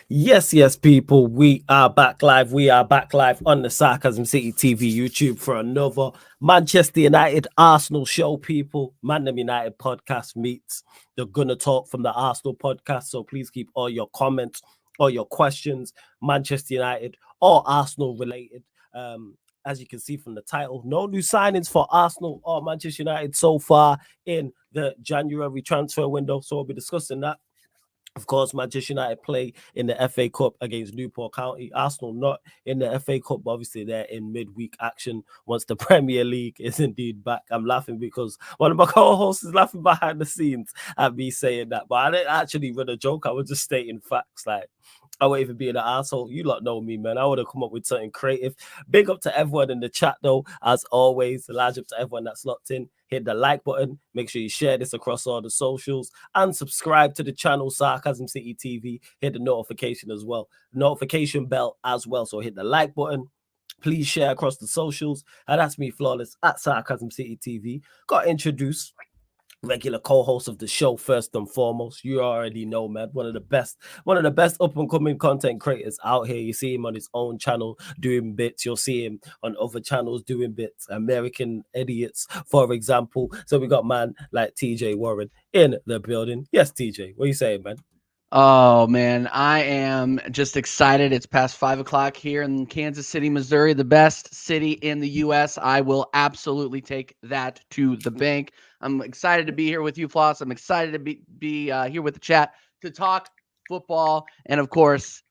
Yes, people. We are back live. We are back live on the Sarcasm City TV YouTube for another Manchester United Arsenal show, people. Man United podcast meets the Gonna Talk from the Arsenal podcast. So please keep all your comments, all your questions, Manchester United or Arsenal related. As you can see from the title, no new signings for Arsenal or Manchester United so far in the January transfer window. So we'll be discussing that. Of course, Manchester United play in the FA Cup against Newport County. Arsenal not in the FA Cup, but obviously they're in midweek action once the Premier League is indeed back. I'm laughing because one of my co-hosts is laughing behind the scenes at me saying that, but I didn't actually run a joke. I was just stating facts. Like, I won't even be an asshole. You lot know me, man. I would have come up with something creative. Big up to everyone in the chat, though. As always, large up to everyone that's locked in. Hit the like button. Make sure you share this across all the socials and subscribe to the channel Sarcasm City TV. Hit the notification bell as well. So hit the like button. Please share across the socials. And that's me, Flawless, at Sarcasm City TV. Got introduced regular co-host of the show first and foremost. You already know, man, one of the best up and coming content creators out here. You see him on his own channel doing bits, you'll see him on other channels doing bits, American Idiots, for example. So we got man like TJ Warren in the building. Yes, TJ, what are you saying, man? Oh man, I am just excited. It's past 5 o'clock here in Kansas City, Missouri, the best city in the U.S. I will absolutely take that to the bank. I'm excited to be here with you, Floss. I'm excited to be here with the chat to talk football, and of course,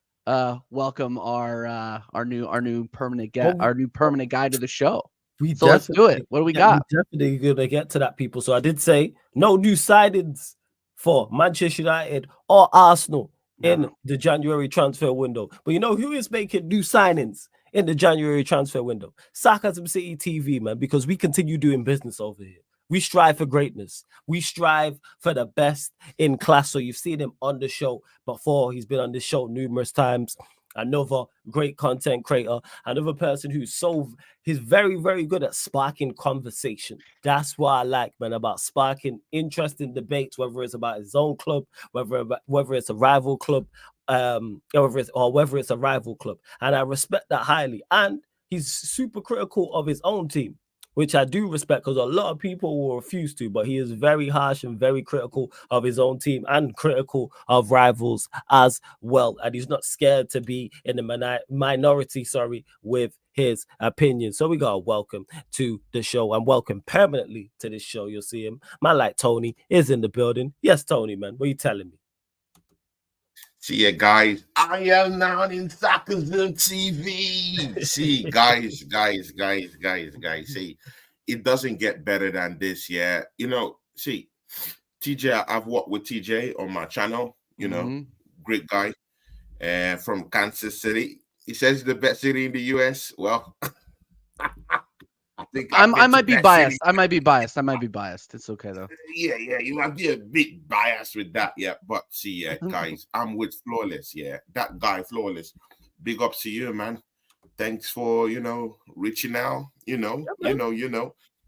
welcome our new permanent guy to the show. So let's do it. What do we got? We definitely gonna get to that, people. So I did say no new signings for Manchester United or Arsenal in the January transfer window. But you know who is making new signings in the January transfer window? Sarcasm City TV, man, because we continue doing business over here. We strive for greatness. We strive for the best in class. So you've seen him on the show before. He's been on this show numerous times. Another great content creator, another person he's very, very good at sparking conversation. That's what I like, man, about sparking interesting debates, whether it's about his own club, whether it's a rival club, whether it's a rival club. And I respect that highly. And he's super critical of his own team, which I do respect because a lot of people will refuse to, but he is very harsh and very critical of his own team and critical of rivals as well. And he's not scared to be in the minority, with his opinion. So we got to welcome to the show and welcome permanently to this show. You'll see him. Man like Tony is in the building. Yes, Tony, man. What are you telling me? See ya, guys. I am now in Sarcasm TV. See, guys. See, it doesn't get better than this, yeah. See, TJ, I've worked with TJ on my channel, great guy. From Kansas City. He says it's the best city in the US. Well, I might be biased. I might be biased. It's okay though. Yeah, you might be a bit biased with that, yeah. But see, guys, I'm with Flawless, yeah. That guy, Flawless. Big up to you, man. Thanks for reaching out.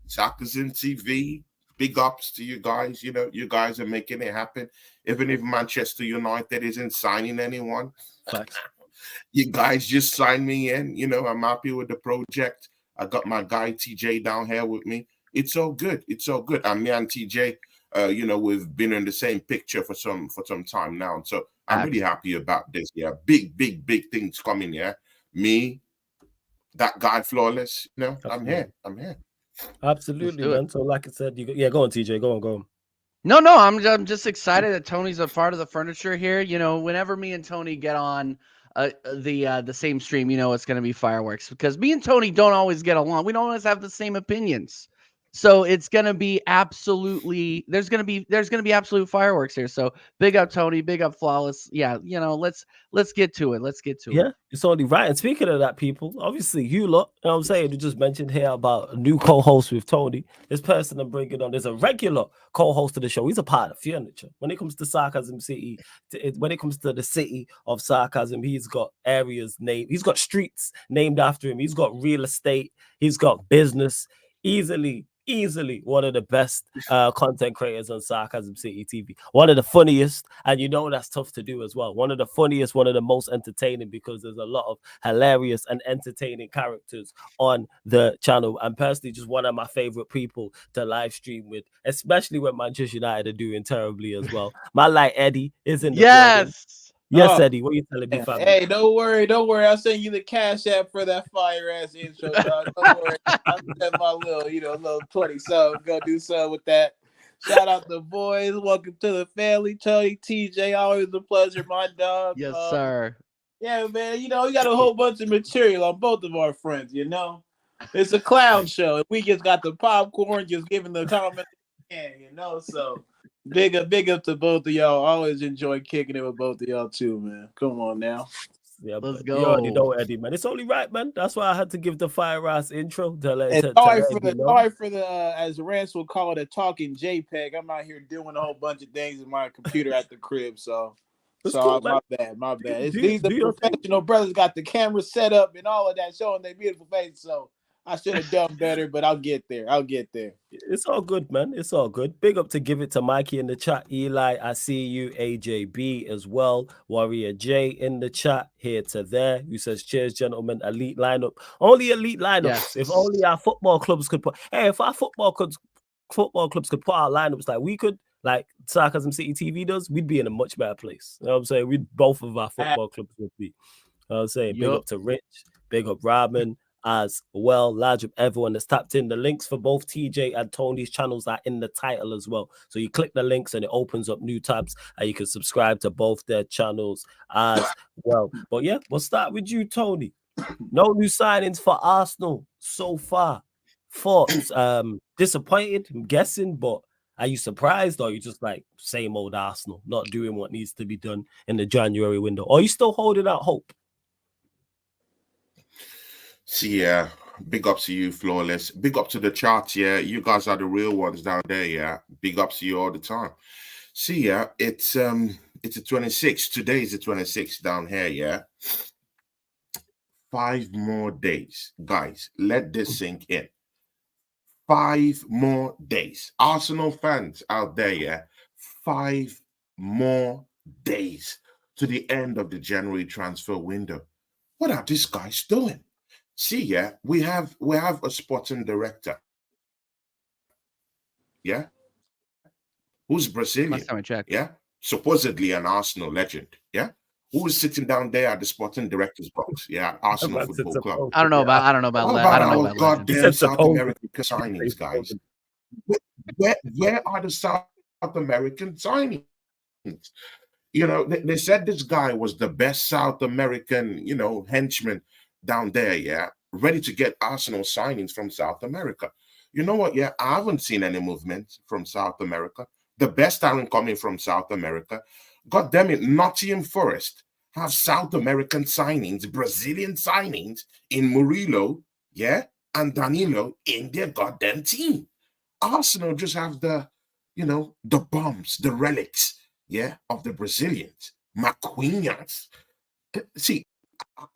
Sarcasm TV. Big ups to you guys. You guys are making it happen. Even if Manchester United isn't signing anyone, you guys just sign me in. I'm happy with the project. I got my guy TJ down here with me. It's all good. And me and TJ, we've been in the same picture for some time now. So I'm really happy about this. Yeah, big things coming. Yeah, me, that guy, Flawless. I'm here. Absolutely, man. So like I said, go on, TJ. Go on. No, I'm just excited that Tony's a part of the furniture here. Whenever me and Tony get on the same stream, it's going to be fireworks because me and Tony don't always get along. We don't always have the same opinions. So it's going to be absolutely there's going to be absolute fireworks here. So big up Tony, big up Flawless. Yeah, let's get to it. Yeah, it's only right. And speaking of that, people, obviously you lot, you know what I'm saying, you just mentioned here about a new co-host with Tony. This person I'm bringing on is a regular co-host of the show. He's a part of furniture. When it comes to Sarcasm City, when it comes to the city of Sarcasm, he's got areas named, he's got streets named after him. He's got real estate. He's got business. Easily easily one of the best content creators on Sarcasm City TV. One of the funniest, and you know that's tough to do as well. One of the funniest, one of the most entertaining, because there's a lot of hilarious and entertaining characters on the channel. And personally, just one of my favorite people to live stream with, especially when Manchester United are doing terribly as well. My like Eddie is in the building. Yes, Eddie, what are you telling me, family? Hey, don't worry. I'll send you the cash app for that fire ass intro, dog. Don't worry. I'll send my little 20 so go do something with that. Shout out the boys. Welcome to the family. Tony, TJ, always a pleasure, my dog. Yes, sir. Yeah, man. You got a whole bunch of material on both of our friends, It's a clown show. And we just got the popcorn, just giving the comment, so big up to both of y'all. Always enjoy kicking it with both of y'all too, man. Come on now. Yeah, let's go. You already know Eddie, man. It's only right, man. That's why I had to give the fire ass intro. Sorry for the as Rance will call it, a talking JPEG. I'm out here doing a whole bunch of things in my computer at the crib, so cool, my bad. These the professional brothers got the camera set up and all of that, showing their beautiful faces. So I should have done better, but I'll get there. It's all good, man. It's all good. Big up to give it to Mikey in the chat. Eli, I see you. AJB as well. Warrior J in the chat, here to there. Who says, cheers, gentlemen. Elite lineup. Only elite lineups. Yes. If only our football clubs could put. Hey, if our football clubs could put our lineups like we could, like Sarcasm City TV does, we'd be in a much better place. You know what I'm saying? Both of our football clubs would be. You know what I'm saying? Big up to Rich. Big up Robin as well. Large up everyone that's tapped in. The links for both TJ and Tony's channels are in the title as well. So you click the links and it opens up new tabs and you can subscribe to both their channels as well. But yeah, we'll start with you, Tony. No new signings for Arsenal so far. Thoughts? Disappointed, I'm guessing, but are you surprised, or are you just like same old Arsenal, not doing what needs to be done in the January window? Or are you still holding out hope? See, yeah, big up to you, Flawless. Big up to the charts, yeah. You guys are the real ones down there, yeah. Big up to you all the time. See, yeah, it's the 26th. Today is the 26th down here, yeah. 5 more days. Guys, let this sink in. 5 more days. Arsenal fans out there, yeah. 5 more days to the end of the January transfer window. What are these guys doing? See, yeah, we have a sporting director. Yeah. Who's Brazilian? Last time I checked. Yeah. Supposedly an Arsenal legend. Yeah. Who's sitting down there at the sporting director's box? Yeah, Arsenal Football Club. I don't know about that. Goddamn South American signings, guys. Where are the South American signings? They said this guy was the best South American, henchman down there, yeah, ready to get Arsenal signings from South America. You know what? Yeah, I haven't seen any movement from South America. The best talent coming from South America. God damn it, Nottingham Forest have South American signings, Brazilian signings in Murilo, yeah, and Danilo in their goddamn team. Arsenal just have the bombs, the relics, yeah, of the Brazilians, Maquinhas. See,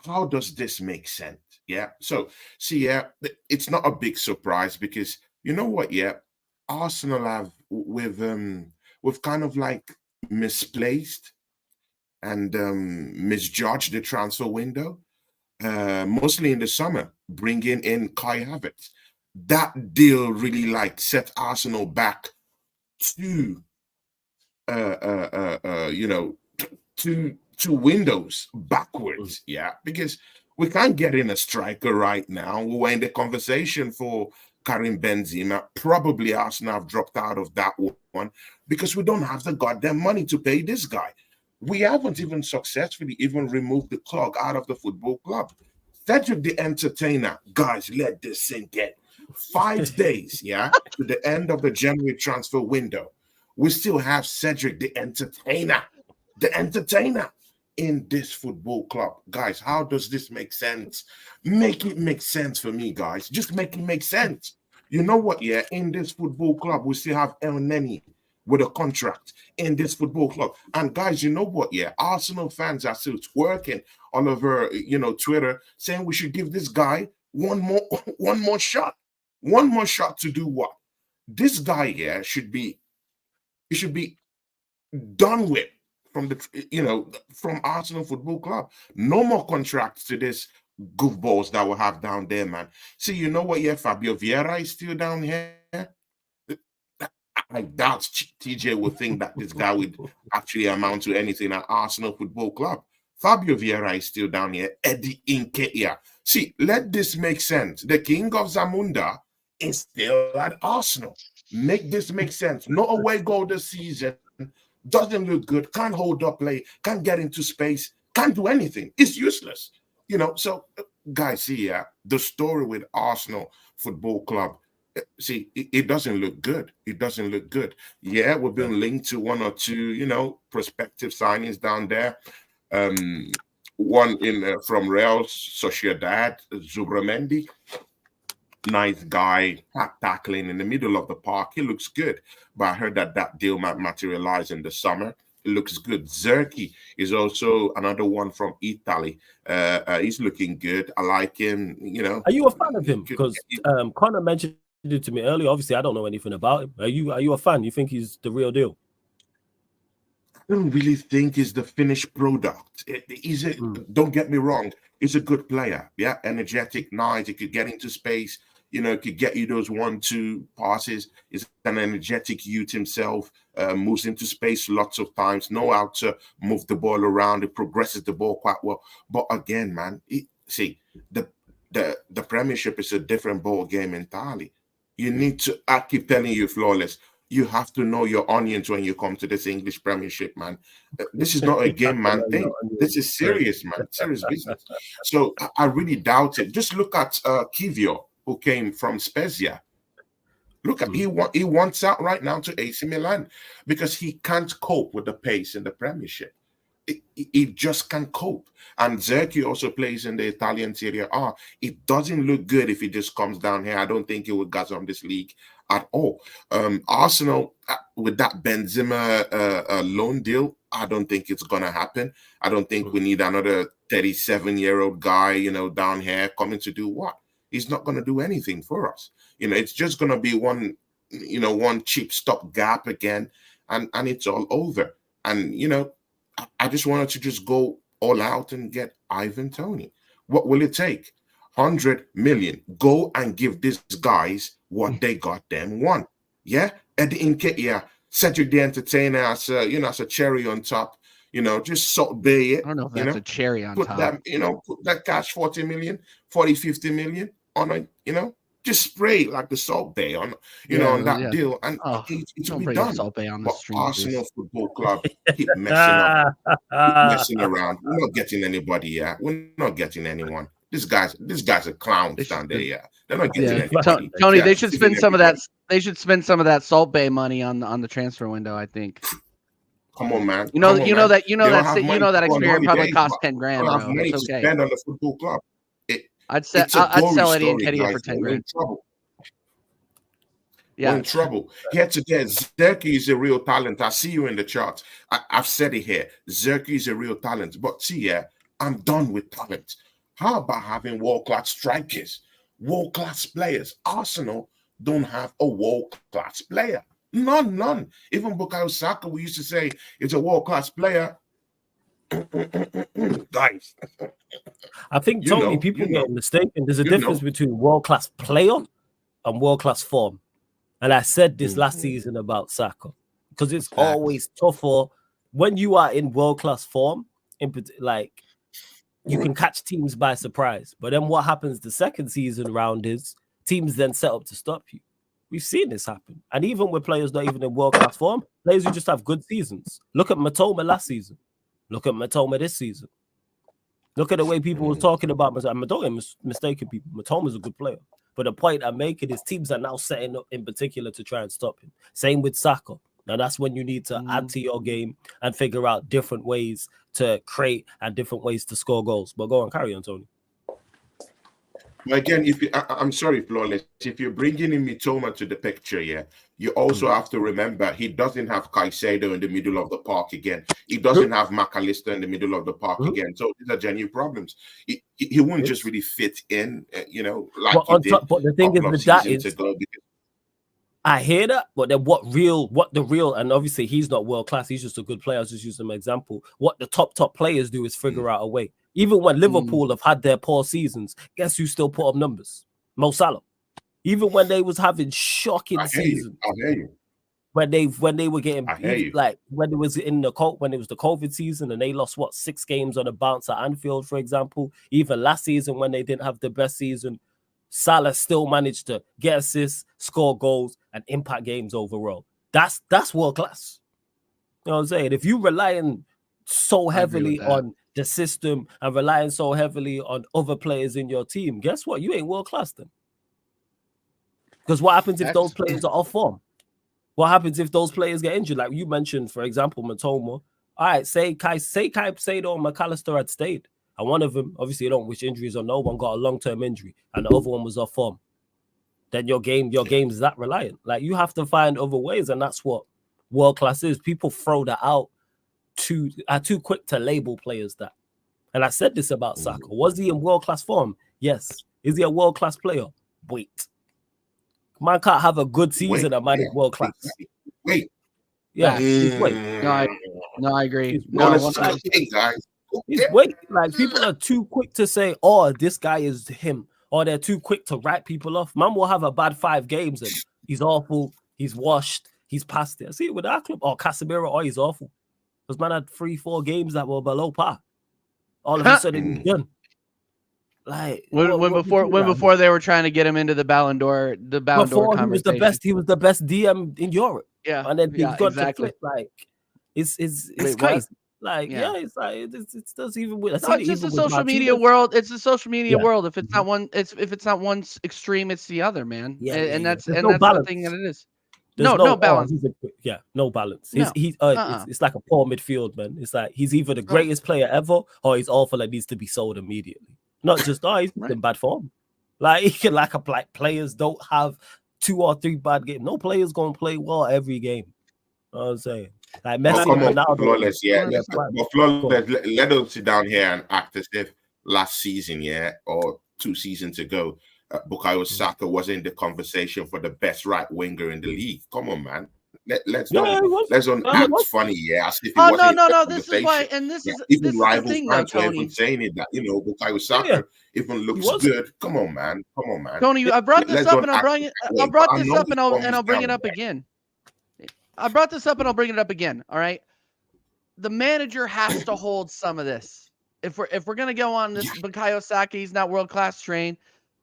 how does this make sense? Yeah. So, see, yeah, it's not a big surprise because you know what? Yeah, Arsenal have we've kind of like misplaced and misjudged the transfer window, mostly in the summer, bringing in Kai Havertz. That deal really like set Arsenal back to two windows backwards, yeah, because we can't get in a striker right now. We were in the conversation for Karim Benzema. Probably Arsenal have dropped out of that one because we don't have the goddamn money to pay this guy. We haven't even successfully removed the clog out of the football club. Cedric the Entertainer, guys, let this sink in. 5 days, yeah, to the end of the January transfer window. We still have Cedric the Entertainer in this football club. Guys, how does this make sense? Make it make sense for me, guys. Just make it make sense. You know what, yeah, in this football club, we still have El Neni with a contract in this football club. And guys, you know what, yeah, Arsenal fans are still twerking all over, Twitter, saying we should give this guy one more shot. One more shot to do what? this guy here should be done with from from Arsenal Football Club. No more contracts to this goofballs that we have down there, man. See, you know what? Yeah, Fabio Vieira is still down here. I doubt TJ would think that this guy would actually amount to anything at Arsenal Football Club. Fabio Vieira is still down here. Eddie Nketiah. See, let this make sense. The king of Zamunda is still at Arsenal. Make this make sense. No away goal this season. Doesn't look good. Can't hold up play. Can't get into space. Can't do anything. It's useless. So guys, see, the story with Arsenal Football Club, see, it doesn't look good. It doesn't look good. Yeah, we've been linked to one or two, prospective signings down there. One from Real Sociedad, Zubramendi. Nice guy, tackling in the middle of the park. He looks good. But I heard that deal might materialize in the summer. It looks good. Zerki is also another one from Italy. He's looking good. I like him. Are you a fan of him? Because Connor mentioned it to me earlier. Obviously, I don't know anything about him. Are you a fan? You think he's the real deal? I don't really think he's the finished product. Don't get me wrong. He's a good player. Yeah, energetic, nice. He could get into space. Could get you those 1-2 passes. He's an energetic youth himself. Moves into space lots of times. Know how to move the ball around. He progresses the ball quite well. But again, man, the Premiership is a different ball game entirely. You need to. I keep telling you, Flawless. You have to know your onions when you come to this English Premiership, man. This is not a game man thing. This is serious, man. Serious business. So I really doubt it. Just look at Kivio, who came from Spezia. Look at he wants out right now to AC Milan because he can't cope with the pace in the Premiership. He just can't cope. And Zerki also plays in the Italian Serie A. It doesn't look good if he just comes down here. I don't think he would gas on this league at all. Arsenal, with that Benzema loan deal, I don't think it's going to happen. I don't think we need another 37-year-old guy, down here coming to do what? He's not going to do anything for us. It's just going to be one cheap stopgap again, and it's all over. And, I just wanted to just go all out and get Ivan Toney. What will it take? 100 million. Go and give these guys what they got them want. Yeah? Eddie Nketiah, Cedric the Entertainer as a cherry on top. Just Salt Bay it. I don't know if that's a cherry on top. Put that cash 40 million, 40, 50 million on a, just spray like the Salt Bay on, on that deal. And it will be done. Salt Bay on the but street, Arsenal Football Club keep messing up, keep messing around. We're not getting anybody here. We're not getting anyone. This guy's a clown down there. Yeah, they're not getting anybody. Tony, they should spend some of that. They should spend some of that Salt Bay money on the transfer window. I think. Come on, man. You know that experience probably cost 10 grand. Bro. Money to spend on the football club. I'd sell Eddie Nketiah for 10 grand. Yeah, we're in trouble. Here today, Zerki is a real talent. I see you in the charts. I've said it here. Zerki is a real talent. But see, I'm done with talent. How about having world-class strikers, world-class players? Arsenal don't have a world-class player. None. Even Bukayo Saka, we used to say, is a world-class player. Guys. I think, Tony, people get mistaken. There's a difference between world-class player and world-class form. And I said this last season about Saka, because it's always tougher when you are in world-class form, you can catch teams by surprise. But then what happens the second season round is teams then set up to stop you. We've seen this happen. And even with players not even in world-class form, players who just have good seasons. Look at Matoma last season. Look at Matoma this season. Look at the way people were talking about Matoma. Don't get mistaken, people. Matoma's a good player. But the point I'm making is teams are now setting up in particular to try and stop him. Same with Saka. Now that's when you need to add to your game and figure out different ways to create and different ways to score goals. But go on, carry on, Tony. Again, I'm sorry, Flawless. If you're bringing in Mitoma to the picture, you also have to remember he doesn't have Caicedo in the middle of the park again. He doesn't have McAllister in the middle of the park again. So these are genuine problems. He wouldn't just really fit in, like but the thing is with that is, I hear that, but then what the real, and obviously he's not world class, he's just a good player. I was just using him as an example. What the top players do is figure out a way. Even when Liverpool have had their poor seasons, guess who still put up numbers? Mo Salah. Even when they was having shocking seasons. I hear you. When they were getting like when it was in the when it was the COVID season and they lost 6 games on a bounce at Anfield, for example. Even last season when they didn't have the best season, Salah still managed to get assists, score goals, and impact games overall. That's world class. You know what I'm saying? If you relying so heavily on the system and relying so heavily on other players in your team, guess what? You ain't world class then. Because what happens if those players are off form? What happens if those players get injured? Like you mentioned, for example, Matoma. All right, say Caicedo and McAllister had stayed. And one of them, obviously, you don't wish injuries on no one, got a long-term injury, and the other one was off form. Then your game is that reliant. Like you have to find other ways, and that's what world class is. People throw that out are too quick to label players that. And I said this about Saka. Was he in world-class form? Yes. Is he a world-class player? Wait. Man can't have a good season and man is world class. Wait. Yeah, wait. No, I agree. Wait. Like people are too quick to say, oh, this guy is him. Or they're too quick to write people off. Man will have a bad 5 games and he's awful, he's washed, he's past it. I see it with our club. Or Casemiro, oh, he's awful. Because man had 3-4 games that were below par. All of a sudden he's done. Like before they were trying to get him into the Ballon d'Or, conversation. He was the best DM in Europe. Yeah, and then he got to flip. Like it's crazy. What? Like it's like it does even with. No, it's just the social media world. It's the social media world. If it's not one, if it's not one extreme, it's the other, man. And that's that's the thing that it is. No balance. No balance. It's like a poor midfield, man. It's like he's either the greatest player ever or he's awful and needs to be sold immediately. Not just he's in bad form. Like he can players don't have 2 or 3 bad games. No player's gonna play well every game. You know what I'm saying? Like Messi and Ronaldo. Flawless, but Flawless, let us sit down here and act as if last season, or 2 seasons ago, Bukayo Saka was in the conversation for the best right winger in the league. Come on, man. Let's not act funny, as if it wasn't. No. This is why, and this is even this rival is the thing, fans though, were Tony. even saying it that Bukayo Saka even looks good. Come on, man. Tony, I brought this up and I'll bring it up again. I brought this up and I'll bring it up again. All right, the manager has to hold some of this. If we're gonna go on this Bukayo Saka, he's not world class train.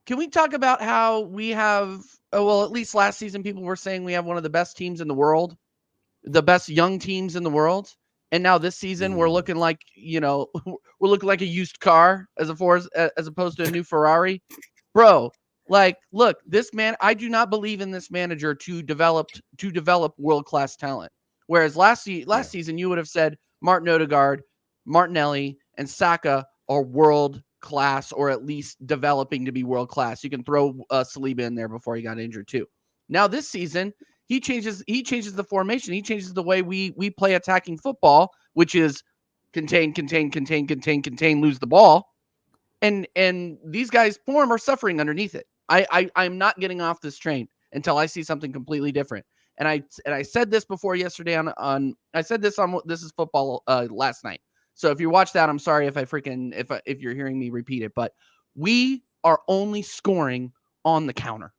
Can we talk about how we have? Well, at least last season, people were saying we have one of the best teams in the world, the best young teams in the world. And now this season, we're looking like, we're looking like a used car as opposed to a new Ferrari. Bro, like, look, this man, I do not believe in this manager to develop world-class talent. Whereas last season, you would have said Martin Odegaard, Martinelli, and Saka are world-class, or at least developing to be world-class. You can throw Saliba in there before he got injured too. Now this season, he changes the formation. He changes the way we play attacking football, which is contain, lose the ball. And these guys' form are suffering underneath it. I'm not getting off this train until I see something completely different. And I said this before yesterday on This Is Football last night. So if you watch that, I'm sorry if if you're hearing me repeat it, but we are only scoring on the counter.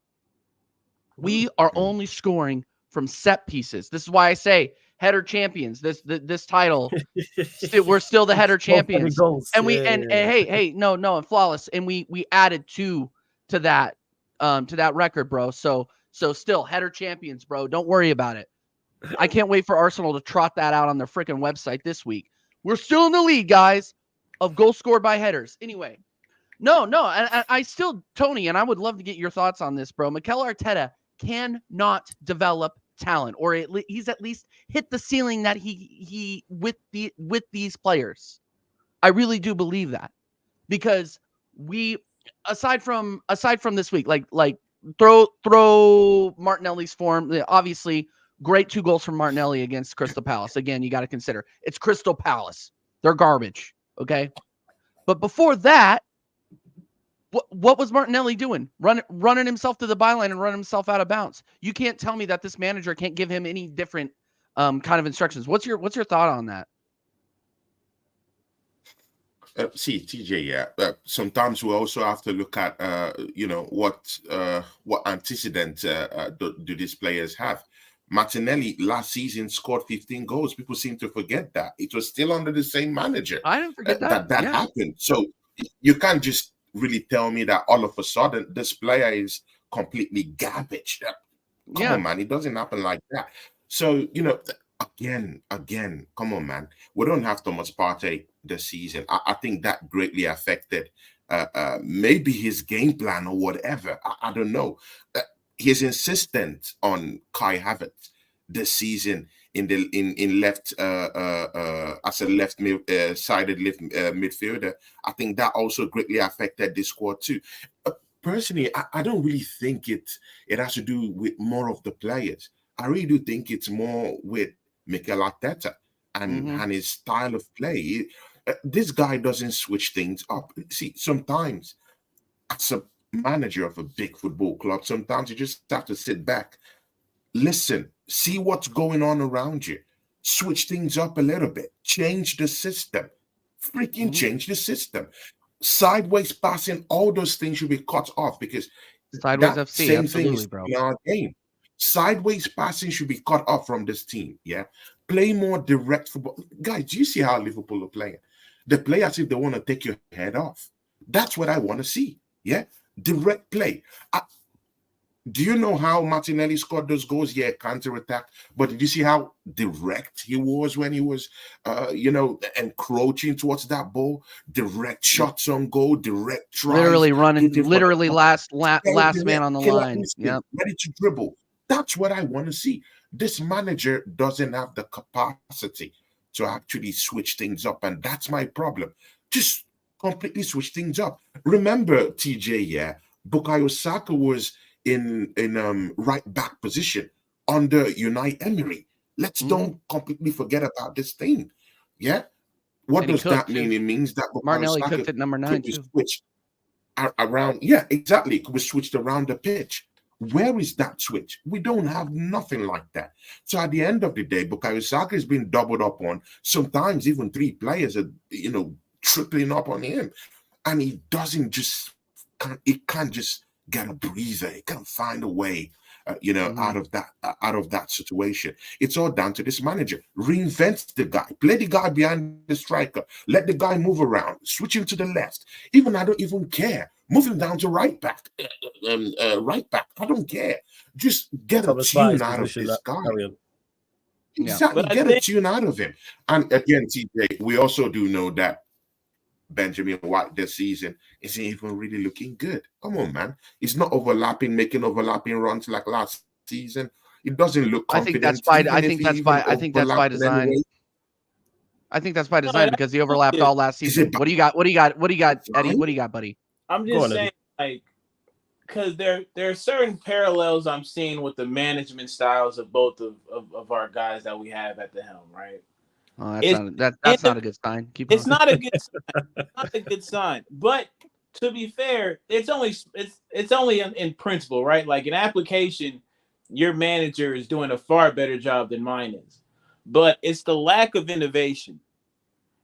We are only scoring from set pieces. This is why I say header champions. This title, we're still the header champions. And and flawless. And we added to that record, bro. So still header champions, bro. Don't worry about it. I can't wait for Arsenal to trot that out on their freaking website this week. We're still in the lead, guys, of goals scored by headers. Anyway, I still, Tony, and I would love to get your thoughts on this, bro. Mikel Arteta cannot develop talent, or he's at least hit the ceiling that he with these players. I really do believe that, because we aside from this week, like throw Martinelli's form, obviously. Great 2 goals from Martinelli against Crystal Palace. Again, you got to consider it's Crystal Palace. They're garbage. Okay. But before that, What was Martinelli doing? Running himself to the byline and running himself out of bounds. You can't tell me that this manager can't give him any different kind of instructions. What's your thought on that? See, TJ, yeah. Sometimes we also have to look at, what antecedents do these players have. Martinelli last season scored 15 goals. People seem to forget that it was still under the same manager. I didn't forget that. That happened. So you can't just really tell me that all of a sudden this player is completely garbage. Come on, man. It doesn't happen like that. So, again, come on, man. We don't have Thomas Partey this season. I think that greatly affected maybe his game plan or whatever. I don't know. He's insistent on Kai Havertz this season in left as a left sided midfielder. I think that also greatly affected the squad too. Personally, I don't really think it has to do with more of the players. I really do think it's more with Mikel Arteta and his style of play. This guy doesn't switch things up. See, sometimes as a manager of a big football club, sometimes you just have to sit back, listen, see what's going on around you, switch things up a little bit, change the system, change the system. Sideways passing, all those things should be cut off because sideways that FC, same absolutely, thing is bro. in our game. Sideways passing should be cut off from this team. Yeah, play more direct football, guys. Do you see how Liverpool are playing? They play as if they want to take your head off. That's what I want to see. Yeah, direct play. Do you know how Martinelli scored those goals? Yeah, counter-attack. But did you see how direct he was when he was, encroaching towards that ball? Direct shots on goal, direct tries. Literally running, literally last man on the line. Yeah, ready to dribble. That's what I want to see. This manager doesn't have the capacity to actually switch things up, and that's my problem. Just completely switch things up. Remember, TJ, yeah, Bukayo Saka was in right back position under Unai Emery. Let's don't completely forget about this thing. Yeah. What does that mean? It means that Martinelli cooked at number 9 too. Switched around. Yeah, exactly. It was switched around the pitch. Where is that switch? We don't have nothing like that. So at the end of the day, Bukayo Saka has been doubled up on. Sometimes even 3 players are, tripling up on him. And he doesn't just, he can't just get a breather. He can't find a way, out of that situation. It's all down to this manager. Reinvent the guy. Play the guy behind the striker. Let the guy move around. Switch him to the left. Even I don't even care. Move him down to right back. Right back. I don't care. Just get a tune out of this guy. Exactly. Get a tune out of him. And again, TJ, we also do know that Benjamin White this season isn't even really looking good. Come on, man. He's not making overlapping runs like last season. It doesn't look confident. I think that's by design. Anyway. I think that's by design because he overlapped all last season. What do you got, Eddie? What do you got, buddy? I'm just saying, because there are certain parallels I'm seeing with the management styles of both of our guys that we have at the helm, right? Oh, that's not a good sign. It's not a good sign. Not a good sign. But to be fair, it's only in principle, right? Like in application, your manager is doing a far better job than mine is. But it's the lack of innovation.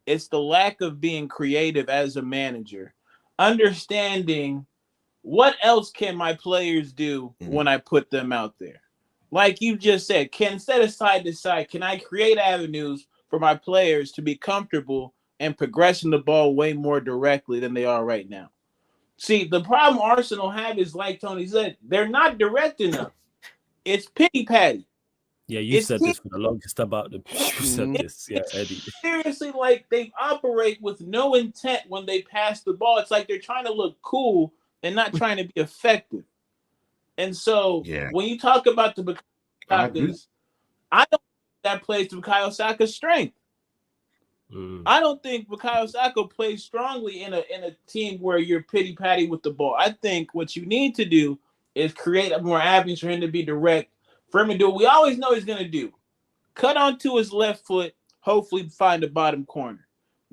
It's the lack of being creative as a manager. Understanding what else can my players do when I put them out there. Like you just said, instead of side to side, can I create avenues for my players to be comfortable and progressing the ball way more directly than they are right now? See, the problem Arsenal have is, like Tony said, they're not direct enough. It's pity patty. Yeah, you said this for the longest about them. You said this, yeah, Eddie. Seriously, like they operate with no intent when they pass the ball. It's like they're trying to look cool and not trying to be effective. And so when you talk about the Bukayo Saka, I don't think that plays to Bukayo Saka's strength. I don't think Bukayo Saka plays strongly in a team where you're pity patty with the ball. I think what you need to do is create more avenues for him to be direct, for him to do what we always know he's going to do. Cut onto his left foot, hopefully find the bottom corner.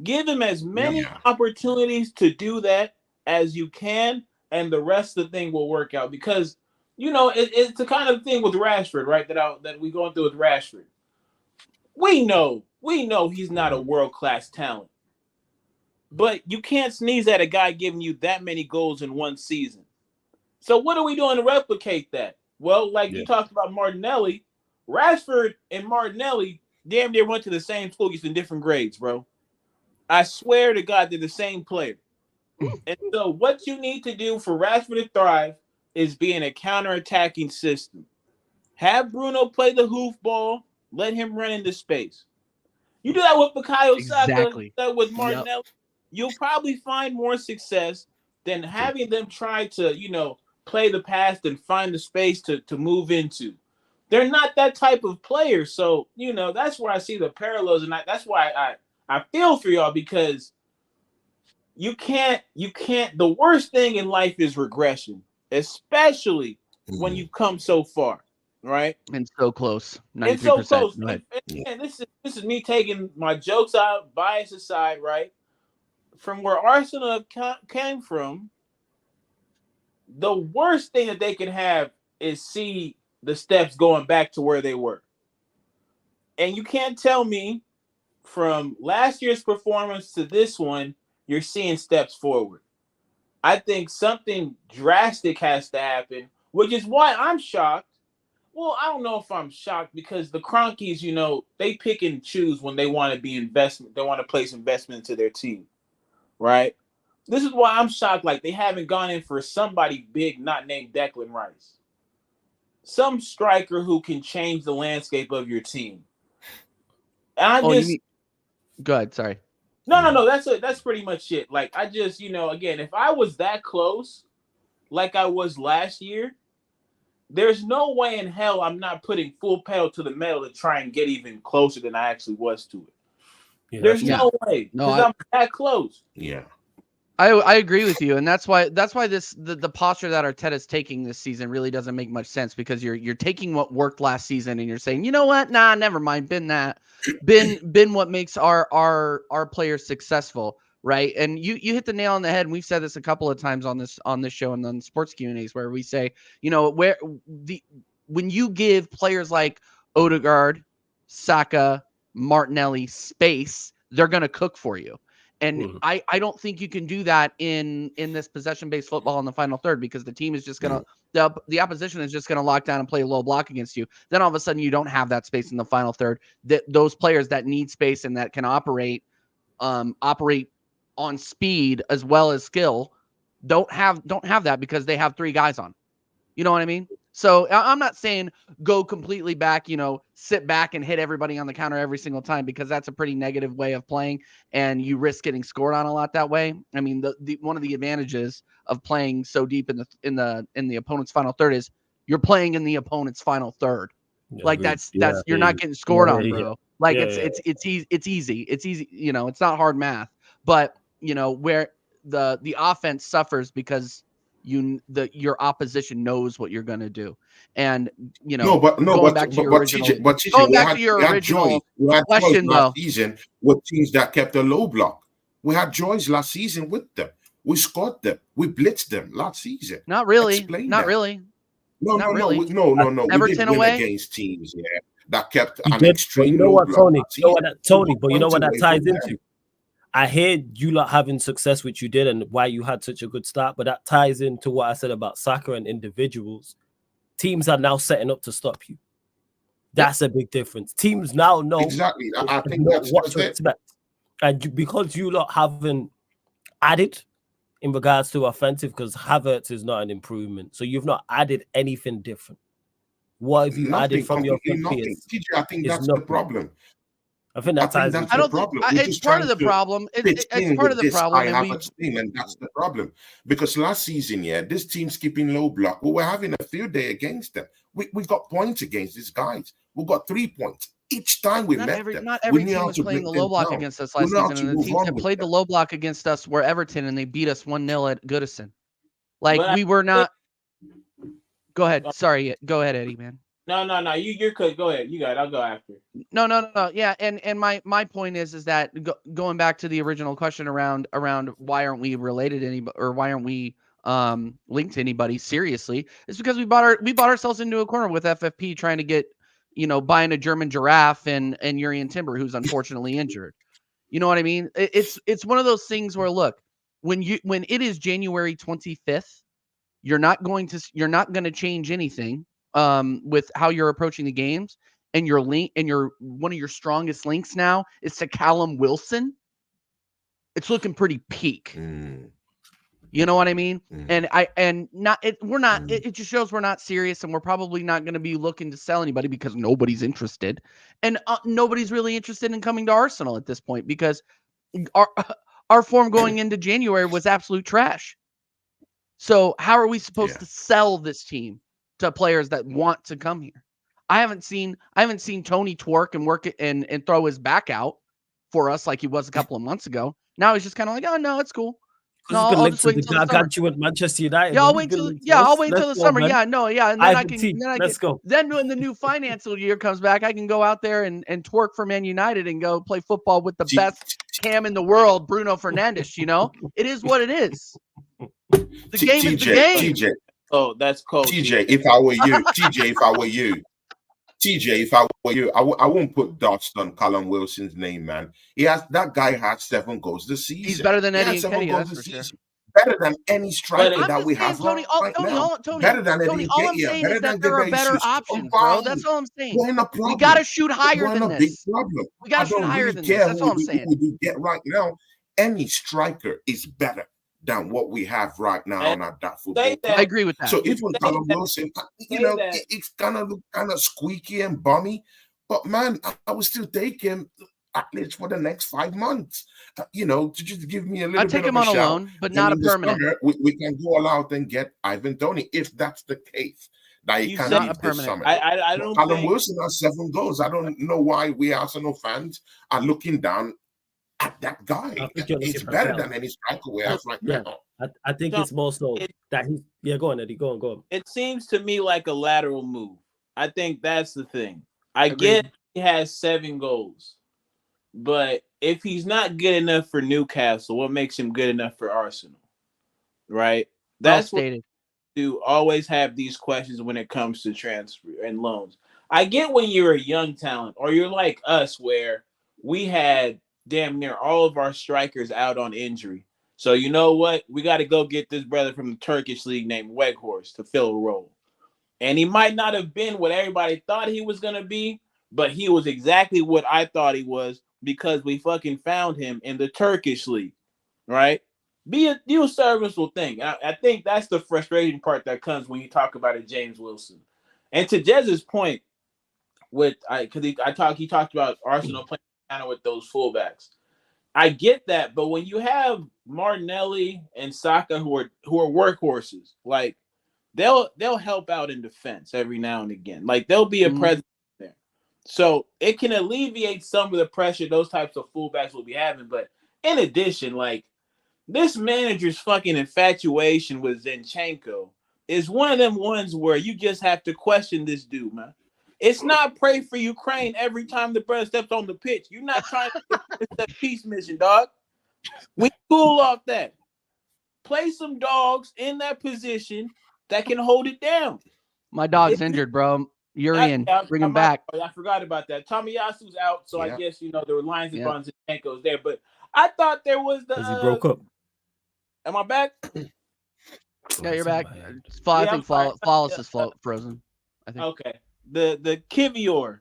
Give him as many opportunities to do that as you can, and the rest of the thing will work out. Because it's the kind of thing with Rashford, right? That we going through with Rashford. We know he's not a world-class talent, but you can't sneeze at a guy giving you that many goals in one season. So what are we doing to replicate that? Well, like you talked about Martinelli, Rashford and Martinelli damn near went to the same school, just in different grades, bro. I swear to God, they're the same player. And so what you need to do for Rashford to thrive is be in a counter-attacking system. Have Bruno play the hoofball, let him run into space. You do that with Bukayo Saka, Exactly. that with Martinelli, you'll probably find more success than having them try to, play the pass and find the space to move into. They're not that type of player. So, that's where I see the parallels. And that's why I feel for y'all, because you can't, the worst thing in life is regression, especially when you come so far, right? And so close. 93%. And so close. Right. And this is me taking my jokes out, bias aside, right? From where Arsenal came from, the worst thing that they can have is see the steps going back to where they were. And you can't tell me from last year's performance to this one, you're seeing steps forward. I think something drastic has to happen, which is why I'm shocked. Well, I don't know if I'm shocked, because the Cronkies, they pick and choose when they want to be investment. They want to place investment into their team, right? This is why I'm shocked. Like, they haven't gone in for somebody big, not named Declan Rice. Some striker who can change the landscape of your team. And Go ahead. Sorry. No. That's pretty much it. Like, I just, again, if I was that close, like I was last year, there's no way in hell I'm not putting full pedal to the metal to try and get even closer than I actually was to it. Yeah, there's no way, because I'm that close. Yeah. I agree with you, and that's why the posture that Arteta's taking this season really doesn't make much sense, because you're taking what worked last season and you're saying, you know what, nah, never mind, been what makes our players successful, right? And you hit the nail on the head, and we've said this a couple of times on this show and on sports Q&As, where we say, when you give players like Odegaard, Saka, Martinelli space, they're gonna cook for you. And I don't think you can do that in this possession-based football in the final third, because the team is just going to the opposition is just going to lock down and play a low block against you. Then all of a sudden you don't have that space in the final third. Those players that need space and that can operate on speed as well as skill don't have that, because they have three guys on. You know what I mean? So I'm not saying go completely back, sit back and hit everybody on the counter every single time, because that's a pretty negative way of playing, and you risk getting scored on a lot that way. I mean, the one of the advantages of playing so deep in the opponent's final third is you're playing in the opponent's final third. Yeah, like that's you're not getting scored on, bro. Like it's easy. It's easy. It's not hard math. But where the offense suffers because your opposition knows what you're going to do. And going back to your original question last season with teams that kept a low block. We had joys last season with them. We scored them. We blitzed them last season. Not really. Not really. No. Everton away against teams that kept an extreme low block. Tony, but you know what that ties into? Them. I hear you lot having success, which you did, and why you had such a good start, but that ties into what I said about soccer and individuals. Teams are now setting up to stop you. That's a big difference. Teams now know exactly. I think that's what to expect. And because you lot haven't added in regards to offensive, because Havertz is not an improvement, so you've not added anything different. What have you added from your players? I think that's the problem. I think that's I don't think it's part of the problem. It's part of the problem. And that's the problem. Because last season, this team's keeping low block. We were having a field day against them. We got points against these guys. We got 3 points. Each time we met them. Not every team was playing the low block against us last season. And the teams that played the low block against us were Everton, and they beat us 1-0 at Goodison. We were not. Go ahead. Sorry. Go ahead, Eddie, man. No. You're good. Go ahead. You got it. I'll go after. No. Yeah, and my point is that going back to the original question around why aren't we related or why aren't we linked to anybody seriously. It's because we bought ourselves into a corner with FFP trying to get, buying a German giraffe and Urian Timber, who's unfortunately injured. You know what I mean? It's one of those things where, look, when it is January 25th, you're not going to change anything with how you're approaching the games, and your link and one of your strongest links now is to Callum Wilson. It's looking pretty peak. You know what I mean? It just shows we're not serious, and we're probably not going to be looking to sell anybody because nobody's interested, and nobody's really interested in coming to Arsenal at this point because our form going into January was absolute trash. So how are we supposed to sell this team to players that want to come here? I haven't seen Tony twerk and work it and throw his back out for us like he was a couple of months ago. Now he's just kind of like, oh no, it's cool. No, I'll just wait until the summer. You at Manchester United. Yeah, I'll wait till the summer. Man. Yeah, no, yeah, and then Let's go. Then when the new financial year comes back, I can go out there and twerk for Man United and go play football with the best cam in the world, Bruno Fernandes. It is what it is. The game is the game. TJ. Oh, that's cold. TJ, if I were you, I won't put dots on Callum Wilson's name, man. That guy had 7 goals this season. He's better than Eddie Nketiah, that's for sure. Better than any striker that we have Tony, now. Better than Tony, all I'm saying is that there are better options, bro. That's all I'm saying. We got to shoot higher than this. We got to shoot higher than this. That's all I'm saying. What we get right now, any striker is better than what we have right now on our football. I agree with that. So even Callum Wilson, it's gonna look kind of squeaky and bummy, but man, I would still take him at least for the next 5 months. To just give me a little. I'd take him on a loan, but not a permanent. We can go all out and get Ivan Toney if that's the case. That he can leave this summer. I don't. Callum Wilson has 7 goals. I don't know why we Arsenal fans are looking down at that guy. He's better than any striker we have right now. I think it's more so that he's. Yeah, go on, Eddie. Go on. It seems to me like a lateral move. I think that's the thing. I get he has 7 goals, but if he's not good enough for Newcastle, what makes him good enough for Arsenal? Right? That's what you always have these questions when it comes to transfer and loans. I get when you're a young talent, or you're like us, where we had damn near all of our strikers out on injury. So you know what? We got to go get this brother from the Turkish league named Weghorst to fill a role. And he might not have been what everybody thought he was going to be, but he was exactly what I thought he was because we fucking found him in the Turkish league, right? Do a serviceable thing. I think that's the frustrating part that comes when you talk about a James Wilson. And to Jez's point, he talked about Arsenal playing kind of with those fullbacks. I get that, but when you have Martinelli and Saka who are workhorses, like they'll help out in defense every now and again. Like they'll be a presence there. So it can alleviate some of the pressure those types of fullbacks will be having. But in addition, like this manager's fucking infatuation with Zinchenko is one of them ones where you just have to question this dude, man. It's not pray for Ukraine every time the brother steps on the pitch. You're not trying to get the peace mission, dog. We cool off that. Play some dogs in that position that can hold it down. My dog's injured, bro. Urian, bring him back. I forgot about that. Tomiyasu's out, so I guess the reliance upon Zinchenko's there. But I thought there was the. Because he broke up. Am I back? Yeah, you're back. I think Flawless is frozen. I think. Okay. The Kivior.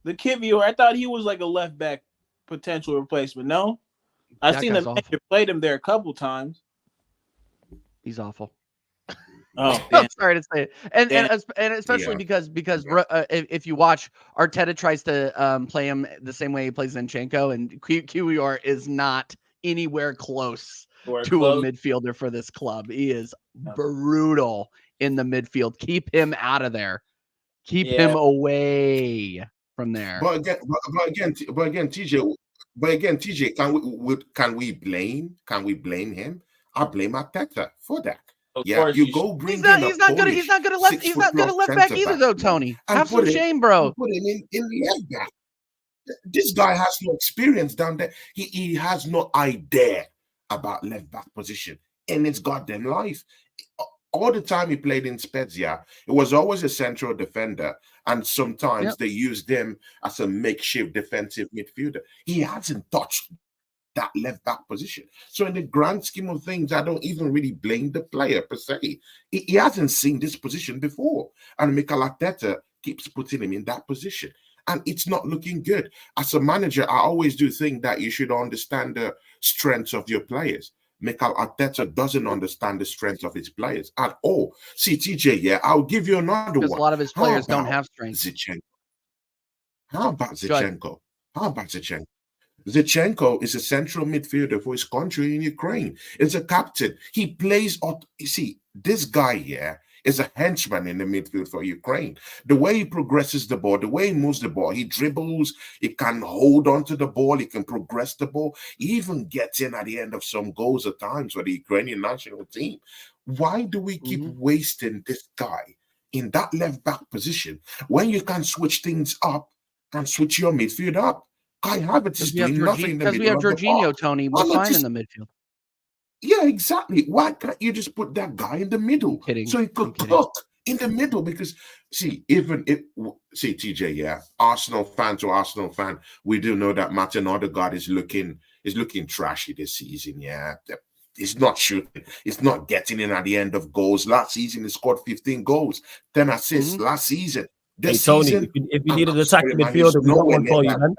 I thought he was like a left back potential replacement. No, I've seen him played him there a couple times. He's awful. Oh, I'm sorry to say it, and especially because if you watch, Arteta tries to play him the same way he plays Zinchenko, and Kiwior is not anywhere close to a midfielder for this club. He is brutal in the midfield. Keep him out of there. Keep him away from there. But again, TJ, can we blame him? I blame Arteta for that. You go bring him. He's not good at left back either, though. Tony, have some shame, bro. Put him in left back. This guy has no experience down there. He has no idea about left back position in his goddamn life. all the time he played in Spezia, it was always a central defender, and sometimes they used him as a makeshift defensive midfielder. He hasn't touched that left back position. So in the grand scheme of things, I don't even really blame the player per se. He hasn't seen this position before, and Mikel Arteta keeps putting him in that position, and it's not looking good. As a manager, I always do think that you should understand the strengths of your players. Mikel Arteta doesn't understand the strength of his players at all. See, TJ, yeah, I'll give you another one. A lot of his players don't have strength. Zichenko. How about Zichenko? Zichenko is a central midfielder for his country in Ukraine. He's a captain. He plays. You see, this guy here is a henchman in the midfield for Ukraine. The way he progresses the ball, the way he moves the ball, he dribbles, he can hold on to the ball, he can progress the ball. He even gets in at the end of some goals at times for the Ukrainian national team. Why do we keep wasting this guy in that left back position when you can switch things up and switch your midfield up? Kai Havertz is doing nothing in the middle. Because we have Jorginho, Tony. We're fine in the midfield. Yeah, exactly. Why can't you just put that guy in the middle so he could cook in the middle? Because TJ, yeah, Arsenal fan to Arsenal fan, we do know that Martin Odegaard is looking trashy this season. Yeah, he's not shooting. He's not getting in at the end of goals. Last season he scored 15 goals, 10 assists. Last season. Hey Tony, if you needed an attacking midfielder, we got one for you, man.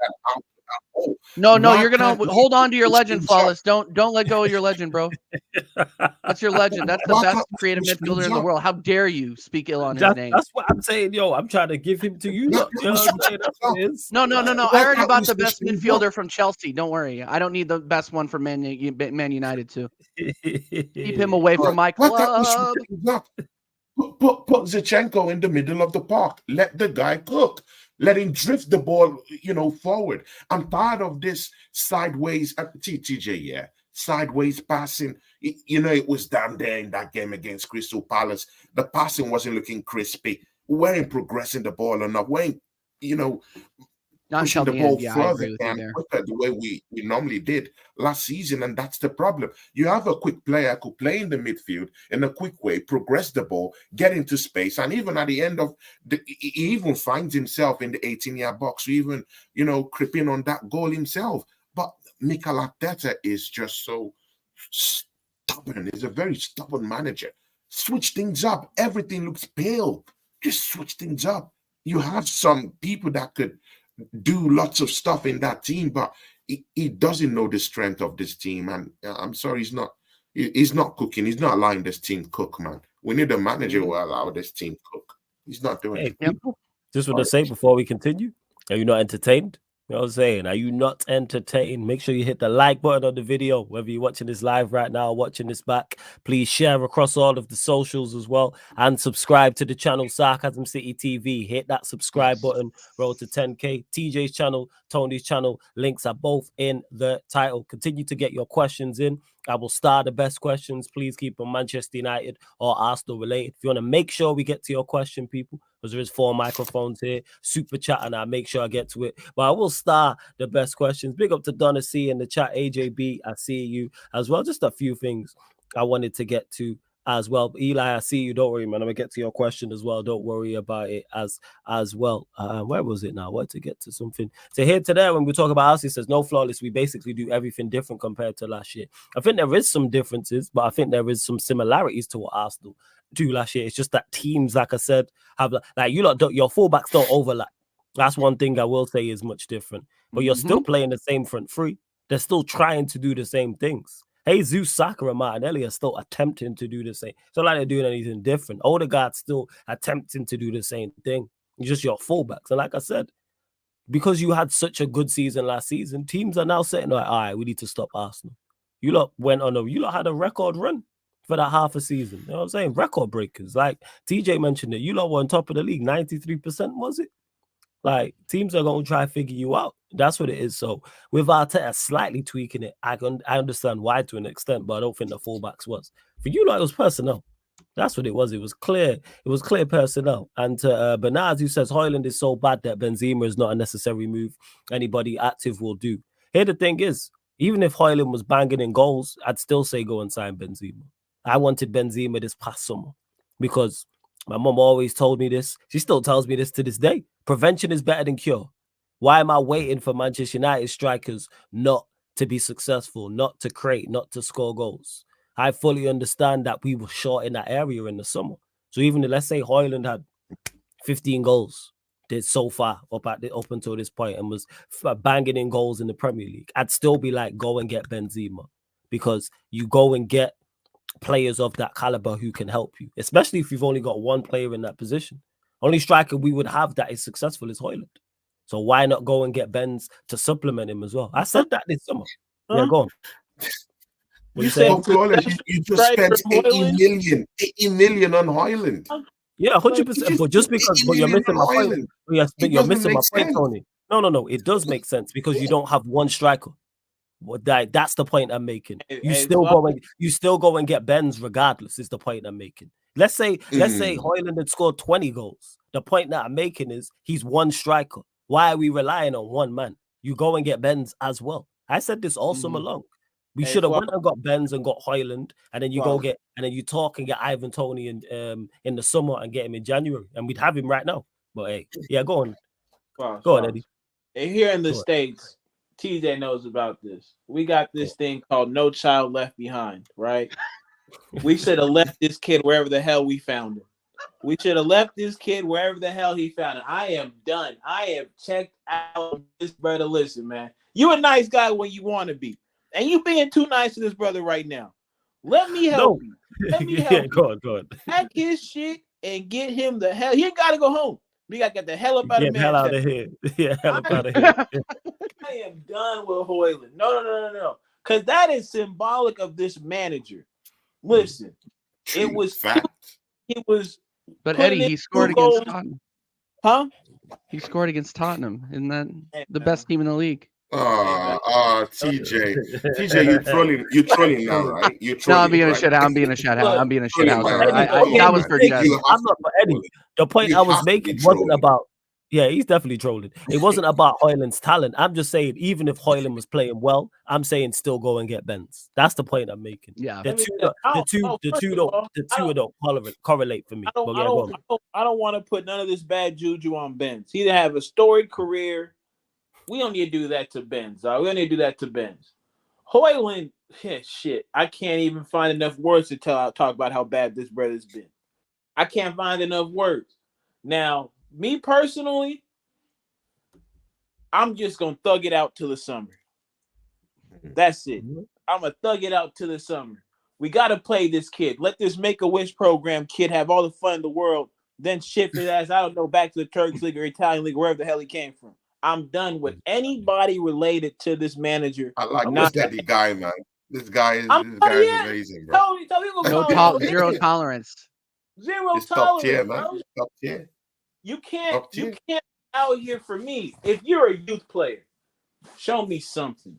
No, you're gonna hold on to your legend, Flawless. Don't let go of your legend, bro. That's your legend. That's the best creative midfielder in the world. How dare you speak ill on his name? That's what I'm saying, yo. I'm trying to give him to you. No. I already bought the best midfielder from Chelsea. Don't worry. I don't need the best one from Man United too. Keep him away from my club. Put Zichenko in the middle of the park. Let the guy cook. Let him drift the ball, forward. I'm tired of this sideways, TJ, yeah, sideways passing. It was down there in that game against Crystal Palace. The passing wasn't looking crispy. We weren't progressing the ball enough. We weren't, pushing the ball further and quicker the way we normally did last season, and that's the problem. You have a quick player who could play in the midfield in a quick way, progress the ball, get into space, and even at the end of he even finds himself in the 18-yard box, or even creeping on that goal himself. But Mikel Arteta is just so stubborn. He's a very stubborn manager. Switch things up. Everything looks pale. Just switch things up. You have some people that could do lots of stuff in that team, but he doesn't know the strength of this team. And I'm sorry, he's not cooking. He's not allowing this team cook, man. We need a manager who will allow this team cook. He's not doing it. People, just want to say before we continue, are you not entertained? You know what I'm saying? Are you not entertained? Make sure you hit the like button on the video, whether you're watching this live right now or watching this back. Please share across all of the socials as well, and subscribe to the channel Sarcasm City TV. Hit that subscribe button. Road to 10K. TJ's channel, Tony's channel, links are both in the title. Continue to get your questions in. I will start the best questions. Please keep them Manchester United or Arsenal related. If you want to make sure we get to your question, people, because there is 4 microphones here, super chat, and I'll make sure I get to it. But I will start the best questions. Big up to Donna C in the chat, AJB, I see you as well. Just a few things I wanted to get to as well. Eli, I see you. Don't worry, man. I'm gonna get to your question as well. Don't worry about it as well. Where was it now? What to get to something? So here today, when we talk about us, he says no flawless. We basically do everything different compared to last year. I think there is some differences, but I think there is some similarities to what Arsenal do last year. It's just that teams, like I said, have like you lot. Your fullbacks don't overlap. That's one thing I will say is much different. But you're still playing the same front three. They're still trying to do the same things. Jesus, Saka, and Martinelli are still attempting to do the same. It's not like they're doing anything different. Odegaard's still attempting to do the same thing. It's just your fullbacks. And like I said, because you had such a good season last season, teams are now saying, like, all right, we need to stop Arsenal. You lot had a record run for that half a season. You know what I'm saying? Record breakers. Like TJ mentioned it. You lot were on top of the league. 93%, was it? Like, teams are going to try to figure you out. That's what it is. So, with Arteta slightly tweaking it, I understand why to an extent, but I don't think the fullbacks was. For you, like, it was personnel. That's what it was. It was clear. It was clear personnel. And to Bernard, who says Højlund is so bad that Benzema is not a necessary move. Anybody active will do. Here, the thing is, even if Højlund was banging in goals, I'd still say go and sign Benzema. I wanted Benzema this past summer. because my mom always told me this. She still tells me this to this day. Prevention is better than cure. Why am I waiting for Manchester United strikers not to be successful, not to create, not to score goals? I fully understand that we were short in that area in the summer. So even let's say Højlund had 15 goals did so far up until this point and was banging in goals in the Premier League, I'd still be like, go and get Benzema, because you go and get players of that caliber who can help you, especially if you've only got one player in that position. Only striker we would have that is successful is Højlund. So why not go and get Benz to supplement him as well? I said that this summer. Yeah, go on. You just spent 80 million on Højlund. Yeah, 100%. But just because, but you're missing my point. You're missing my point, Tony. No. It does make sense because you don't have one striker. That's the point I'm making. You still go and get Benz regardless. Is the point I'm making. Let's say Højlund had scored 20 goals. The point that I'm making is he's one striker. Why are we relying on one man? You go and get Benz as well. I said this all summer long. We should have went and got Benz and got Højlund, and then you talk and get Ivan Toney in the summer and get him in January, and we'd have him right now. But hey, yeah, go on. Go on, Eddie. And here in the States, TJ knows about this. We got this thing called No Child Left Behind, right? We should have left this kid wherever the hell we found him. We should have left this kid wherever the hell he found it. I am done. I have checked out this brother. Listen, man, you a nice guy when you want to be. And you being too nice to this brother right now. Let me help you. Let me help you. Go on. Pack his shit and get him the hell. He ain't got to go home. We got to get the hell up out of Manchester. Hell out of here. Yeah, hell up out of here. I am done with Højlund. No. Because that is symbolic of this manager. Listen, it was fact. It was. But Eddie, he scored against Tottenham. Huh? He scored against Tottenham. Isn't that the best team in the league? TJ, you're trolling now, right? You're trolling. No, I'm being a shit out. That was for Jess. I'm not for Eddie. The point I was making wasn't about. Yeah, he's definitely trolling. It wasn't about Højlund's talent. I'm just saying, even if Højlund was playing well, I'm saying still go and get Benz. That's the point I'm making. Yeah, the two don't correlate for me. I don't want to put none of this bad juju on Benz. He didn't have a storied career. We don't need to do that to Benz. We don't need to do that to Benz. Højlund, shit. I can't even find enough words to talk about how bad this brother's been. I can't find enough words. Now, me personally, I'm just going to thug it out till the summer. That's it. I'm going to thug it out till the summer. We got to play this kid. Let this Make-A-Wish program kid have all the fun in the world, then shift his ass, I don't know, back to the Turkish League or Italian League, wherever the hell he came from. I'm done with anybody related to this manager. I like this guy, man. This guy is amazing, bro. Zero tolerance. Zero tolerance, top tier, man. Top tier. You can't out here for me. If you're a youth player, show me something.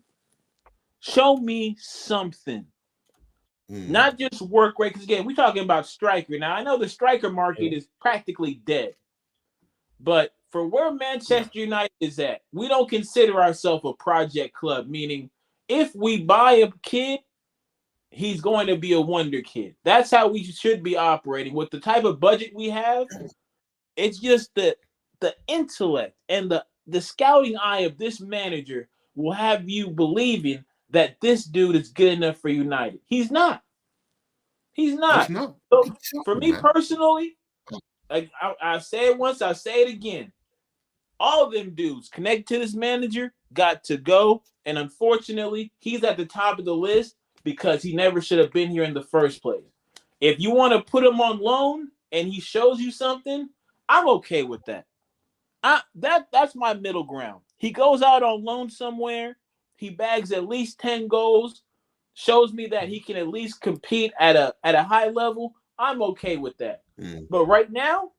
Not just work rate. Because again, we're talking about striker. Now I know the striker market is practically dead, but for where Manchester United is at, we don't consider ourselves a project club, meaning if we buy a kid, he's going to be a wonder kid. That's how we should be operating. With the type of budget we have, it's just the intellect and the scouting eye of this manager will have you believing that this dude is good enough for United. He's not. So for me personally, like I say it once, I'll say it again. All of them dudes connected to this manager got to go. And unfortunately, he's at the top of the list because he never should have been here in the first place. If you want to put him on loan and he shows you something, I'm okay with that. That's my middle ground. He goes out on loan somewhere. He bags at least 10 goals, shows me that he can at least compete at a high level. I'm okay with that. But right now,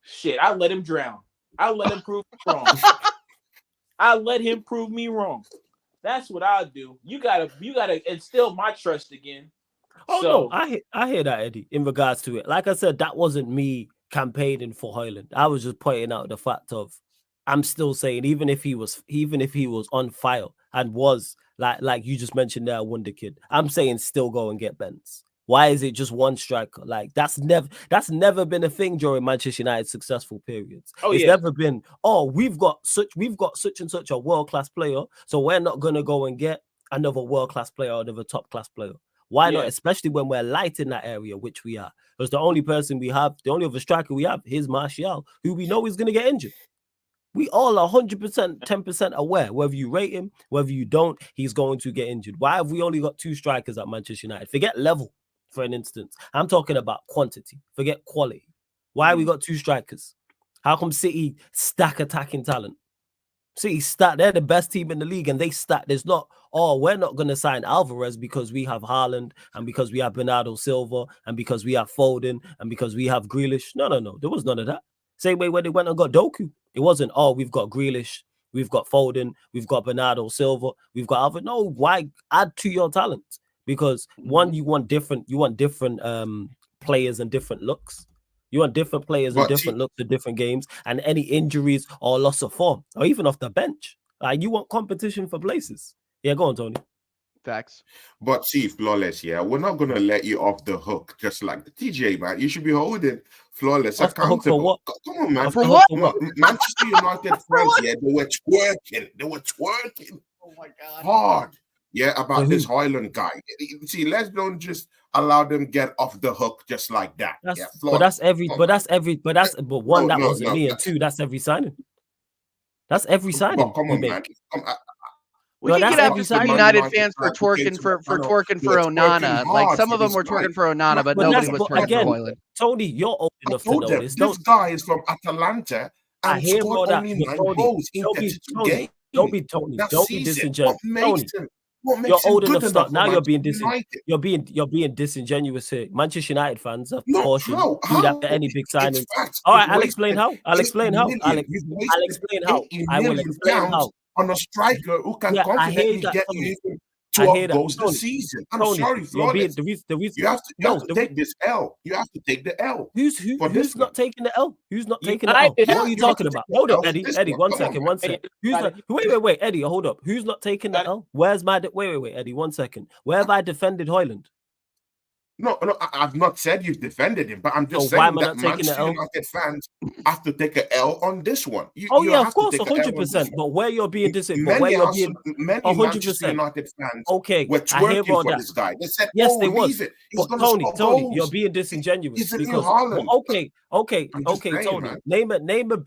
shit, I let him drown. I let him prove me wrong. I let him prove me wrong. That's what I'll do. You gotta instill my trust again. No, I hear that, Eddie, in regards to it. Like I said, that wasn't me campaigning for Højlund. I was just pointing out the fact of I'm still saying even if he was on fire and was like you just mentioned there, a wonder kid, I'm saying still go and get Benz. Why is it just one striker? Like that's never been a thing during Manchester United's successful periods. It's never been, oh, we've got such and such a world-class player, so we're not gonna go and get another world-class player or another top-class player. Why not? Especially when we're light in that area, which we are. Because the only other striker we have is Martial, who we know is gonna get injured. We all are 100%, 10% aware, whether you rate him, whether you don't, he's going to get injured. Why have we only got 2 strikers at Manchester United? Forget level, for an instance. I'm talking about quantity. Forget quality. Why we got 2 strikers? How come City stack attacking talent? City stack, they're the best team in the league, and they stack. There's not, oh, we're not going to sign Alvarez because we have Haaland, and because we have Bernardo Silva, and because we have Foden, and because we have Grealish. No. There was none of that. Same way when they went and got Doku. It wasn't, oh, we've got Grealish, we've got Foden, we've got Bernardo Silva, we've got Alvarez. No, why add to your talent? Because one, you want different players and different looks. You want different players and different looks to different games, and any injuries or loss of form, or even off the bench. Like, you want competition for places. Yeah, go on, Tony. Facts. But see, Flawless, we're not going to let you off the hook just like the TJ, man. You should be holding Flawless accountable. Come on, man. For what? Manchester United fans, they were twerking. They were twerking. Oh my God. Hard. About this Højlund guy. See, let's don't just allow them get off the hook just like that. But one, that wasn't me, and 2, that's every signing. That's every signing. Come on, man. We can get after some United fans for twerking for Onana. Like, some of them were twerking for Onana, but nobody was twerking for Højlund. Tony, you're old enough to know this. This guy is from Atalanta and scored only 9 goals in 32 games. Don't be Tony. Don't be disingenuous. Tony, you're old enough to stop. Now you're being disingenuous here. Manchester United fans are cautious. Do that for any big signing. All right, I'll explain how. I will explain how. On a striker who can confidently get you 12 goals this season. I'm sorry, Flawless. You have to take this L. You have to take the L. Who's not taking the L? Who's not taking the L? What are you talking about? Hold up, Eddie. Eddie, one second. Wait, Eddie, hold up. Who's not taking the L? Where's my... Wait, Eddie, 1 second. Where have I defended Højlund? No, I've not said you've defended him, but I'm just saying that Manchester United fans have to take an L on this one. Of course, 100%. But where you're being many Manchester United fans were twerking for this guy. They said, yes, they was. But Tony, you're being disingenuous. Okay, Tony. Name a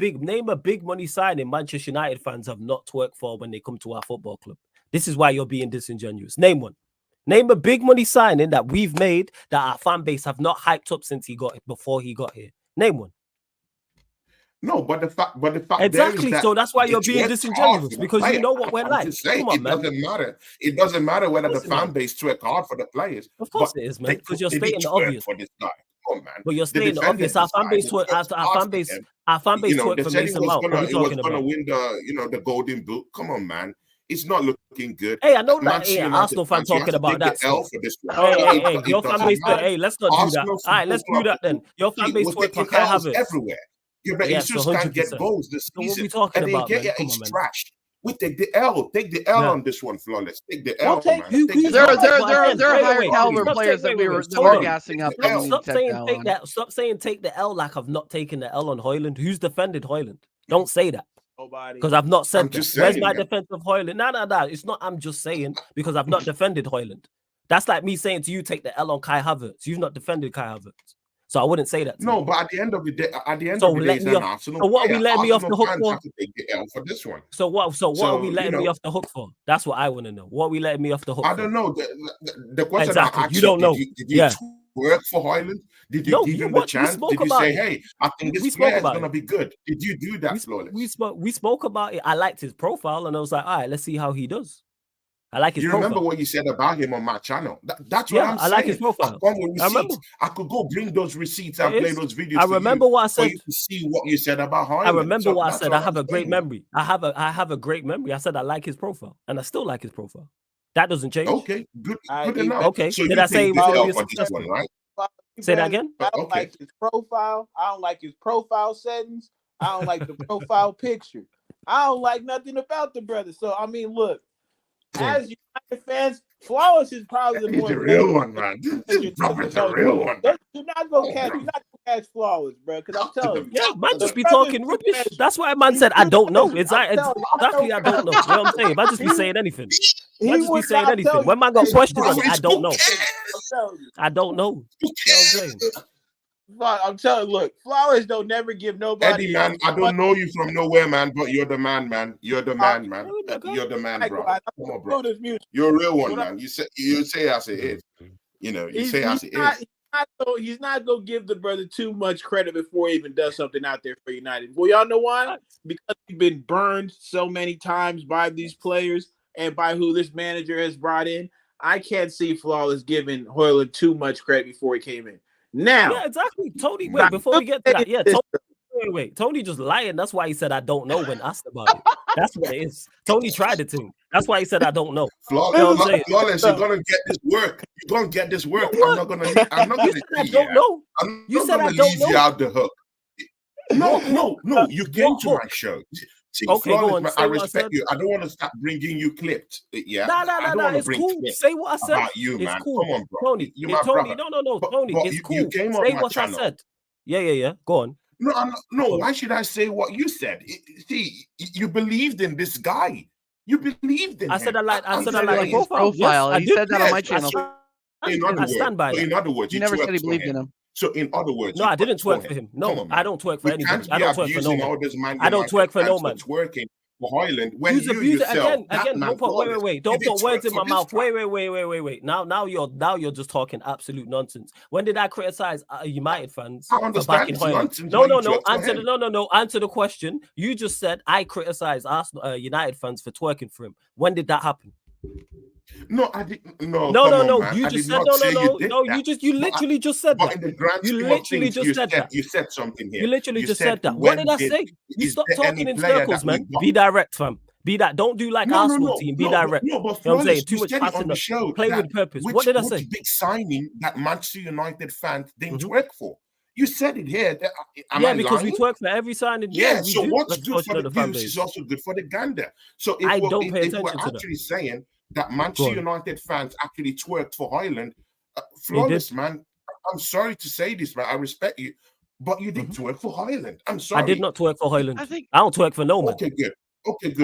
big money signing Manchester United fans have not twerked for when they come to our football club. This is why you're being disingenuous. Name one. Name a big money signing that we've made that our fan base have not hyped up before he got here. Name one. No, but the fact exactly. So that's why you're being disingenuous, because you know what we're like. Come on, man. Doesn't matter. It doesn't matter whether the fan base twerk hard for the players. Of course it is, man. Because you're stating the obvious for this guy. Come on, man. But you're stating the obvious. Our fan base twerk. Our fan base twerk for Mason Mount. What are you talking about? He was going to win the Golden Boot. Come on, man. It's not looking good. Hey, I know that. Hey, Arsenal fan talking about that. Hey, your fan base. Hey, let's not do that. All right, let's do that then. Your fan base twerk for Kai Havertz everywhere. But he just can't get goals this season. What are we talking about, man? It's trash. We take the L. Take the L on this one, Flawless. Take the L, man. There are higher caliber players that we were gassing up. Stop saying take the L like I've not taken the L on Højlund. Who's defended Højlund? Don't say that. Because I've not said that. Where's my defense of Højlund? No. It's not I'm just saying because I've not defended Højlund. That's like me saying to you, take the L on Kai Havertz. You've not defended Kai Havertz. So I wouldn't say that. No, but at the end of the day, it's an Arsenal. So what are we letting me off the hook for? Have to take the L for this one. So what are we letting me off the hook for? That's what I want to know. What are we letting me off the hook for? I don't know. The question exactly. I asked you don't know. Did you work for Højlund? Did you give him the chance? Did you say, hey, I think this player is going to be good? Did you do that, Flawless? We spoke about it. I liked his profile, and I was like, all right, let's see how he does. I like his profile. You remember what you said about him on my channel? That's what I'm saying. I like his profile. I could go bring those receipts and play those videos. I remember what I said. For you to see what you said about Højlund. I remember what I said. I have a great memory. I have a great memory. I said I like his profile, and I still like his profile. That doesn't change. Okay, good enough. Okay, so did I say this one, right? Say that again. I don't like his profile. I don't like his profile settings. I don't like the profile picture. I don't like nothing about the brother. So I mean, look, as United fans, Flawless is probably the He's more the real one, man. This brother's the real one. Man. You're not gonna catch Flawless, bro. Because I'm telling you, Yeah, man, just be brother's talking too rubbish. measured. That's why man said I don't know. I'm Exactly, telling you, exactly. I don't know. You know what I'm saying? Man, just be saying anything. He Man, just be would saying not anything. tell you. When man got Hey, questions on it, Bro, I don't know. I'm telling you. I don't know. You know what I'm saying? I'm telling you, look, Flawless don't never give nobody. Eddie, man, I don't know you from nowhere, man, but you're the man, man. You're the man, man. You're the man, bro. Come on, bro. You're a real one, man. You say as it is. You know, you say as it is. He's not gonna give the brother too much credit before he even does something out there for United. Well, y'all know why? Because he's been burned so many times by these players and by who this manager has brought in. I can't see Flawless giving Hoyland too much credit before he came in. Now, yeah, exactly. Tony, wait, before we get to that, yeah, Tony, wait, Tony just lying. That's why he said I don't know when asked about it. That's what it is. Tony tried it to. That's why he said I don't know. Flawless, you're gonna get this work. You're gonna get this work. I'm not gonna. You said I don't know. You said I don't know. You out the hook. No. You came to my show. See, okay, Flawless, go on. Man, I respect you. I don't want to start bringing you clipped. Yeah. Nah. It's cool. Say what I said. About you, man. Cool. Come on, bro. Tony. You're my Tony. brother. No. Tony. It's cool. You came say on my what channel. I said. Yeah. Go on. No. Why should I say what you said? See, you believed in this guy. You believed in him. I said I like his profile. Yes, he said that on my channel. I stand by that. In other words, you never said he believed in him. So in other words, no, I didn't twerk for him. No, I don't twerk for anybody. I don't twerk for no man. I don't twerk for no man. Twerking for Hoyland when you yourself again. Don't put wait. Don't put words in my mouth. Wait. Now you're just talking absolute nonsense. When did I criticize United fans for backing Hoyland? No. Answer the question. You just said I criticize Arsenal United fans for twerking for him. When did that happen? No, I didn't. No. You just said no. You literally just said that. In the grand you literally just said that. You said something here. You literally just said that. What did I say? You stop talking in circles, man. Be direct, fam. Be that. Don't do like Arsenal team. Be direct. No, but you know what I'm saying? Too much passing on the show. Play with purpose. What did I say? Which big signing that Manchester United fans didn't work for? You said it here. Because we twerk for every signing. Yeah, so what's good for the views is also good for the gander. So if we're actually saying that Manchester United fans actually twerked for Hoyland, Flawless, man, I'm sorry to say this, man. I respect you, but you did twerk for Hoyland. I'm sorry. I did not twerk for Hoyland. I don't twerk for no man. Okay, good.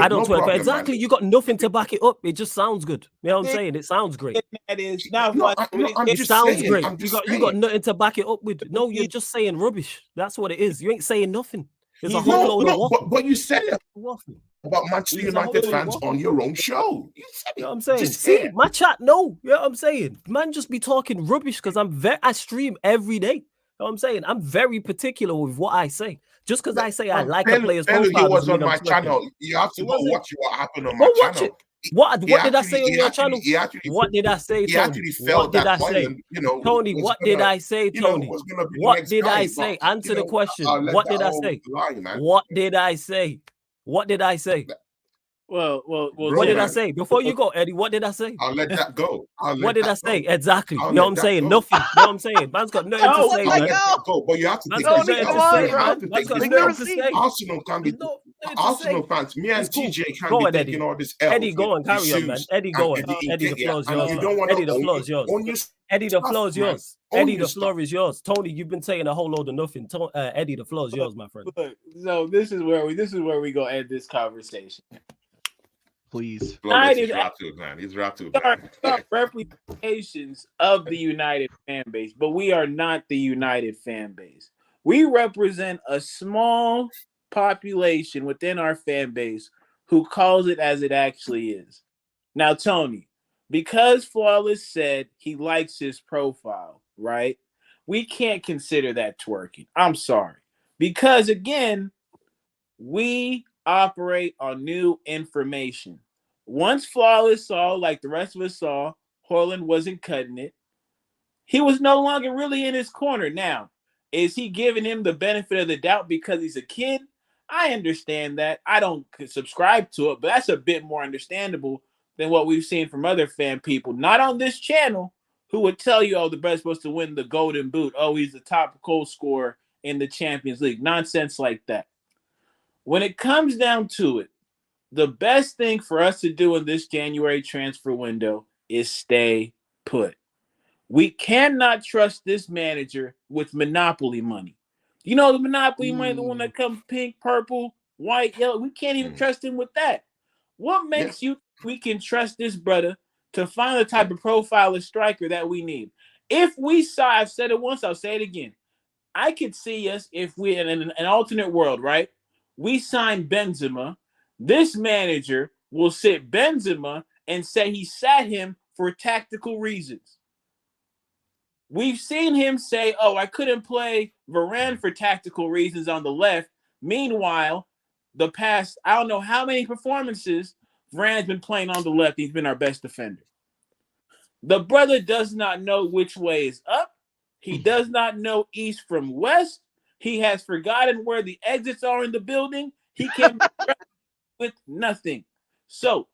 I don't twerk for exactly. Man. You got nothing to back it up. It just sounds good. You know what I'm saying? It sounds great. It is. It sounds great. You got nothing to back it up with. No, you're just saying rubbish. That's what it is. You ain't saying nothing. There's a whole load of waffle. But you said it about Manchester United fans on your own show. You said it. You know what I'm saying? See, my chat, no. You know what I'm saying? Man, just be talking rubbish because I stream every day. You know what I'm saying? I'm very particular with what I say. Just because I say I like a player's profile. Was on my channel. You have to go watch what happened on my channel. What did I say on your channel? What did I say, Tony? What did I say? Tony, what did I say, Tony? What did I say? Answer the question. What did I say? What did I say? What did I say? Well, what did I say? Before you go, Eddie, what did I say? I'll let that go. What did I say? Exactly. You know what I'm saying? Nothing. You know what I'm saying? Man's got nothing to say, man. But you have to think Arsenal can be Arsenal fans. Me and TJ can be taking all this L. Eddie, go on, carry on, man. Eddie, go on. Eddie, the floor is yours. Eddie, the floor is yours. Eddie, the floor is yours. Eddie, the floor is yours. Tony, you've been saying a whole load of nothing. Eddie, the floor is yours, my friend. So this is where we go end this conversation. Please. He's representations of the United fan base, but we are not the United fan base. We represent a small population within our fan base who calls it as it actually is. Now, Tony, because Flawless said he likes his profile, right? We can't consider that twerking. I'm sorry. Because again, we operate on new information. Once Flawless saw, like the rest of us saw, Hoyland wasn't cutting it, he was no longer really in his corner. Now, is he giving him the benefit of the doubt because he's a kid? I understand that. I don't subscribe to it, but that's a bit more understandable than what we've seen from other fan people, not on this channel, who would tell you, oh, the brother's supposed to win the Golden Boot. Oh, he's the top goal scorer in the Champions League. Nonsense like that. When it comes down to it, the best thing for us to do in this January transfer window is stay put. We cannot trust this manager with monopoly money. You know the monopoly money, the one that comes pink, purple, white, yellow. We can't even trust him with that. What makes you we can trust this brother to find the type of profile of striker that we need? If we saw, I've said it once, I'll say it again. I could see us if we in an alternate world, right? We sign Benzema. This manager will sit Benzema and say he sat him for tactical reasons. We've seen him say, "Oh, I couldn't play Varane for tactical reasons on the left." Meanwhile, the past, I don't know how many performances, Varane's been playing on the left. He's been our best defender. The brother does not know which way is up. He does not know east from west. He has forgotten where the exits are in the building. He can with nothing. So,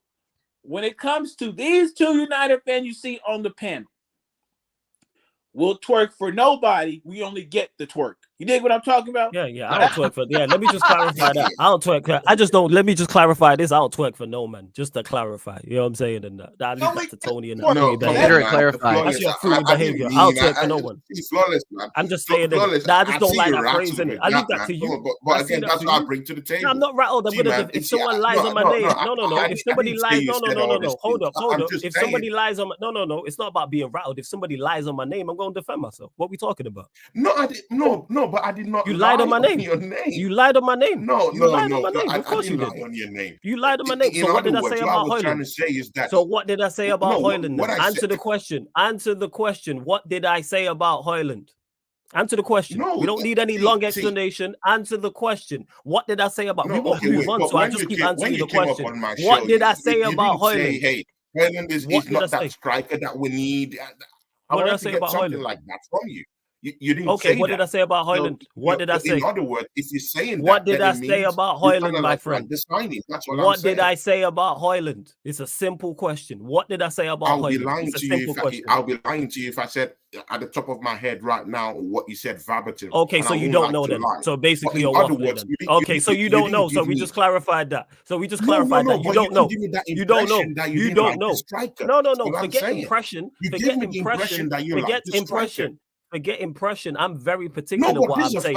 when it comes to these two United fans you see on the panel, we'll twerk for nobody. We only get the twerk. You dig what I'm talking about? Yeah. I don't twerk for. Yeah, let me just clarify that. I don't twerk. I just don't. Let me just clarify this. I don't twerk for no man. Just to clarify. You know what I'm saying? And I leave that to Tony and clarify. That's your fruity behavior. I don't twerk for no one. Flawless, man. I'm just saying that. I just don't like that phrase in it. I leave that to you. But again, that's what I bring to the table. No, I'm not rattled. I'm gonna. If someone lies on my name, no. If somebody lies, no. Hold up. If somebody lies on, no. It's not about being rattled. If somebody lies on my name, I'm going to defend myself. What are we talking about? No, I did. No, but I did not. You lied on my name. Your name. You lied on my name. No. Of course you did. On your name. You lied on my name. So what did I say about Højlund? So what did I say about Højlund? Answer the question. Answer the question. What did I say about Højlund? Answer the question. We don't need any long explanation. Answer the question. What did I say about? We won't move on, so I just keep answering the question. What did I say about Højlund? Hey, Højlund is not that striker that we need. What did I say about Højlund? Like that from you. You didn't okay, say what that. Did I say about Højlund? What did I say? In other words, if you're saying what did I say about Højlund, my friend? What did I say about Højlund? It's a simple question. What did I say about Højlund? I'll be lying to you if I said at the top of my head right now what you said verbatim. Okay, so you don't know then. So basically you're waffling then. Okay, so you don't know. So we just clarified that. So we just clarified that. You don't know. You don't know. You don't know. No. Forget impression. Forget impression. Forget impression. Forget impression. I'm very particular what I'm saying.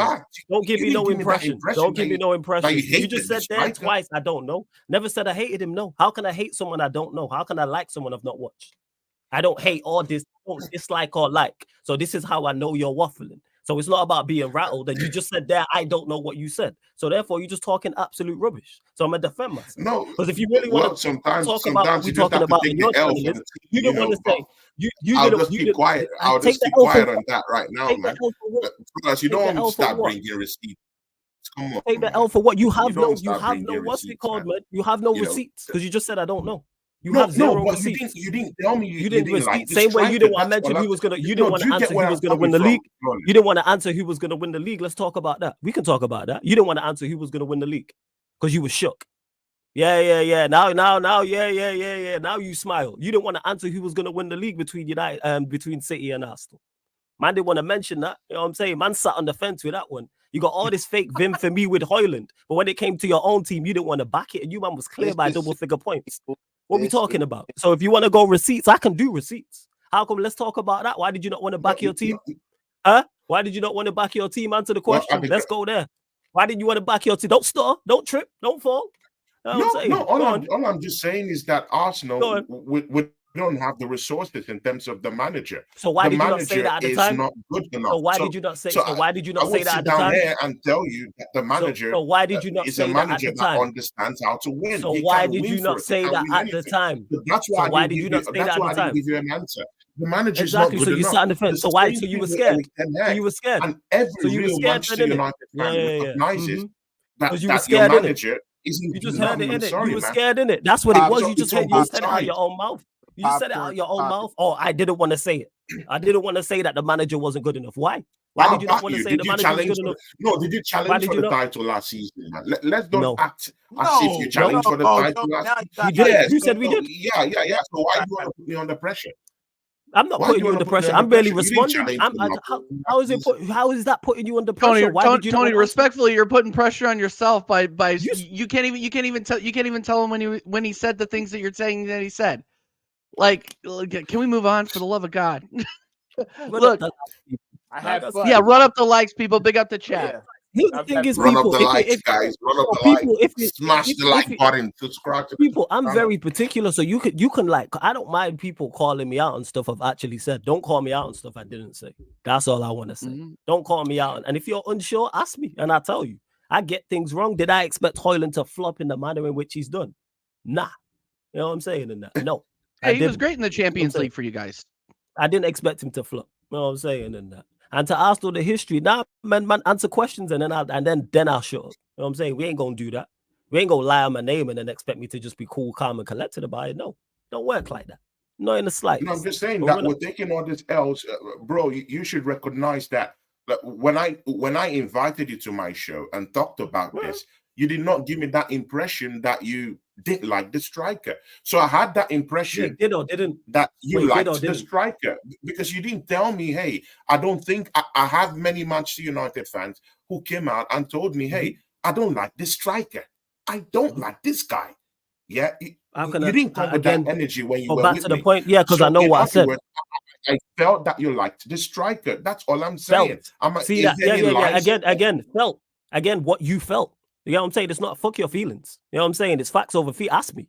Don't give me no impression. Don't give me no impression. You just said that twice. I don't know. Never said I hated him. No. How can I hate someone I don't know? How can I like someone I've not watched? I don't hate or dislike or like. So this is how I know you're waffling. So it's not about being rattled. And you just said there, I don't know what you said. So therefore, you're just talking absolute rubbish. So I'm gonna defend myself. No, because if you really want to talk about what we're talking about in your journalist, you don't want to say. I'll just be quiet. I'll just be quiet on that right now, man. Because you don't start bringing receipts. Come on, take the L for what you have. No, what's it called, man? You have no receipts because you just said I don't know. You have zero receipts. You didn't tell me. You didn't receipt. Same way you didn't want to mention who was gonna. You didn't want to answer who was gonna win the league. You didn't want to answer who was gonna win the league. Let's talk about that. We can talk about that. You didn't want to answer who was gonna win the league because you were shook. Yeah. Now, yeah. Now you smile. You didn't want to answer who was gonna win the league between United, between City and Arsenal. Man didn't want to mention that. You know what I'm saying? Man sat on the fence with that one. You got all this fake vim for me with Højlund, but when it came to your own team, you didn't want to back it, and you man was clear by double figure points. What are we talking about? So if you want to go receipts, I can do receipts. How come? Let's talk about that. Why did you not want to back your team? Huh? Why did you not want to back your team? Answer the question. Let's go there. Why did you want to back your team? Don't stutter. Don't trip. Don't fall. All I'm just saying is that Arsenal we don't have the resources in terms of the manager. So why did you not say that at the time? Not good enough. So why did you not say? So why did you not say that at the time? I would sit down here and tell you that the manager. So why did you not say that at the time? That understands how to win. So why did you not say that at the time? That's why. Why did you not say that at the time? I didn't give you an answer. The manager is exactly. Not good so you enough. sat on the fence. So why? So you were scared. So you were scared. And every real Manchester United fan recognizes that your manager isn't. You just heard it in it. You were scared in it. That's what it was. You just said it out your own mouth. You just said it out your own mouth. Oh, I didn't want to say it. I didn't want to say that the manager wasn't good enough. Why? Why did you not want to say the manager was good enough? No, did you challenge for the title last season, man? Let's not act as if you challenged for the title last season. You said we did. Yeah. So why do you want to put me under pressure? I'm not putting you under pressure. I'm barely responding. How is that putting you under pressure? Tony, respectfully, you're putting pressure on yourself by you can't even tell him when he said the things that you're saying that he said. Like, can we move on for the love of God? Run Look, up the likes, I had Like, fun. yeah, run up the likes, people. Big up the chat. Yeah. Here's the thing is, Run up people, the likes, guys. Run up the people, like. Smash the like button. Subscribe to the people, I'm channel. very particular, so you can like, I don't mind people calling me out on stuff I've actually said. Don't call me out on stuff I didn't say. That's all I want to say. Mm-hmm. Don't call me out, and if you're unsure, ask me, and I'll tell you. I get things wrong. Did I expect Hoyland to flop in the manner in which he's done? Nah, you know what I'm saying? In that, no, Hey, he was great in the Champions League for you guys. I didn't expect him to flop. You know what I'm saying? In that. And to ask all the history, now man, answer questions and then I'll shut up. You know what I'm saying? We ain't gonna do that. We ain't gonna lie on my name and then expect me to just be cool, calm, and collected about it. No, don't work like that. Not in the slightest. No, I'm just saying that we're taking all this else, bro. You should recognize that. When I invited you to my show and talked about this, you did not give me that impression that you didn't like the striker. So I had that impression that you liked the striker because you didn't tell me, hey, I don't think I have many Manchester United fans who came out and told me, hey, I don't like this striker. I don't like this guy. Yeah, you didn't come with that energy when you were back with to the me. point. Yeah, because I know what I said. I felt that you liked the striker. That's all I'm saying. See that? Yeah. Again, felt. Again, what you felt. You know what I'm saying? It's not fuck your feelings. You know what I'm saying? It's facts over feet. Ask me.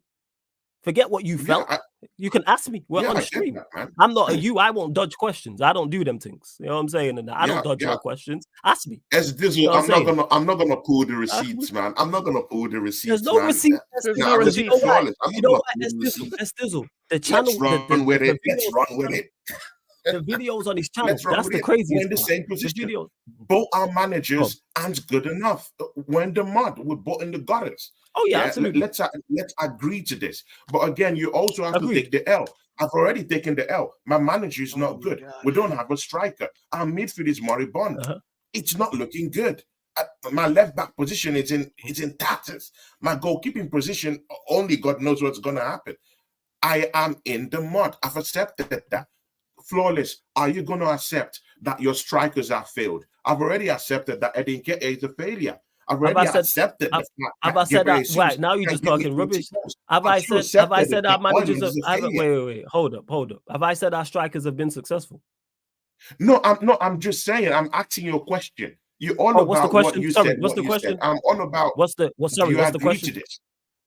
Forget what you felt. You can ask me. We're on the stream. I'm not you. I won't dodge questions. I don't do them things. You know what I'm saying? And I don't dodge your questions. Ask me. As Dizzle, you know I'm not gonna pull the receipts, man. I'm not gonna pull the receipts. There's no receipt. There's no receipt. You know what? That's Dizzle. The channel. Let's run with it. Let's run with it. The videos on his channel. That's the craziest. We're in the same position. Both our managers aren't good enough. We're in the mud. We're both in the gutters. Oh yeah, absolutely. Let's agree to this. But again, you also have to take the L. I've already taken the L. My manager is not good. We don't have a striker. Our midfield is moribund. It's not looking good. My left back position is in tatters. My goalkeeping position, only God knows what's going to happen. I am in the mud. I've accepted that. Flawless, are you going to accept that your strikers have failed? I've already accepted that Edinke is a failure. I've already accepted that. Have I said that? Right, now you're just talking rubbish. Have I said our managers wait, hold up. Have I said our strikers have been successful? No, I'm just saying, I'm asking you a question. You all about what's the question? What you Sorry, said. What's the question? I'm on about what's the question?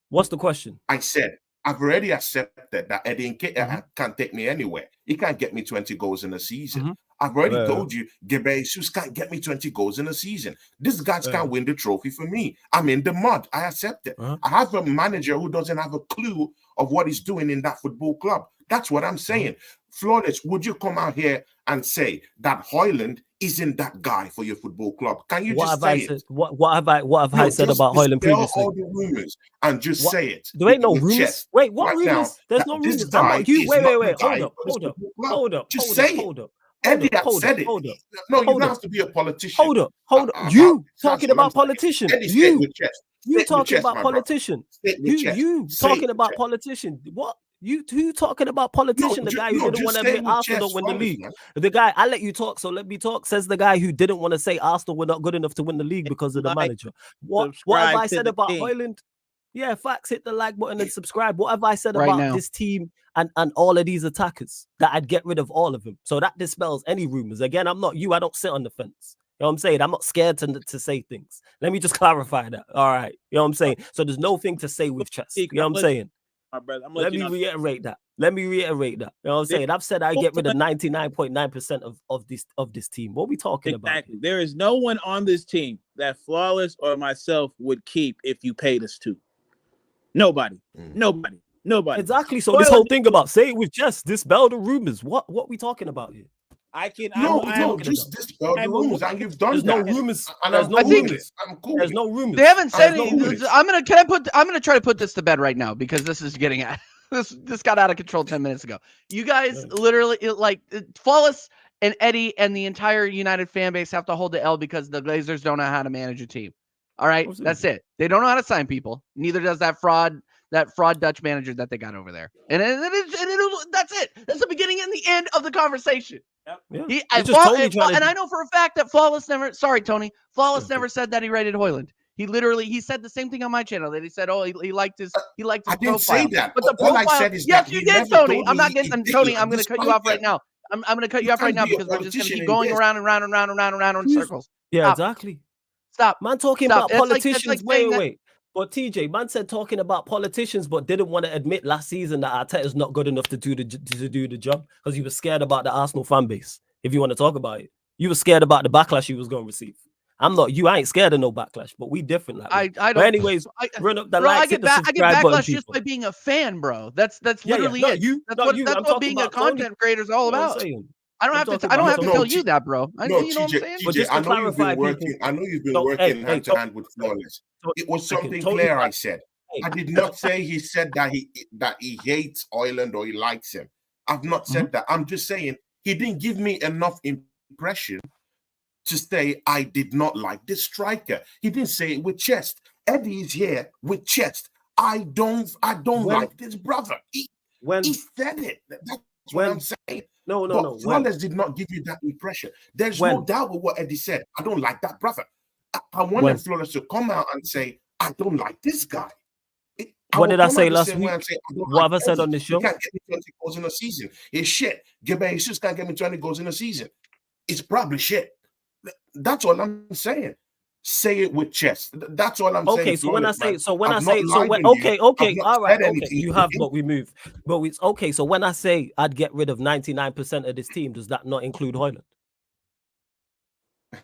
What's the question? I said I've already accepted that Edinke can't take me anywhere. He can't get me 20 goals in a season. I've already told you, Jesus can't get me 20 goals in a season. This guy can't win the trophy for me. I'm in the mud. I accept it. I have a manager who doesn't have a clue of what he's doing in that football club. That's what I'm saying. Flawless, would you come out here and say that Hoyland isn't that guy for your football club? Can you just say it? What have I said about Hoyland previously? All the rumors and just say it. There ain't no rumors. Wait, what rumors? There's no rumors. Wait. Hold up. Just say it. Eddie said it. No, you don't have to be a politician. Hold up. You talking about politician? You talking about politician? You talking about politician? What? You talking about politician? The guy who didn't want to admit Arsenal don't win the league. The guy, I let you talk, so let me talk. Says the guy who didn't want to say Arsenal were not good enough to win the league because of the manager. What have I said about Hoyland? Yeah, facts. Hit the like button and subscribe. What have I said about this team and all of these attackers that I'd get rid of all of them? So that dispels any rumors. Again, I'm not you. I don't sit on the fence. You know what I'm saying? I'm not scared to say things. Let me just clarify that. All right. You know what I'm saying? So there's no thing to say with chest. You know what I'm saying? Let me reiterate that. You know what I'm saying? I've said I get rid of 99.9% of this team. What are we talking about? Exactly. There is no one on this team that Flawless or myself would keep if you paid us to. Nobody. Exactly. So this whole thing about say it with chest, dispel the rumors. What we talking about here? Just dispel the rumors, and you've done that. There's no rumors. I'm cool. There's no rumors. They haven't said anything. I'm gonna try to put this to bed right now because this is getting at this got out of control 10 minutes ago. You guys literally Flawless and Eddie and the entire United fan base have to hold the L because the Glazers don't know how to manage a team. All right, that's it. They don't know how to sign people. Neither does that fraud Dutch manager that they got over there. And that's it. That's the beginning and the end of the conversation. Yep. And I know for a fact that Flawless never. Sorry, Tony. Flawless never said that he rated Hoyland. He said the same thing on my channel that he said, oh, he liked his I didn't profile. say that. But the All profile, I said is yes, that you he did, never Tony. told I'm me not he getting did Tony. like I'm going to this cut you off striker. right now. I'm going to cut you You off right can't now be a because we're just going to politician keep in going this. around and round and round and round and round in circles. Yeah, Stop. exactly. Stop. Man, talking Stop. about That's politicians. like saying that. Wait. But TJ, man said talking about politicians, but didn't want to admit last season that Arteta's not good enough to do the job because he was scared about the Arsenal fan base. If you want to talk about it, you were scared about the backlash he was going to receive. I'm not. You I ain't scared of no backlash, but we different. Like I don't. But anyways, run up the likes, I get subscribe button, backlash just by being a fan, bro. That's literally Not it. you. That's Not what you. that's I'm what talking being a about Tony. content creator is all You know what I'm about. saying? I don't I'm have to. talking I don't about have to Tony. tell you that, bro. No, You know what I'm TJ, saying? But just to I know you've clarify, been working. people. I know you've been So, working hand to Tony, hand with Flawless. It was second, something Tony, clear I said. hey. I did not say he said that he hates Ireland or he likes him. I've not said that. I'm just saying he didn't give me enough impression to say I did not like this striker. He didn't say it with chest. Eddie is here with chest. I don't like this brother. He said it. That's what I'm saying. No. Flawless did not give you that impression. There's no doubt with what Eddie said. I don't like that brother. I wanted Flawless to come out and say, I don't like this guy. What did I say last week? What have I said on the show? He can't get me 20 goals in a season. It's shit. Jesus can't get me 20 goals in a season. It's probably shit. That's all I'm saying. Say it with chest. That's all I'm saying. Okay, so when I say, okay, all right, okay, you have, but we move. But it's okay. So when I say I'd get rid of 99% of this team, does that not include Hoyland?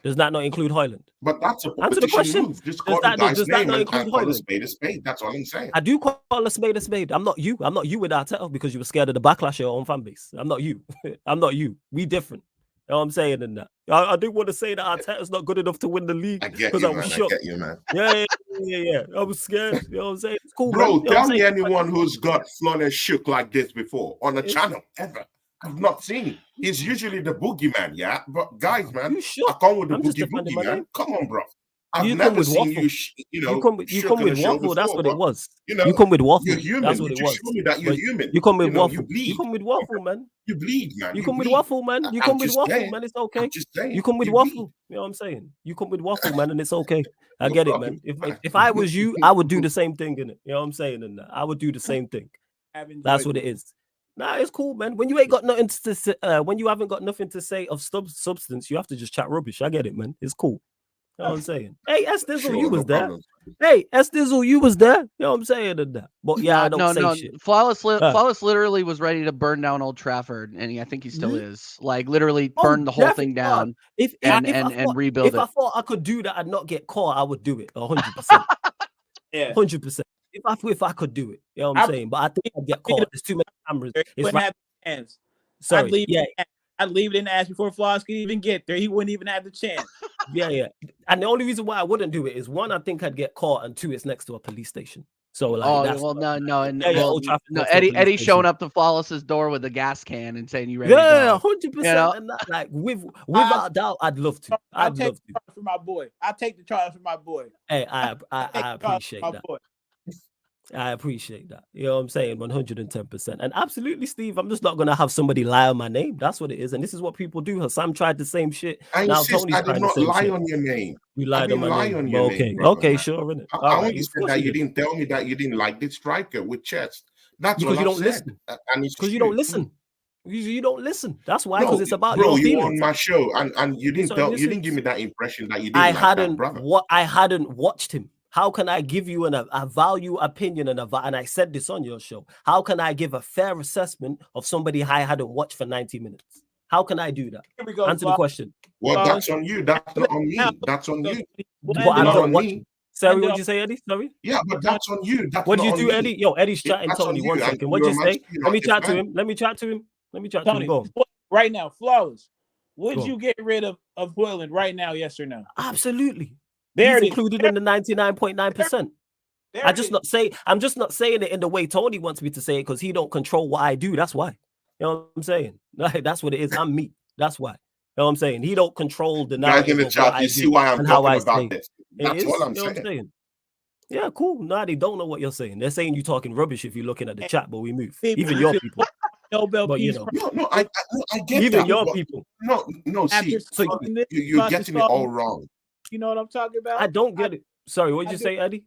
Does that not include Hoyland? But that's a answer the question. Move. Just call the guy's name and call a spade a spade. That's all I'm saying. I do call a spade a spade. I'm not you. I'm not you with Arteta because you were scared of the backlash of your own fan base. I'm not you. I'm not you. We different. You know what I'm saying in that. I didn't want to say that Arteta's not good enough to win the league because I was shocked. I get you, man. Yeah. I was scared. You know what I'm saying? It's cool, bro. Man. Tell me anyone who's got Flawless shook like this before on a channel ever. I've not seen. He's usually the boogeyman, yeah. But guys, man, I come with the boogie, man. Come on, bro. I've never seen you. You come with waffle. That's what it was. You come with waffle. You're human. That's what it was. Show me that you're human. You come with waffle. You bleed. You come with waffle, man. You bleed, man. You come with waffle, man. You come with waffle, man. It's okay. You come with waffle. You know what I'm saying? You come with waffle, man, and it's okay. I get it, man. If I was you, I would do the same thing, innit? You know what I'm saying? And I would do the same thing. That's what it is. Nah, it's cool, man. When you ain't got nothing to say, when you haven't got nothing to say of substance, you have to just chat rubbish. I get it, man. It's cool. You know what I'm saying? Hey, Estizzle, you was there. Hey, Estizzle, you was there. You know what I'm saying? But yeah, I don't say shit. Flawless literally was ready to burn down Old Trafford, and I think he still is. Like literally burn the whole thing down and rebuild it. If I thought I could do that and not get caught, I would do it 100%. Yeah, 100%. If I could do it, you know what I'm saying. But I think I'd get caught. There's too many cameras. Sorry. I'd leave it in the ass before Flawless could even get there. He wouldn't even have the chance. Yeah. And the only reason why I wouldn't do it is one, I think I'd get caught, and two, it's next to a police station. So like, Eddie showing up to Flawless's door with a gas can and saying, "You ready?" Yeah, 100%. And that, like without doubt, I'd love to. I'll take the charge for my boy. I'll take the charge for my boy. Hey, I appreciate that. I appreciate that. You know what I'm saying? 110%. And absolutely, Steve, I'm just not going to have somebody lie on my name. That's what it is. And this is what people do. Hassan tried the same shit. I did not lie on your name. You lied on my name. Name, okay, sure. Innit? I only said that you didn't tell me that you didn't like this striker with chest. That's because you don't listen. Because you don't listen. You don't listen. That's why. Because it's about your feelings. You on my show and you didn't you didn't give me that impression that you didn't like that brother. I hadn't watched him. How can I give you a value opinion and I said this on your show? How can I give a fair assessment of somebody I hadn't watched for 90 minutes? How can I do that? Here we go, Answer the question. Well, that's on you. That's not on me. That's on you. But I'm not watching. Sorry, what did you say, Eddie? Sorry? Yeah, but that's on you. What did you do, Eddie? Yo, Eddie's chatting Tony. 1 second. What did you say? Let me chat to him. Let me chat to him. Go. Right now, Flawless. Would you get rid of Hoyland right now, yes or no? Absolutely. He's included in the 99.9%. I'm just not saying it in the way Tony wants me to say it because he don't control what I do. That's why. You know what I'm saying? That's what it is. I'm me. That's why. You know what I'm saying? He don't control the narrative of what I do. You see why I'm talking about this. That's what I'm saying. Yeah, cool. No, they don't know what you're saying. They're saying you're talking rubbish if you're looking at the chat, but we move. Even your people. Nobel Peace. I get even that, your people. No. See, so you're getting it all wrong. You know what I'm talking about? I don't get it. Sorry, what did you say, Eddie?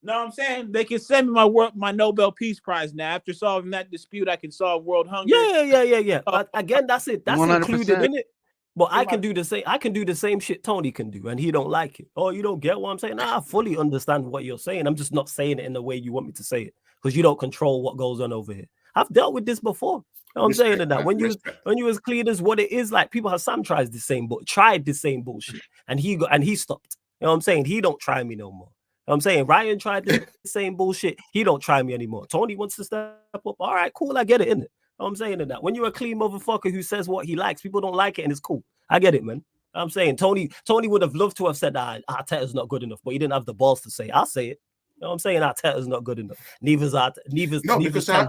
No, I'm saying they can send me my Nobel Peace Prize now. After solving that dispute, I can solve world hunger. Yeah. Again, that's it. That's 100%. included in it. But I can do the same. I can do the same shit Tony can do, and he don't like it. Oh, you don't get what I'm saying? Nah, I fully understand what you're saying. I'm just not saying it in the way you want me to say it because you don't control what goes on over here. I've dealt with this before. You know what I'm saying that when you as clean as what it is, like people have Sam tried the same bullshit, and he stopped. You know what I'm saying? He don't try me no more. You know what I'm saying Ryan tried the same bullshit. He don't try me anymore. Tony wants to step up. All right, cool. I get it, innit? You know what I'm saying that when you're a clean motherfucker who says what he likes, people don't like it, and it's cool. I get it, man. You know I'm saying Tony would have loved to have said that Arteta's not good enough, but he didn't have the balls to say it. I'll say it. You know what I'm saying? Arteta's not good enough. Neither's no, because I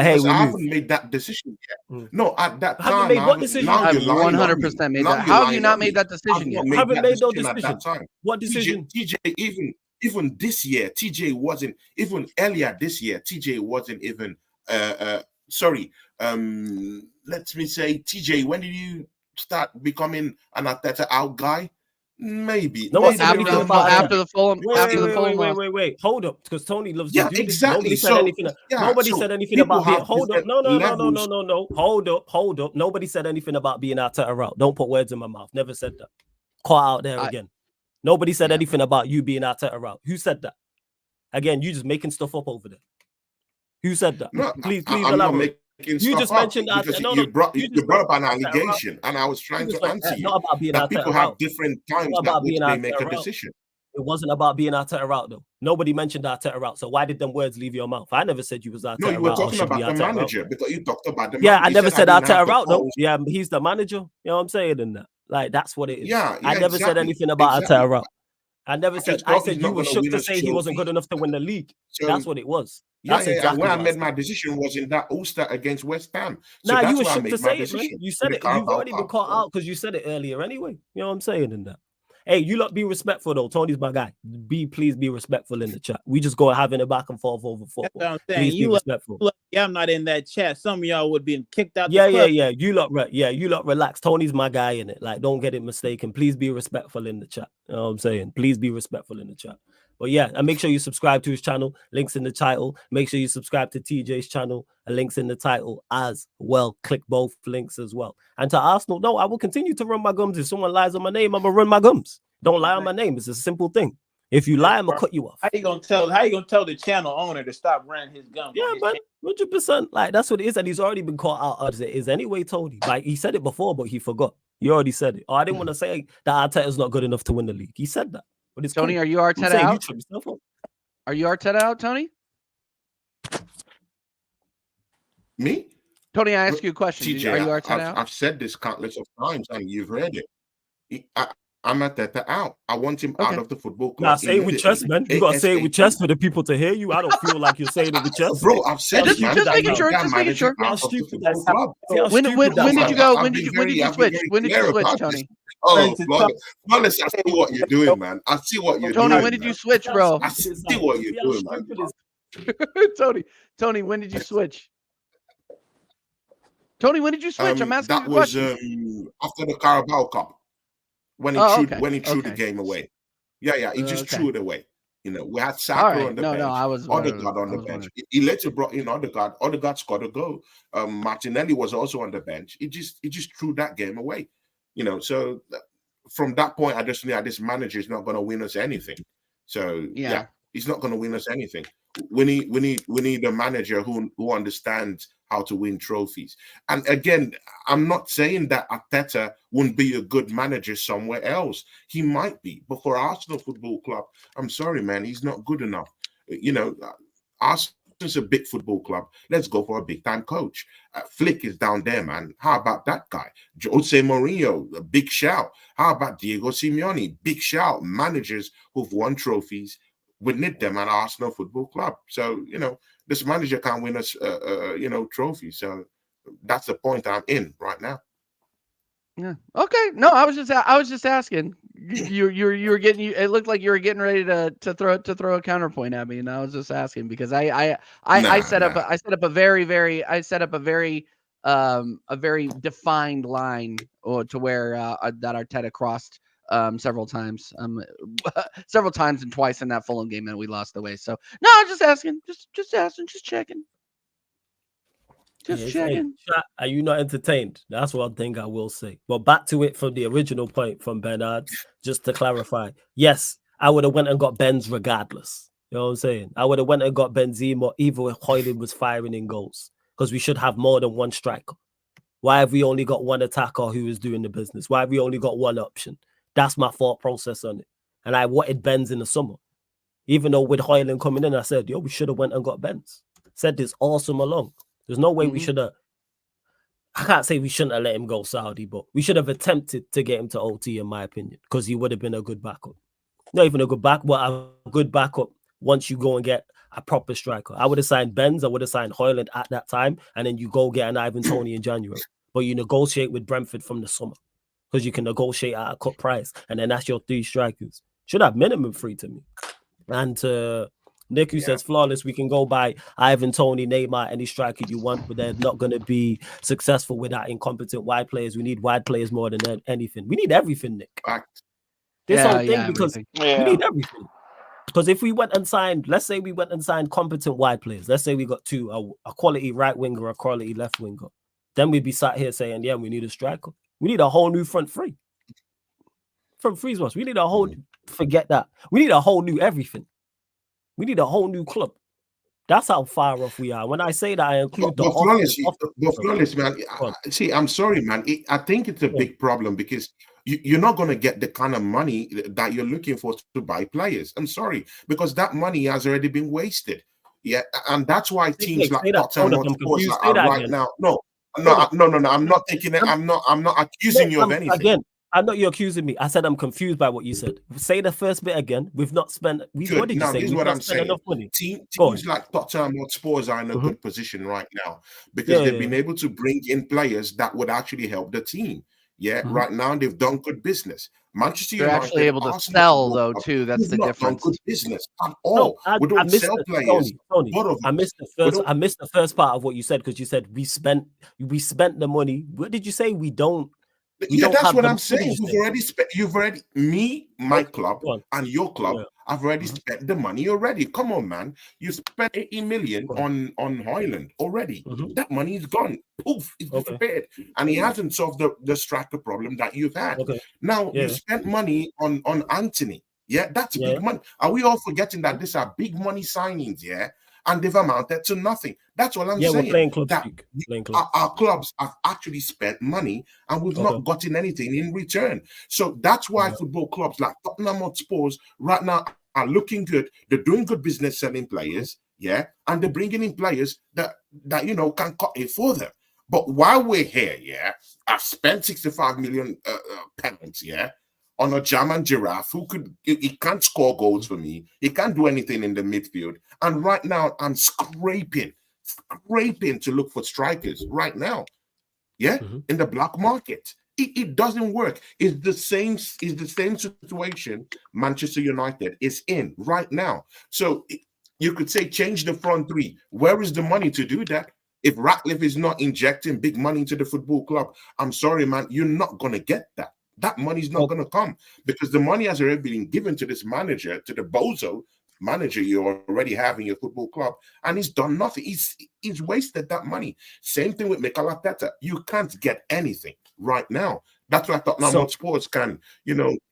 haven't made that decision yet. No, at that time, haven't made what decision? I've 100% made that. How have you not made that decision yet? Haven't made no decision at that time. What decision? TJ, even this year, TJ wasn't even earlier this year. TJ wasn't even. Sorry. Let me say, TJ, when did you start becoming an Arteta out guy? Maybe. No one said anything about after the Fulham. Wait. Hold up, because Tony loves to do exactly. This. Nobody said anything about being. Hold up. No. Hold up. Nobody said anything about being Arteta out. Don't put words in my mouth. Never said that. Caught out there again. Nobody said anything about you being Arteta out. Who said that? Again, you just making stuff up over there. Who said that? No, please I'm elaborate. You just mentioned that because you brought up an allegation, and I was trying to answer you that people have different times that which they make a decision. It wasn't about being Arteta out though. Nobody mentioned Arteta out. So why did them words leave your mouth? I never said you was Arteta out. No, you were talking about the manager because you talked about the manager. Yeah, I never said Arteta out though. Yeah, he's the manager. You know what I'm saying? In that, like that's what it is. Yeah, I never said anything about Arteta out. I never said. I said you were shook to say he wasn't good enough to win the league. So, that's what it was. That's exactly when I made my decision was in that Ulster against West Ham. So you were shook to say it, man. You said it. You've already been caught out because you said it earlier anyway. You know what I'm saying in that. Hey, you lot be respectful though. Tony's my guy. Please be respectful in the chat. We just go having a back and forth over football. That's what I'm saying. Please be respectful. I'm not in that chat. Some of y'all would be kicked out. Yeah. You lot relax. Tony's my guy in it. Like, don't get it mistaken. Please be respectful in the chat. You know what I'm saying? Please be respectful in the chat. But yeah, and make sure you subscribe to his channel. Links in the title. Make sure you subscribe to TJ's channel. Links in the title as well. Click both links as well. And to Arsenal, no, I will continue to run my gums. If someone lies on my name, I'm gonna run my gums. Don't lie on my name. It's a simple thing. If you lie, I'm gonna cut you off. How you gonna tell the channel owner to stop running his gums? Yeah, man, 100%. Like that's what it is, and he's already been caught out as it is anyway. Tony, like he said it before, but he forgot. He already said it. Oh, I didn't want to say that Arteta's not good enough to win the league. He said that. But it's Tony, cool. Are you Arteta out? Are you Arteta out, Tony? Me? Tony, I ask you a question. TJ, are you Arteta out? I've said this countless of times, and you've read it. I'm Arteta out. I want him out of the football club. Nah, say it with chest, man. You gotta say it with chest for the people to hear you. I don't feel like you're saying it with chest. Bro, I've said just making sure. Just making sure. How stupid when did you go? When did you switch? When did you switch, Tony? Oh, honestly, I see what you're doing, man. I see what you're doing. Tony, when did you switch, bro? I see what you're doing, man. Tony, when did you switch? Tony, when did you switch? I'm asking you a question. That was after the Carabao Cup. When he threw the game away. Yeah, he just threw it away. You know, we had Saka on the bench. Odegaard on the bench. He later brought in Odegaard. Odegaard scored a goal. Martinelli was also on the bench. He just threw that game away. You know, so from that point, I just knew this manager is not going to win us anything. So yeah, he's not going to win us anything. We need a manager who understands how to win trophies. And again, I'm not saying that Arteta wouldn't be a good manager somewhere else. He might be, but for Arsenal Football Club, I'm sorry, man, he's not good enough. You know, Arsenal's a big football club. Let's go for a big time coach. Flick is down there, man. How about that guy? Jose Mourinho, a big shout. How about Diego Simeone? Big shout. Managers who've won trophies. We need them at Arsenal Football Club. So, you know, this manager can't win us, trophies. So that's the point I'm in right now. Yeah. Okay. No, I was just asking. You were getting. It looked like you were getting ready to throw a counterpoint at me, and I was just asking because I set up a very defined line to where that Arteta crossed several times, several times and twice in that Fulham game that we lost away. So no, just asking, just asking, just checking. Just checking. Hey, are you not entertained? That's one thing I will say. But back to it from the original point from Bernard, just to clarify. Yes, I would have went and got Benz regardless. You know what I'm saying? I would have went and got Benzema even if Højlund was firing in goals because we should have more than one striker. Why have we only got one attacker who is doing the business? Why have we only got one option? That's my thought process on it. And I wanted Benz in the summer. Even though with Højlund coming in, I said, yo, we should have went and got Benz. Said this all summer long. There's no way we should have. I can't say we shouldn't have let him go Saudi, but we should have attempted to get him to OT, in my opinion, because he would have been a good backup. Not even a good backup, but a good backup once you go and get a proper striker. I would have signed Benz, I would have signed Højlund at that time, and then you go get an Ivan Toney in January. But you negotiate with Brentford from the summer because you can negotiate at a cut price, and then that's your 3 strikers. Should have minimum 3 to me. And Nick, who says flawless, we can go by Ivan Toney, Neymar, any striker you want, but they're not going to be successful without incompetent wide players. We need wide players more than anything. We need everything, Nick. This whole thing, because we need everything. Because if we went and signed, let's say we went and signed competent wide players. Let's say we got 2, a quality right winger, a quality left winger. Then we'd be sat here saying, yeah, we need a striker. We need a whole new front 3. Front 3's us. We need a whole, forget that. We need a whole new everything. We need a whole new club. That's how far off we are. When I say that, I include but flawless, man. See, I'm sorry, man. I think it's a big problem because you're not going to get the kind of money that you're looking for to buy players. I'm sorry, because that money has already been wasted. Yeah, and that's why teams like Tottenham are right now. No. I'm not taking it. I'm not accusing you of anything. Again, I'm not you accusing me. I said I'm confused by what you said. Say the first bit again. We've not spent. What did you say? This is what I'm saying. Enough money. Teams like Tottenham Hotspur are in a good position right now because they've been able to bring in players that would actually help the team. Yeah, right now they've done good business. Manchester United, they're actually able to sell though too. That's the difference. Good business at all. We don't sell players. Tony, I missed the first part of what you said because you said we spent the money. What did you say? We don't. That's what I'm saying. My club and your club have already spent the money already. Come on, man. You spent 80 million on Højlund already. That money is gone. Poof, it's disappeared. And he hasn't solved the striker problem that you've had. Now, you spent money on Anthony. Yeah, that's big money. Are we all forgetting that these are big money signings, yeah? And they've amounted to nothing. That's what I'm saying. We're playing club. Our clubs have actually spent money and we've not gotten anything in return. So that's why football clubs like Tottenham Hotspur right now are looking good. They're doing good business selling players, yeah, and they're bringing in players that can cut it for them. But while we're here, yeah, I've spent 65 million pounds, yeah, on a German giraffe he can't score goals for me. He can't do anything in the midfield. And right now I'm scraping to look for strikers right now. Yeah, in the black market. It doesn't work. It's the same situation Manchester United is in right now. So you could say change the front 3. Where is the money to do that? If Ratcliffe is not injecting big money into the football club, I'm sorry, man, you're not gonna get that. That money is not going to come because the money has already been given to this manager, to the bozo manager you already have in your football club, and he's done nothing. He's wasted that money. Same thing with Mikel Arteta. You can't get anything right now. That's why I thought Sports can,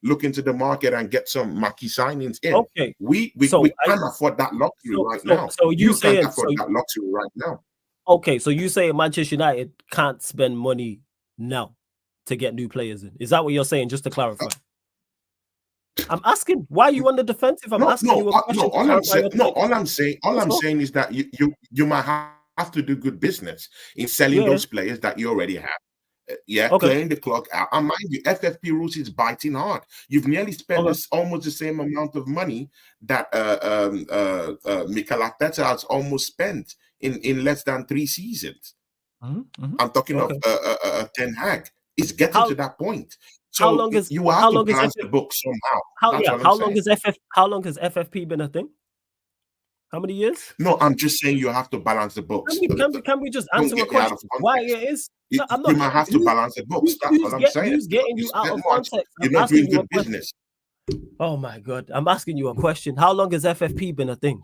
look into the market and get some marquee signings in. Okay, we can't afford that luxury right now. So you can't afford that luxury right now. Okay, so you say Manchester United can't spend money now to get new players in. Is that what you're saying? Just to clarify. I'm asking why are you on the defensive. I'm asking you a question. All I'm saying is that you might have to do good business in selling those players that you already have. Clearing the clock out. And mind you, FFP rules is biting hard. You've nearly spent almost the same amount of money that Mikel Arteta has almost spent in less than 3 seasons. I'm talking of Ten Hag. It's getting to that point. So how long is you have to balance the book somehow. How long has FFP been a thing? How many years? No, I'm just saying you have to balance the books. Can we just Don't answer a get me out of question? Why it context. is? You, No, I'm you not. might have to balance the books. That's all I'm saying. Who's getting you out of context? You're I'm not doing asking you a good question. business. Oh my God. I'm asking you a question. How long has FFP been a thing?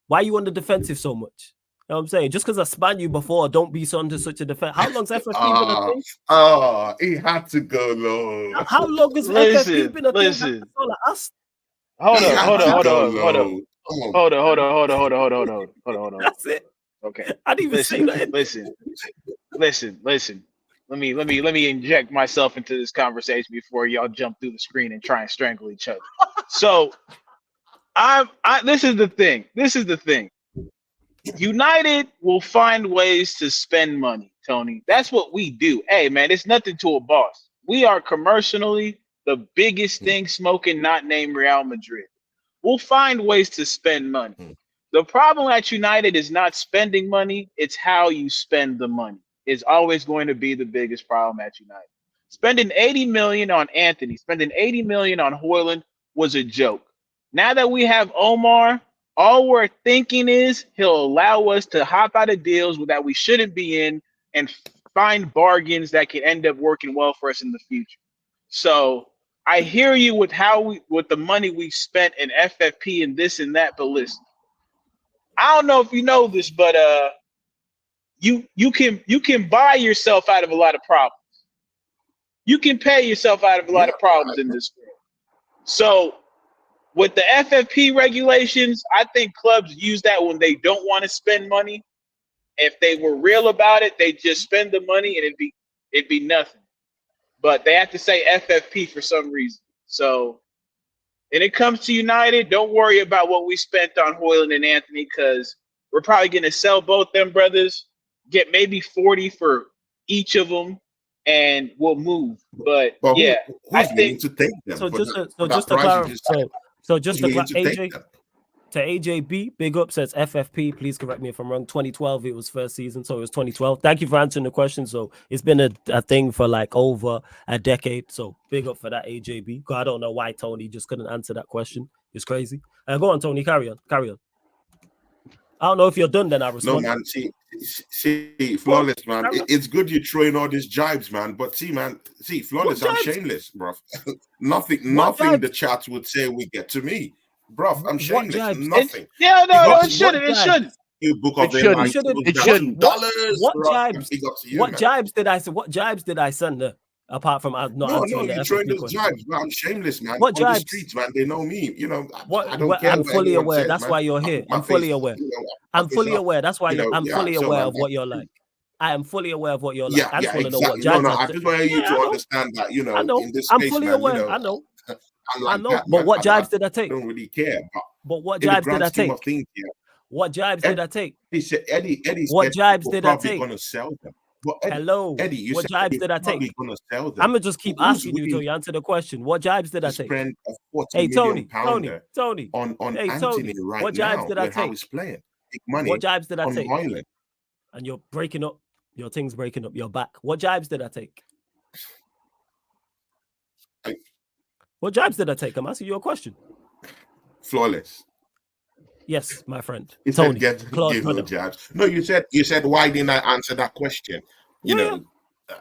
Why are you on the defensive so much? You know what I'm saying? Just because I spanned you before, don't be under such a defense. How long's FFP been a thing? He had to go low. How long has FFP been a thing? That's all I asked. Hold He up, had hold to up, hold go up, hold up. low. Come on. Hold on. That's it. Okay. I didn't even say that. Listen. Let me inject myself into this conversation before y'all jump through the screen and try and strangle each other. So this is the thing. United will find ways to spend money, Tony. That's what we do. Hey man, it's nothing to a boss. We are commercially the biggest thing smoking, not named Real Madrid. We'll find ways to spend money. The problem at United is not spending money, it's how you spend the money. It's always going to be the biggest problem at United. Spending 80 million on Anthony, spending 80 million on Højlund was a joke. Now that we have Omar, all we're thinking is he'll allow us to hop out of deals that we shouldn't be in and find bargains that can end up working well for us in the future. So I hear you with with the money we spent in FFP and this and that, but listen, I don't know if you know this, but you can buy yourself out of a lot of problems. You can pay yourself out of a lot of problems in this world. So with the FFP regulations, I think clubs use that when they don't want to spend money. If they were real about it, they just spend the money and it'd be nothing. But they have to say FFP for some reason. So when it comes to United, don't worry about what we spent on Højlund and Anthony, because we're probably going to sell both them brothers, get maybe 40 for each of them, and we'll move. But yeah, I think to take them. So just to clarify, to AJB, big up, says FFP. Please correct me if I'm wrong. 2012, it was first season, so it was 2012. Thank you for answering the question. So it's been a thing for like over a decade. So big up for that, AJB. I don't know why Tony just couldn't answer that question. It's crazy. Go on, Tony. Carry on. I don't know if you're done. Then I respond. No, man. See, Flawless, man. It's good you're throwing all these jibes, man. But Flawless, I'm shameless, bro. nothing the chat would say we get to me. Bro, I'm shameless. Nothing. It shouldn't. You book off it shouldn't. What jibes did I say? What jibes did I send her? Apart from no, you're throwing those jibes, bro. I'm shameless, man. What jibes? The streets, man, they know me. You know, what, I don't care. I'm fully aware. That's man. why you're here. I'm fully aware. I'm fully aware. That's why I'm fully aware of what you're like. I am fully aware of what you're like. I just want to know what jibes. I just want you to understand that. You know, I know. in this I'm space, fully man, aware. you know, I know. I know. That, but what jibes did I take? I don't really care. But what jibes did I take? What jibes did I take? Eddie what jibes did I take? Going to sell them. But Eddie, you what jibes did I take? Gonna sell them. I'm gonna just keep asking you until you answer the question. What jibes did I take? Hey Tony, on hey, Anthony Tony, right what jibes now, did I take? How he's playing big money. What jibes did I take? Højlund. And you're breaking up. Your thing's breaking up. You're back. What jibes did I take? What jibes did I take? I'm asking you a question. Flawless. Yes, my friend. You Tony, said give no jibes. No, you said why didn't I answer that question? You know,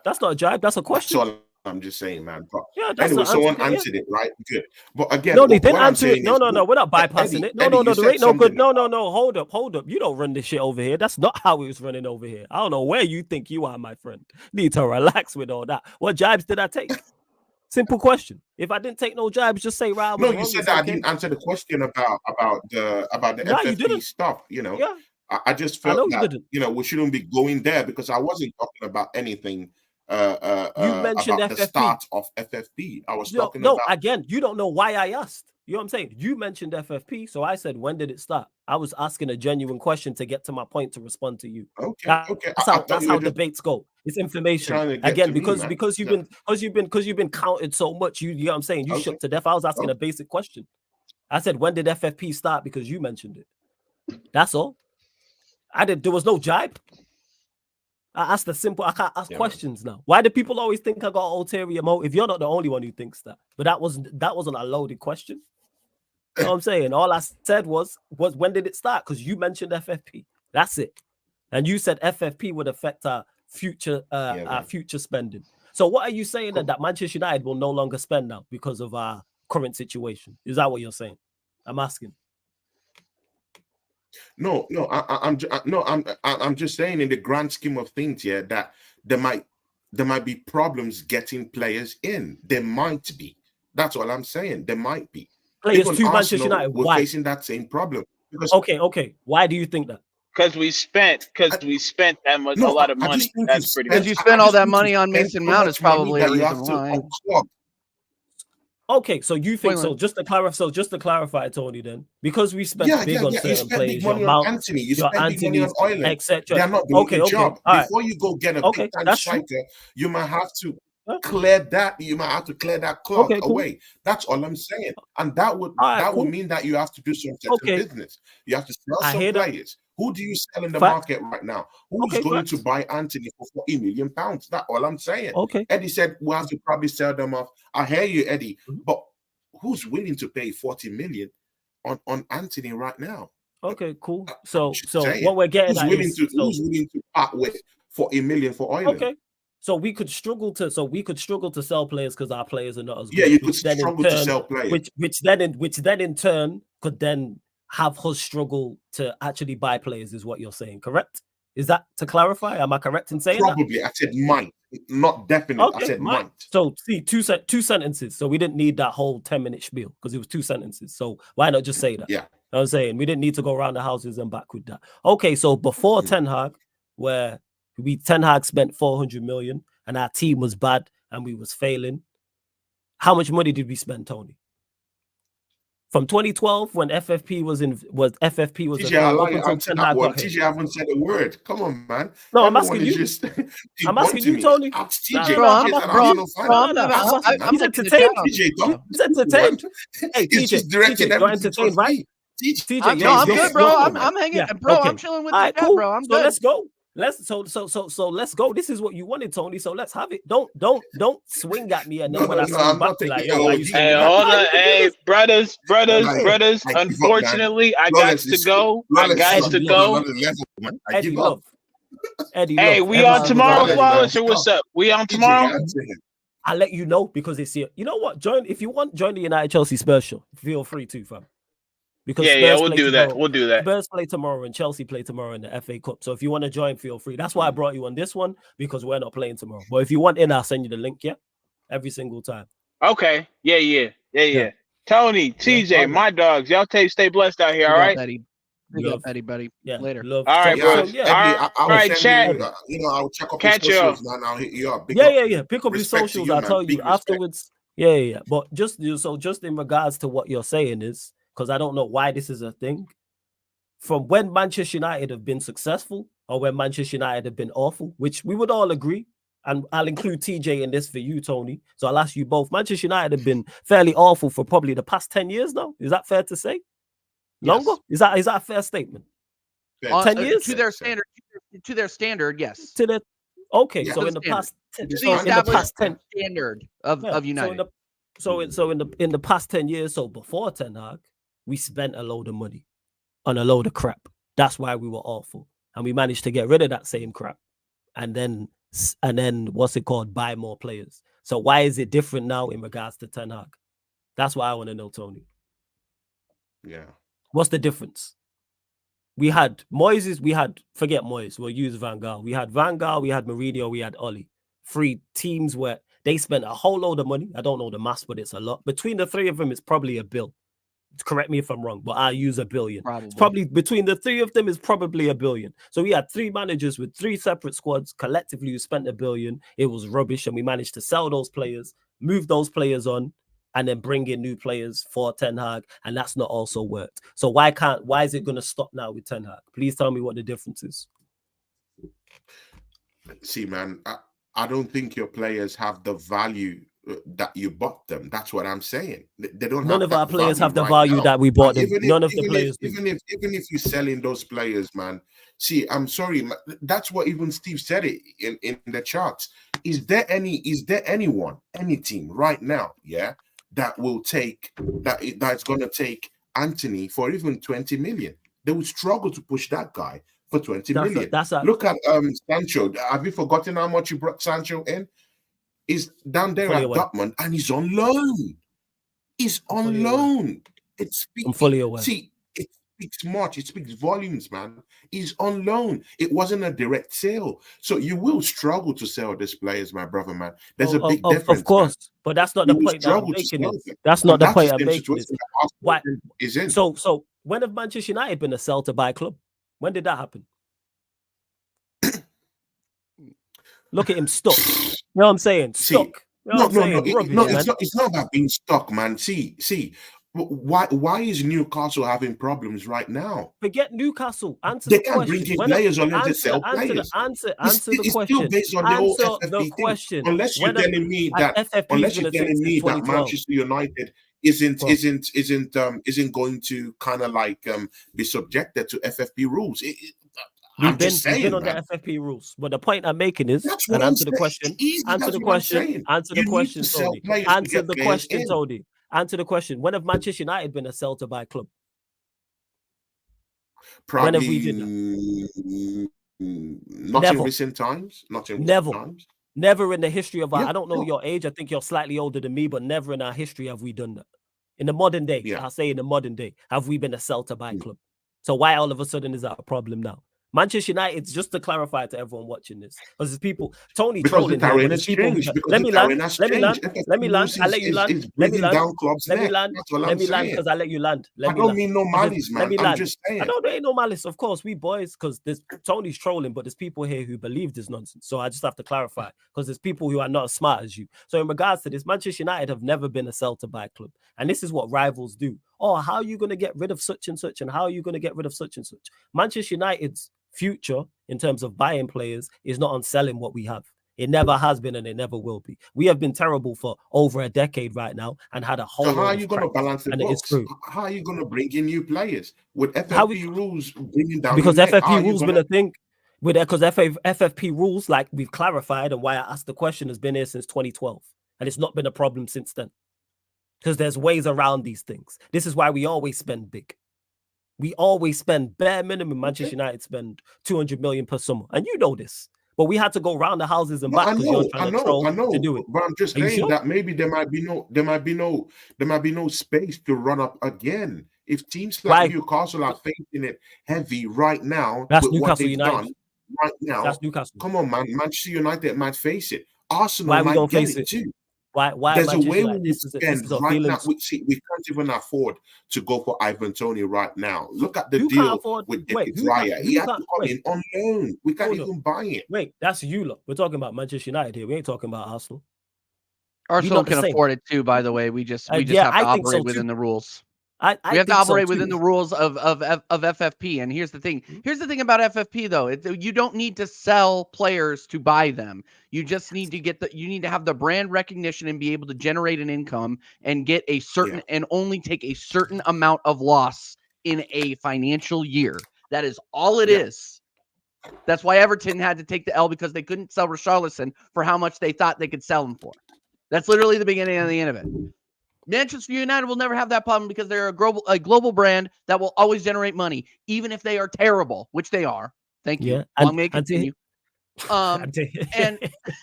that's not a jibe. That's a question. That's all I'm just saying, man. But that's anyway, someone answered it, right? Good. But again, no, they didn't answer it. No, we're not bypassing it. No, there ain't no good. No. Hold up. You don't run this shit over here. That's not how it was running over here. I don't know where you think you are, my friend. Need to relax with all that. What jibes did I take? Simple question. If I didn't take no jibes, just say right. No, you said that I didn't answer the question about the FFP stuff. You know, I just felt that we shouldn't be going there because I wasn't talking about anything. You mentioned about FFP. The start of FFP. I was talking about. No, again, you don't know why I asked. You know what I'm saying? You mentioned FFP, so I said, when did it start? I was asking a genuine question to get to my point to respond to you. Okay. That's how debates go. It's information. Again, because you've been counted so much. You know what I'm saying? You shook to death. I was asking a basic question. I said, when did FFP start? Because you mentioned it. That's all. There was no jibe. I asked I can't ask questions now. Why do people always think I got ulterior motive? If you're not the only one who thinks that. But that wasn't a loaded question. You know what I'm saying? All I said was when did it start? Because you mentioned FFP. That's it. And you said FFP would affect our future future spending. So what are you saying that Manchester United will no longer spend now because of our current situation? Is that what you're saying? I'm asking. No, I'm just saying in the grand scheme of things, yeah, that there might be problems getting players in. There might be. That's all I'm saying. There might be. Players Even to Manchester United. We're Why? facing that same problem. Because, okay. Why do you think that? Because we spent that much, a lot of money. That's pretty because much. you spent all that money on Mason Mount is probably a reason why. Okay, so you think so? Just to clarify, Tony, then because we spent big on certain players, money on Anthony, you spent big money on Ireland, etc. They're not doing the job. All Before you go get a big time striker, you might have to clear that. You might have to clear that clock away. That's all I'm saying, and that would mean that you have to do some business. You have to sell some players. Who do you sell in the market right now? Who's going to buy Anthony for £40 million? That's all I'm saying. Eddie said we'll have to probably sell them off. I hear you, Eddie, but who's willing to pay 40 million on Anthony right now? Okay, cool. So what we're getting at is who's willing to part with 40 million for Ireland? Okay. So we could struggle to sell players because our players are not as good. Yeah, you could struggle to sell players. Which then in turn could then have us struggle to actually buy players, is what you're saying, correct? Is that to clarify? Am I correct in saying Probably. I said might, not definitely. I said might. So see, two sentences. So we didn't need that whole 10-minute spiel because it was 2 sentences. So why not just say that? Yeah. You know what I'm saying? We didn't need to go around the houses and back with that. Okay, so before Ten Hag, where Ten Hag spent 400 million and our team was bad and we was failing, how much money did we spend, Tony? From 2012, when FFP was TJ, TJ haven't said a word. Come on, man. No, I'm asking you. I'm asking you, Tony. Ask TJ. He's entertained. He's entertained. Hey, TJ, you're entertained, right? TJ, I'm good, bro. I'm hanging, bro. I'm chilling with the chat, bro. I'm good. Let's go. Let's go. This is what you wanted, Tony. So let's have it. Don't swing at me and then when I swing back, like, hey, hold on, hey, brothers. Unfortunately, I got to go. Eddie Love. Hey, we on tomorrow, Flawless, or what's up? We on tomorrow? I'll let you know because it's here. You know what? If you want, join the United Chelsea Spurs show. Feel free to, fam. Because we'll do that. We'll do that. Spurs play tomorrow and Chelsea play tomorrow in the FA Cup. So if you want to join, feel free. That's why I brought you on this one, because we're not playing tomorrow. But if you want in, I'll send you the link, every single time. Okay. Yeah. Tony, TJ, my dogs, y'all stay blessed out here, all right? Big up, Eddie, buddy. Yeah. Later. All right, bro. All right, chat. I'll check up your socials, man. I'll hit you up. Yeah. Pick up your socials. I'll tell you afterwards. Yeah. But just in regards to what you're saying is, because I don't know why this is a thing. From when Manchester United have been successful or when Manchester United have been awful, which we would all agree, and I'll include TJ in this for you, Tony. So I'll ask you both. Manchester United have been fairly awful for probably the past 10 years now. Is that fair to say? Longer? Is that a fair statement? 10 years? To their standard, yes. Okay, so in the past 10 standard of United. So in the past 10 years, so before Ten Hag, we spent a load of money on a load of crap. That's why we were awful. And we managed to get rid of that same crap. And then what's it called? Buy more players. So why is it different now in regards to Ten Hag? That's what I want to know, Tony. Yeah. What's the difference? We had forget Moyes, we'll use Van Gaal. We had Van Gaal, we had Mourinho, we had Oli. 3 teams where they spent a whole load of money. I don't know the maths, but it's a lot. Between the 3 of them, it's probably $1 billion. Correct me if I'm wrong, but I'll use $1 billion. It's probably between the 3 of them is probably $1 billion. So we had 3 managers with 3 separate squads. Collectively, we spent $1 billion. It was rubbish, and we managed to sell those players, move those players on, and then bring in new players for Ten Hag, and that's not also worked. So why is it going to stop now with Ten Hag? Please tell me what the difference is. See, man, I don't think your players have the value that you bought them. That's what I'm saying. They don't. None of our players have the value that we bought them. None of the players. Even if you're selling those players, man. See, I'm sorry. That's what even Steve said it in the charts. Is there any team right now? Yeah, that will take that's going to take Anthony for even 20 million. They would struggle to push that guy for 20 That's million. a Look at Sancho. Have you forgotten how much you brought Sancho in? He's down there fully at aware. Dortmund and he's on loan. He's I'm on fully aware. loan. I'm fully aware. See, it speaks much. It speaks volumes, man. He's on loan. It wasn't a direct sale. So you will struggle to sell these players, my brother, man. There's a big difference. Of course, man. but that's not You the will point that I'm struggle to making. sell Is them. that's And not the that's point the I'm same making. situation Is that why? Arsenal is in. So when have Manchester United been a sell to buy club? When did that happen? Look at him stuck. You know what I'm saying? Stuck. You know what I'm saying? Rubbish, it's not about being stuck, man. See, why is Newcastle having problems right now? Forget Newcastle. Answer They the can't question. bring in players unless they sell players. Answer It's the still question. based on the whole Answer FFP the thing. question. Unless you're telling me that Manchester United isn't going to kind of like be subjected to FFP rules. We've been on the FFP rules, but the point I'm making is, and answer the question, answer the question, Tony. Answer the question, Tony. Answer the question. When have Manchester United been a sell to buy club? Probably when have we did that? Not Never. in recent times. Not in recent times. Never in the history of our, Yeah, I don't know your age. I think you're slightly older than me, but never in our history have we done that. In the modern day, I'll say in the modern day, have we been a sell to buy club? So why all of a sudden is that a problem now? Manchester United, just to clarify to everyone watching this, because there's people, Tony trolling here, but there's people. Let me land. I'll let you land. Let me land because I let you land. I don't mean no malice, man. I'm just saying. I know there ain't no malice. Of course, we boys, because there's Tony's trolling, but there's people here who believe this nonsense. So I just have to clarify, because there's people who are not as smart as you. So in regards to this, Manchester United have never been a sell to buy club, and this is what rivals do. Oh, how are you going to get rid of such and such, and how are you going to get rid of such and such? Manchester United's future in terms of buying players is not on selling what we have. It never has been and it never will be. We have been terrible for over a decade right now and had a whole. So how are you going to balance the books? How are you going to bring in new players with FFP rules bringing down? Because FFP rules been a thing. Because FFP rules, like we've clarified, and why I asked the question, has been here since 2012, and it's not been a problem since then. Because there's ways around these things. This is why we always spend big. We always spend bare minimum. Manchester United spend 200 million per summer, and you know this. But we had to go round the houses and back because you're trying to troll to do it. But I'm just saying that maybe there might be no space to run up again. If teams like Newcastle are facing it heavy right now, that's Newcastle United. Right now, that's Newcastle. Come on, man. Manchester United might face it. Arsenal why we might don't get face it too. Why there's Manchester a way United? we spend right now. We can't even afford to go for Ivan Toney right now. Look at the deal with David Raya. He had to come in on loan. We can't even buy it. Wait, that's you lot. We're talking about Manchester United here. We ain't talking about Arsenal. Arsenal can afford it too, by the way. We just have to operate within the rules. We have to operate within the rules of FFP. And here's the thing. Here's the thing about FFP though. You don't need to sell players to buy them. You just need to you need to have the brand recognition and be able to generate an income and get a certain and only take a certain amount of loss in a financial year. That is all it is. That's why Everton had to take the L, because they couldn't sell Richarlison for how much they thought they could sell him for. That's literally the beginning and the end of it. Manchester United will never have that problem because they're a global brand that will always generate money, even if they are terrible, which they are. Thank you. Long may continue. And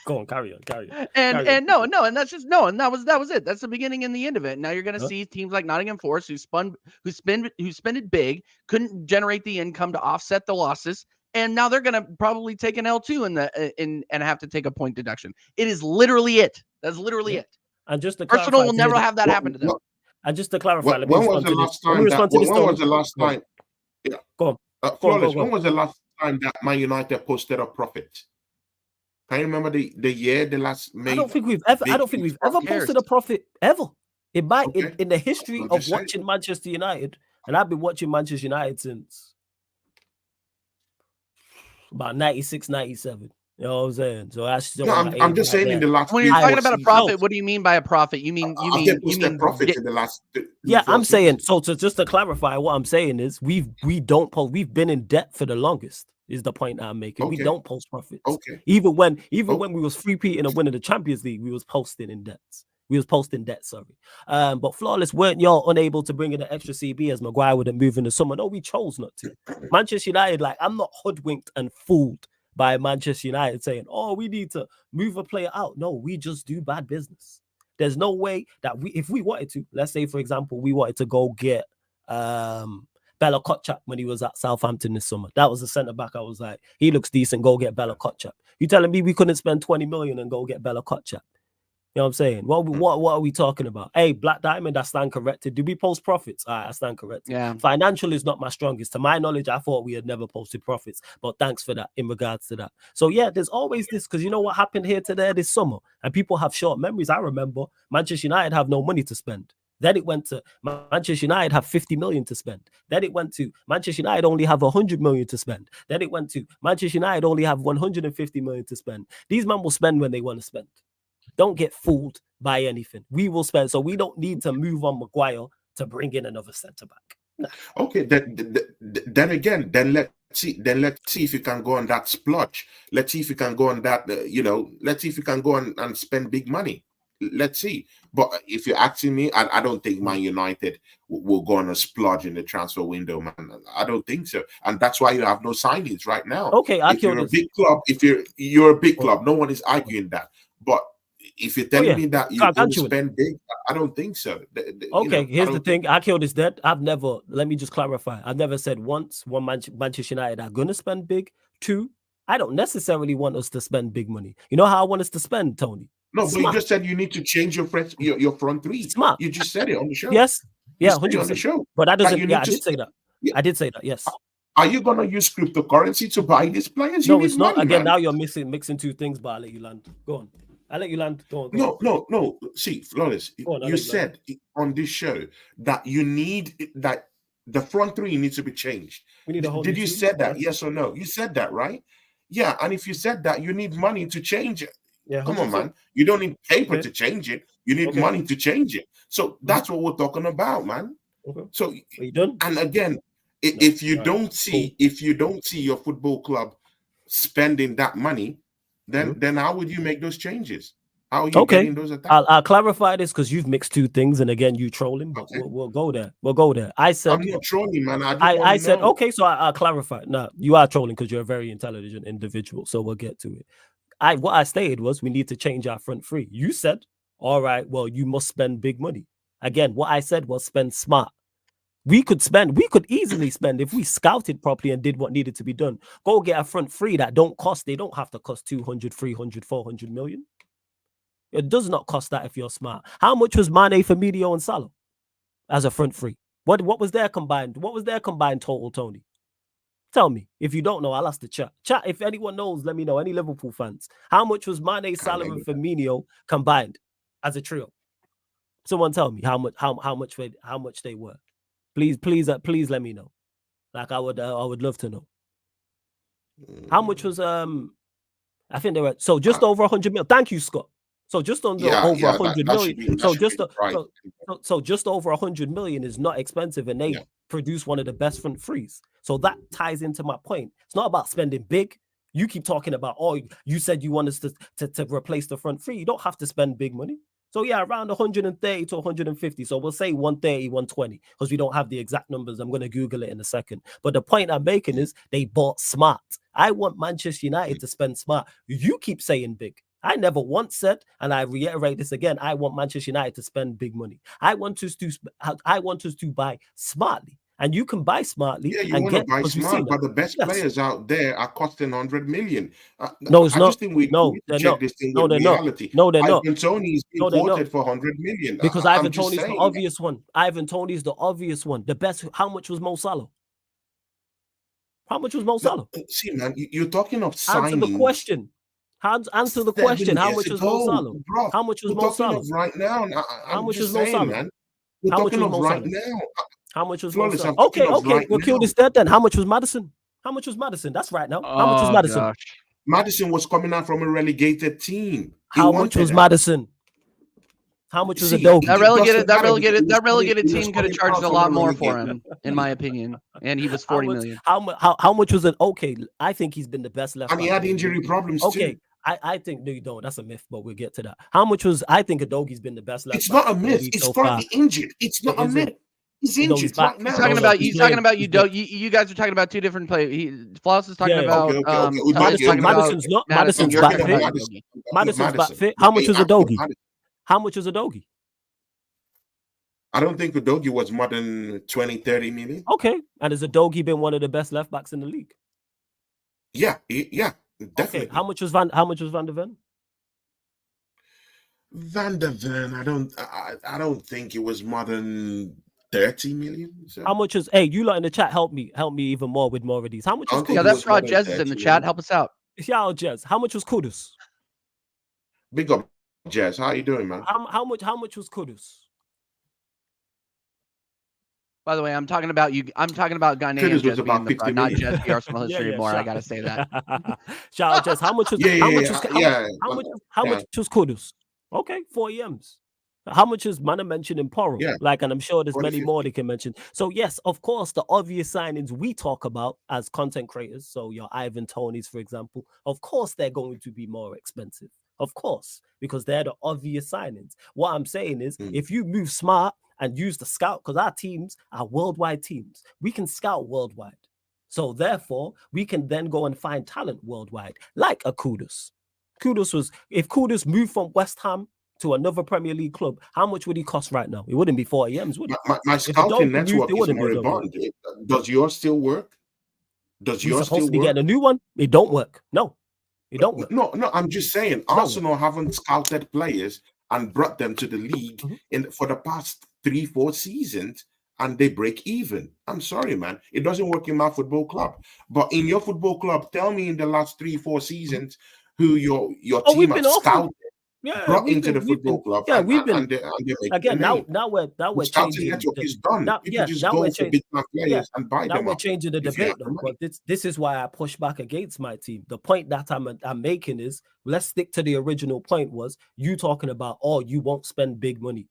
go on, carry on. And that's just and that was it. That's the beginning and the end of it. Now you're going to see teams like Nottingham Forest who spend it big, couldn't generate the income to offset the losses, and now they're going to probably take an L2 and have to take a point deduction. It is literally it. That's literally it. And just to Arsenal will never have that happen to them. And just to clarify, when was the last time? Yeah. Go on. Flawless, when was the last time that Man United posted a profit? Can you remember the year the last? I don't think we've ever posted a profit ever. In the history of watching Manchester United, and I've been watching Manchester United since about 96, 97. You know what I'm saying? So I'm just saying in the last. When you're talking about a profit, what do you mean by a profit? You mean profit in the last? I'm saying so. Just to clarify, what I'm saying is we've been in debt for the longest. Is the point I'm making? We don't post profits. Okay. Even when we was 3-peating and winning the Champions League, we was posting in debts. We was posting debt, sorry. But Flawless, weren't y'all unable to bring in an extra CB as Maguire wouldn't move in the summer? No, we chose not to. Manchester United, like, I'm not hoodwinked and fooled by Manchester United saying, oh, we need to move a player out. No, we just do bad business. There's no way that if we wanted to, let's say, for example, we wanted to go get Bella Kotchap when he was at Southampton this summer. That was the centre-back. I was like, he looks decent, go get Bella Kotchap. You telling me we couldn't spend 20 million and go get Bella Kotchap? You know what I'm saying? What are we talking about? Hey, Black Diamond, I stand corrected. Do we post profits? All right, I stand corrected. Yeah. Financial is not my strongest. To my knowledge, I thought we had never posted profits. But thanks for that in regards to that. So, yeah, there's always this, because you know what happened here to there this summer? And people have short memories. I remember Manchester United have no money to spend. Then it went to Manchester United have 50 million to spend. Then it went to Manchester United only have 100 million to spend. Then it went to Manchester United only have 150 million to spend. These men will spend when they want to spend. Don't get fooled by anything. We will spend. So we don't need to move on Maguire to bring in another centre-back. Nah. Okay, then again, let's see if you can go on that splurge. Let's see if you can go on that, let's see if you can go on and spend big money. Let's see. But if you're asking me, I don't think Man United will go on a splurge in the transfer window, man. I don't think so. And that's why you have no signings right now. Okay, if you're a big club, you're a big club, no one is arguing that. But if you're telling me that you're going to spend big, I don't think so. Okay, here's the thing. Akil is dead. Let me just clarify. I've never said once, one, Manchester United are going to spend big. Two, I don't necessarily want us to spend big money. You know how I want us to spend, Tony? No, but you just said you need to change your front three. Smart. You just said it on the show. Yes. Yeah, 100%. On the show. But that doesn't, I did say that. Yeah. I did say that, yes. Are you going to use cryptocurrency to buy these players? No, it's not. Again, now you're mixing two things, but I'll let you land. Go on. I'll let you land. Go on. No. See, Flawless, you said on this show that you need that the front three needs to be changed. Did you say that? Yes or no? You said that, right? Yeah, and if you said that, you need money to change it. Yeah, come on, man. You don't need paper to change it. You need money to change it. So that's what we're talking about, man. Okay. So are you done? And again, if you don't see your football club spending that money, then how would you make those changes? How are you getting those attacks? I'll clarify this because you've mixed two things, and again, you trolling, but we'll go there. We'll go there. I said I'm not trolling, man. I said okay, so I'll clarify. No, you are trolling because you're a very intelligent individual. So we'll get to it. What I stated was we need to change our front three. You said, all right, well, you must spend big money. Again, what I said was spend smart. We could easily spend if we scouted properly and did what needed to be done. Go get a front three that they don't have to cost 200, 300, 400 million. It does not cost that if you're smart. How much was Mane, Firmino, and Salah as a front three? What was their combined total, Tony? Tell me. If you don't know, I'll ask the chat. Chat, if anyone knows, let me know. Any Liverpool fans. How much was Mane, Salah, and Firmino combined as a trio? Someone tell me how much they were. Please let me know. Like I would love to know. How much was I think they were just over 100 million. Thank you, Scott. So just over 100 million. So just over 100 million is not expensive, and they produce one of the best front threes. So that ties into my point. It's not about spending big. You keep talking about, you said you want us to replace the front three. You don't have to spend big money. So yeah, around 130 to 150. So we'll say 130, 120, because we don't have the exact numbers. I'm going to Google it in a second. But the point I'm making is they bought smart. I want Manchester United to spend smart. You keep saying big. I never once said, and I reiterate this again, I want Manchester United to spend big money. I want us to buy smartly. And you can buy smartly. Yeah, you want to buy smart, but the best players out there are costing 100 million. No, it's not. Just think we check this thing with reality. No, they're not. Ivan Toney is being quoted for 100 million. Because Ivan Toney's the obvious one. Ivan Toney's the obvious one. The best. How much was Mo Salah? How much was Mo Salah? See, man, you're talking of signing. Answer the question. Answer the question. How much was Mo Salah? How much was Mo Salah? Right now. How much was Mo Salah? We're talking of right now. How much was Mo Salah? Okay. We'll kill this dead then. How much was Maddison? That's right now. How much was Maddison? Gosh. Maddison was coming out from a relegated team. How much was Maddison? How much was Adobe? That relegated team could have charged a lot more for him, in my opinion. And he was 40 million. How much was it? Okay, I think he's been the best left back. And he had injury problems too. I think no, you don't. That's a myth, but we'll get to that. How much was I think Adogi's been the best left It's back not a in the myth. league It's so far. currently injured. It's not a Is it? myth. He's No, he's injured back. right now. He's talking No, about he's he's talking playing. about He's you guys are talking about two different players. Floss is talking Yeah. about Okay. Tyler's talking about Madison's not. Madison's You're back talking fit. about Madison. Madison's back Madison. fit. How much was I'm talking Adogi? Madison. How much was Adogi? I don't think Udogi was more than 20, 30 million. Okay, and has Adogi been one of the best left backs in the league? Yeah, definitely. Okay, how much was Van der Ven? Van der Ven, I don't think it was more than 30 million. So. How much is? Hey, you lot in the chat, help me even more with more of these. How much I was don't think Yeah, it Kudus? that's was more Rod than Jez is in 30 the chat. million. Help us out. Yeah, Jez. How much was Kudus? Big up, Jez. How you doing, man? How much was Kudus? By the way, I'm talking about you. I'm talking about Ghanaian Kudus was Jez being about the 50 front, not million. Jez the Arsenal history more. I gotta say that. Shout out Jez. How much was? How much was Kudus? Okay, 40 M's. How much is Mana mentioned in Poro? Yeah. Like, and I'm sure there's 40, many 50. more they can mention. So yes, of course, the obvious signings we talk about as content creators, so your Ivan Tonys, for example, of course they're going to be more expensive. Of course, because they're the obvious signings. What I'm saying is, if you move smart and use the scout, because our teams are worldwide teams, we can scout worldwide. So therefore, we can then go and find talent worldwide, like a Kudus. If Kudus moved from West Ham to another Premier League club, how much would he cost right now? It wouldn't be 40 M's, would it? My scouting moved, network it is wouldn't be moribund. Does yours still work? Does We're yours supposed still to be work? getting a new one. It don't work. No, it don't work. No, I'm just saying Arsenal haven't scouted players and brought them to the league for the past 3-4 seasons, and they break even. I'm sorry, man. It doesn't work in my football club. But in your football club, tell me in the last 3-4 seasons who your team have scouted, brought into the football club. Yeah, we've and been. they make Again, their name. now we're The scouting changing. network is done. People just go for big time players and buy Now them we're up. changing the if you have debate, the though. money. But this is why I push back against my team. The point that I'm making is, let's stick to the original point. Was you talking about, oh, you won't spend big money?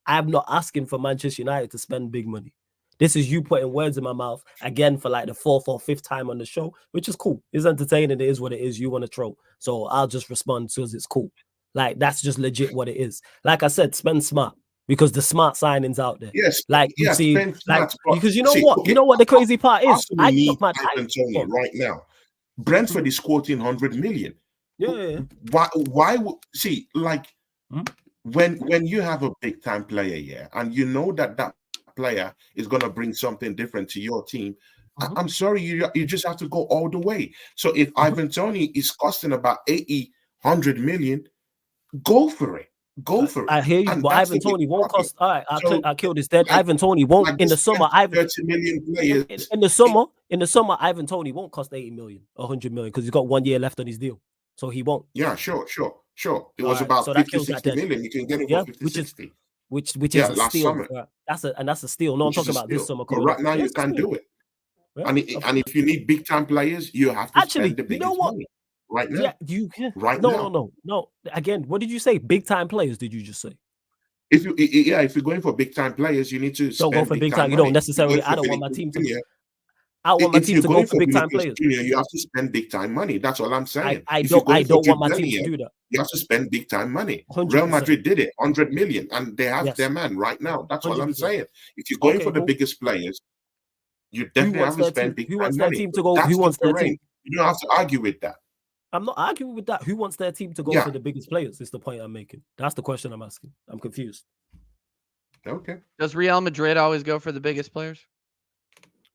I'm not asking for Manchester United to spend big money. This is you putting words in my mouth again for like the 4th or 5th time on the show, which is cool. It's entertaining. It is what it is. You want to troll, so I'll just respond because it's cool. Like, that's just legit what it is. Like I said, spend smart, because the smart signings out there. Yes, like you see, spend like smart, because you know see, what? okay, You know what the crazy part is? Arsenal need I Ivan Toney right now. Brentford is quoting 100 million. Yeah. Why would see, like, when you have a big time player, yeah, and you know that player is going to bring something different to your team, I'm sorry, you just have to go all the way. So if Ivan Toney is costing about 100 million, go for it. Go for it. I hear you, and but Ivan Toney won't cost. All right, I killed this dead. like, Ivan Toney won't like in the summer. 30 million players in the summer, Ivan Toney won't cost 80 million, 100 million, because he's got 1 year left on his deal, so he won't. Yeah, sure. It was about 50-60 million. You can get it for 50-60. Which is a last steal. summer. That's a steal. No, I'm talking about this summer. But right now you can't do it. Yeah. And if you need big time players, you have to spend the biggest money right now. Yeah, you can. Right now. No. Again, what did you say? Big time players? Did you just say? If you're going for big time players, you need to don't go for big time. You don't necessarily. I don't want my team to. I want my team to go for big time players. Junior, you have to spend big time money. That's all I'm saying. I don't want my team to do that. You have to spend big time money. 100%. Real Madrid did it, 100 million, and they have their man right now. That's all I'm saying. If you're going for the biggest players, you definitely have to spend big time money. Who wants their team to go? That's Who wants their team? You don't have to argue with that. I'm not arguing with that. Who wants their team to go for the biggest players? Is the point I'm making. That's the question I'm asking. I'm confused. Okay. Does Real Madrid always go for the biggest players?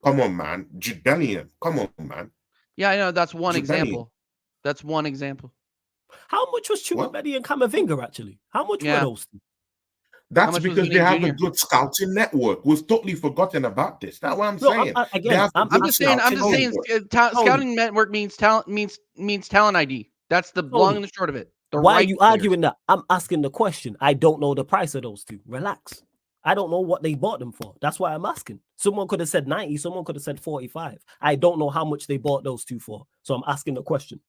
Come on, man. Jude Bellingham. Come on, man. Yeah, I know. That's one example. That's one example. How much was Chouameni and Camavinga actually? How much were those? That's because they have a good scouting network. We've totally forgotten about this. That's what I'm saying. I'm just saying. Scouting network means talent. Means talent ID. That's the long and the short of it. Why are you arguing that? I'm asking the question. I don't know the price of those two. Relax. I don't know what they bought them for. That's why I'm asking. Someone could have said 90. Someone could have said 45. I don't know how much they bought those two for. So I'm asking the question.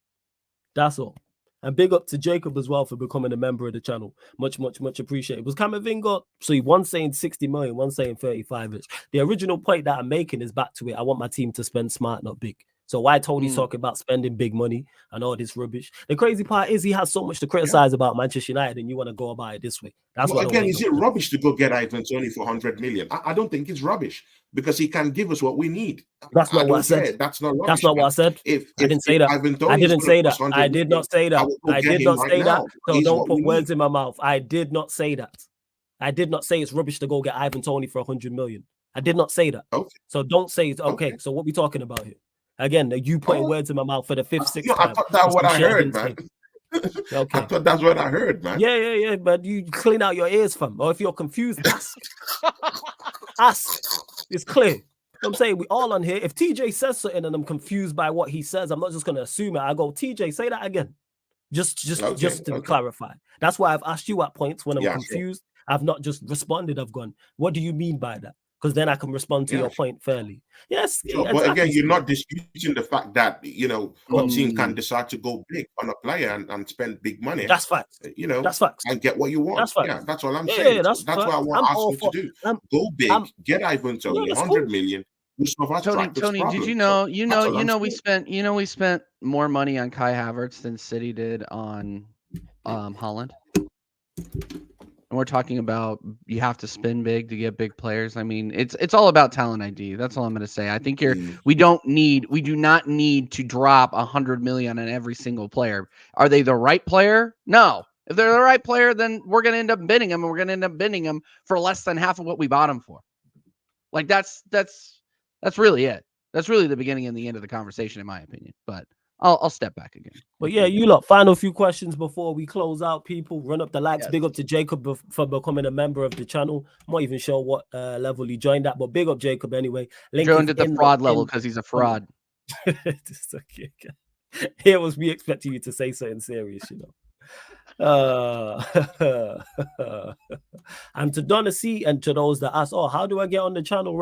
That's all. And big up to Jacob as well for becoming a member of the channel. Much appreciated. Was Camavinga, so one saying 60 million, one saying 35-ish. The original point that I'm making is back to it. I want my team to spend smart, not big. So why Tony's talking about spending big money and all this rubbish? The crazy part is he has so much to criticize about Manchester United, and you want to go about it this way. That's what again, is it rubbish to go get Ivan Toney for 100 million? I don't think it's rubbish because he can give us what we need. That's not what I said. That's not rubbish. That's not what I said. I didn't say that. I didn't say that. I did not say that. I did not say that. So don't put words in my mouth. I did not say that. I did not say it's rubbish to go get Ivan Toney for 100 million. I did not say that. Okay. So don't say it's okay. So what we talking about here? Again, you putting words in my mouth for the fifth, sixth time. I thought that's what I heard, man. Okay. I thought that's what I heard, man. Yeah. But you clean out your ears, fam. Or if you're confused, ask. Ask. It's clear. I'm saying we all on here. If TJ says something and I'm confused by what he says, I'm not just gonna assume it. I go, TJ, say that again. Just to clarify. That's why I've asked you at points when I'm confused. Sure. I've not just responded. I've gone, what do you mean by that? Because then I can respond to your point fairly. Yes. Sure. Exactly. But again, you're not disputing the fact that, one team can decide to go big on a player and spend big money. That's facts. That's facts. And get what you want. That's facts. Yeah, that's all I'm saying. Yeah, that's what I want Arsenal to do. Go big, get Ivan Toney, 100 million. Tony, did you know we spent more money on Kai Havertz than City did on Holland? And we're talking about you have to spin big to get big players. I mean, it's all about talent ID. That's all I'm going to say. I think we do not need to drop 100 million on every single player. Are they the right player? No. If they're the right player, then we're going to end up bidding them, and we're going to end up bidding them for less than half of what we bought them for. Like that's really it. That's really the beginning and the end of the conversation, in my opinion. But I'll step back again. But yeah, you lot, final few questions before we close out, people. Run up the likes. Yes. Big up to Jacob for becoming a member of the channel. I'm not even sure what level he joined at, but big up Jacob anyway. Joined at the fraud level because he's a fraud. Here was me expecting you to say something serious, And to Donna C and to those that ask, how do I get on the channel?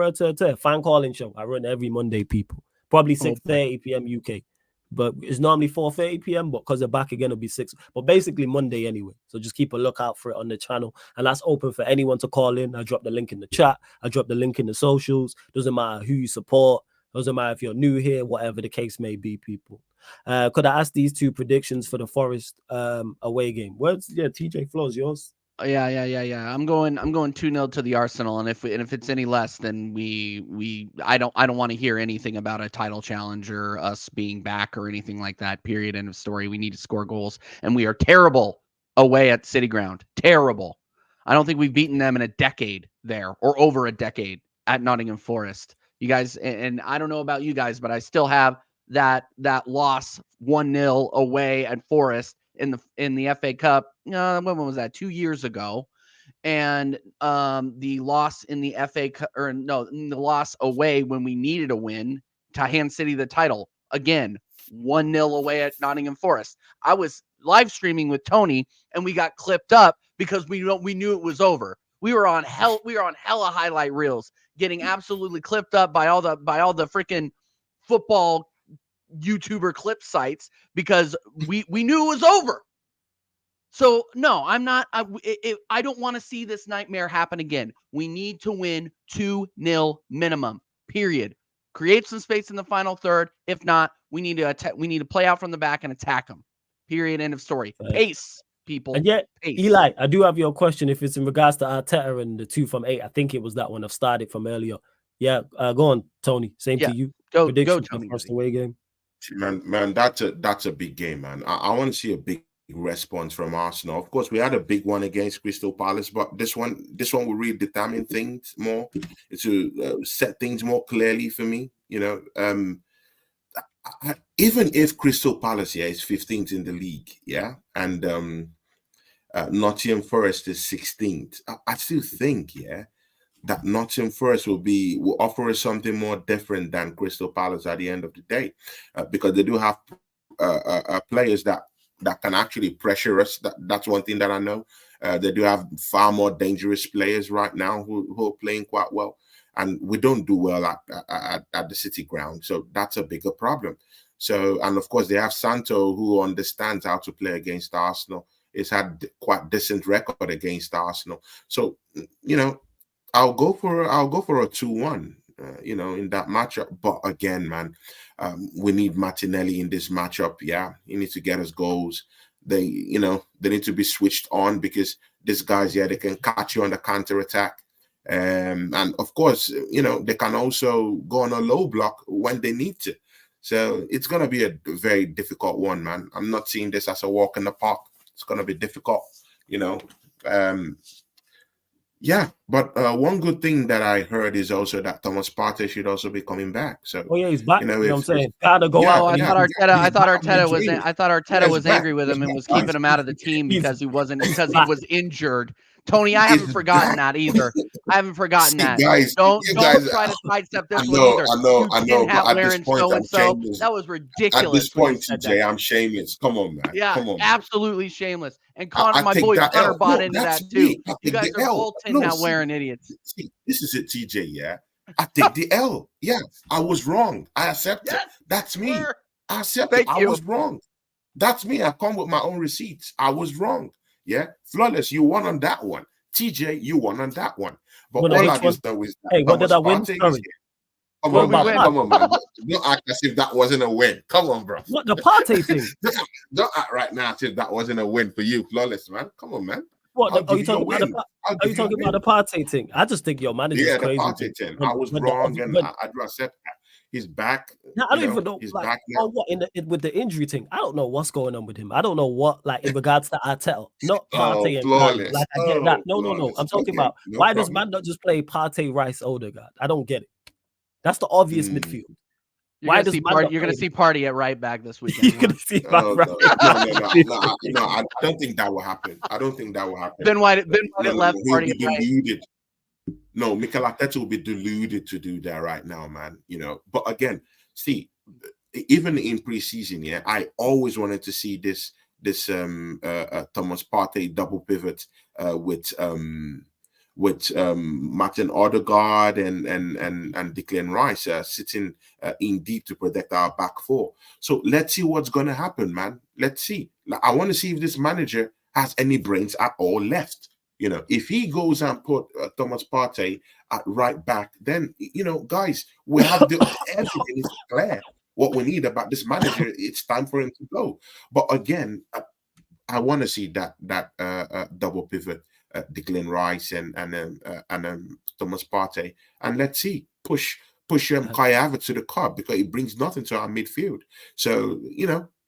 Fan calling show. I run every Monday, people. Probably 6:30 p.m. UK. But it's normally 4:30 p.m. But because they're back again, it'll be 6. But basically Monday anyway. So just keep a lookout for it on the channel. And that's open for anyone to call in. I drop the link in the chat. I drop the link in the socials. Doesn't matter who you support. Doesn't matter if you're new here, whatever the case may be, people. Could I ask these two predictions for the Forest away game? TJ Flows, yours. Yeah. I'm going 2-0 to the Arsenal, and if it's any less, then I don't want to hear anything about a title challenge or us being back or anything like that. Period. End of story. We need to score goals, and we are terrible away at City Ground. Terrible. I don't think we've beaten them in a decade there, or over a decade at Nottingham Forest. You guys, and I don't know about you guys, but I still have that loss 1-0 away at Forest in the FA Cup. When was that? 2 years ago. And the loss in the FA Cup, the loss away when we needed a win to hand City the title. Again, 1-0 away at Nottingham Forest. I was live streaming with Tony, and we got clipped up because we knew it was over. We were on hella highlight reels, getting absolutely clipped up by all the freaking football YouTuber clip sites because we knew it was over. So no, I'm not. I don't want to see this nightmare happen again. We need to win 2-0 minimum. Period. Create some space in the final third. If not, we need to play out from the back and attack them. Period. End of story. Pace, people. And yet, pace. Eli, I do have your question. If it's in regards to Arteta and the 2 from 8, I think it was that one. I've started from earlier. Yeah, go on, Tony. Same to you. Go, Tony. First away game. Man, that's a big game, man. I want to see a big response from Arsenal. Of course, we had a big one against Crystal Palace, but this one will really determine things more. It's to set things more clearly for me. Even if Crystal Palace is 15th in the league, and Nottingham Forest is 16th, I still think, that Nottingham Forest will offer us something more different than Crystal Palace at the end of the day, because they do have players that can actually pressure us. That's one thing that I know. They do have far more dangerous players right now who are playing quite well, and we don't do well at the City Ground, so that's a bigger problem. So, and of course, they have Santo, who understands how to play against Arsenal. He's had quite decent record against Arsenal. So, I'll go for a 2-1. in that matchup. But again, man, we need Martinelli in this matchup. Yeah, he needs to get us goals. They need to be switched on because these guys, they can catch you on the counter attack. And of course, they can also go on a low block when they need to. So it's going to be a very difficult one, man. I'm not seeing this as a walk in the park. It's going to be difficult, Yeah, but one good thing that I heard is also that Thomas Partey should also be coming back. So, he's back. You know what I'm saying? Gotta go out. I thought Arteta was angry with him and was keeping him out of the team because he was injured. Tony, I haven't forgotten that either. I haven't forgotten that. Guys, don't try to sidestep this one either. I know. But at this point, I'm shameless. That was ridiculous. At this point, TJ, I'm shameless. Come on, man. Yeah, come on, absolutely shameless. And Connor, my boy Connor bought into that too. You guys are all now wearing idiots. See, this is it, TJ. Yeah, I take the L. Yeah, I was wrong. I accept it. That's me. I accept it. I was wrong. That's me. I come with my own receipts. I was wrong. Yeah, Flawless, you won on that one. TJ, you won on that one. But all I just know is that hey, what did I win? Come on, man. Don't act as if that wasn't a win. Come on, bro. What, the Partey thing? Don't act right now as if that wasn't a win for you, Flawless, man. Come on, man. What, are you talking about the Partey thing? I just think your manager's crazy. Yeah, the Partey thing. I was wrong, and I do accept that. He's back. Now, I don't even know. He's like, back now. What with the injury thing? I don't know what's going on with him. I don't know what, like, in regards to Arteta, not Partey and Flawless. like I get that. No. I'm talking about why does man not just play Partey, Rice, Odegaard? I don't get it. That's the obvious midfield. You're going to see Partey at right back this weekend. You're going to see No, I don't think that will happen. Then why did left Partey at right? No, Mikel Arteta will be deluded to do that right now, man. But again, see, even in preseason, I always wanted to see this Thomas Partey double pivot with Martin Odegaard and Declan Rice sitting in deep to protect our back four. So let's see what's going to happen, man. Let's see. I want to see if this manager has any brains at all left. If he goes and put Thomas Partey at right back, then, guys, we have the everything is clear. What we need about this manager, it's time for him to go. But again, I want to see that double pivot, Declan Rice and Thomas Partey, and let's see, push Kai Havertz to the curb because he brings nothing to our midfield. So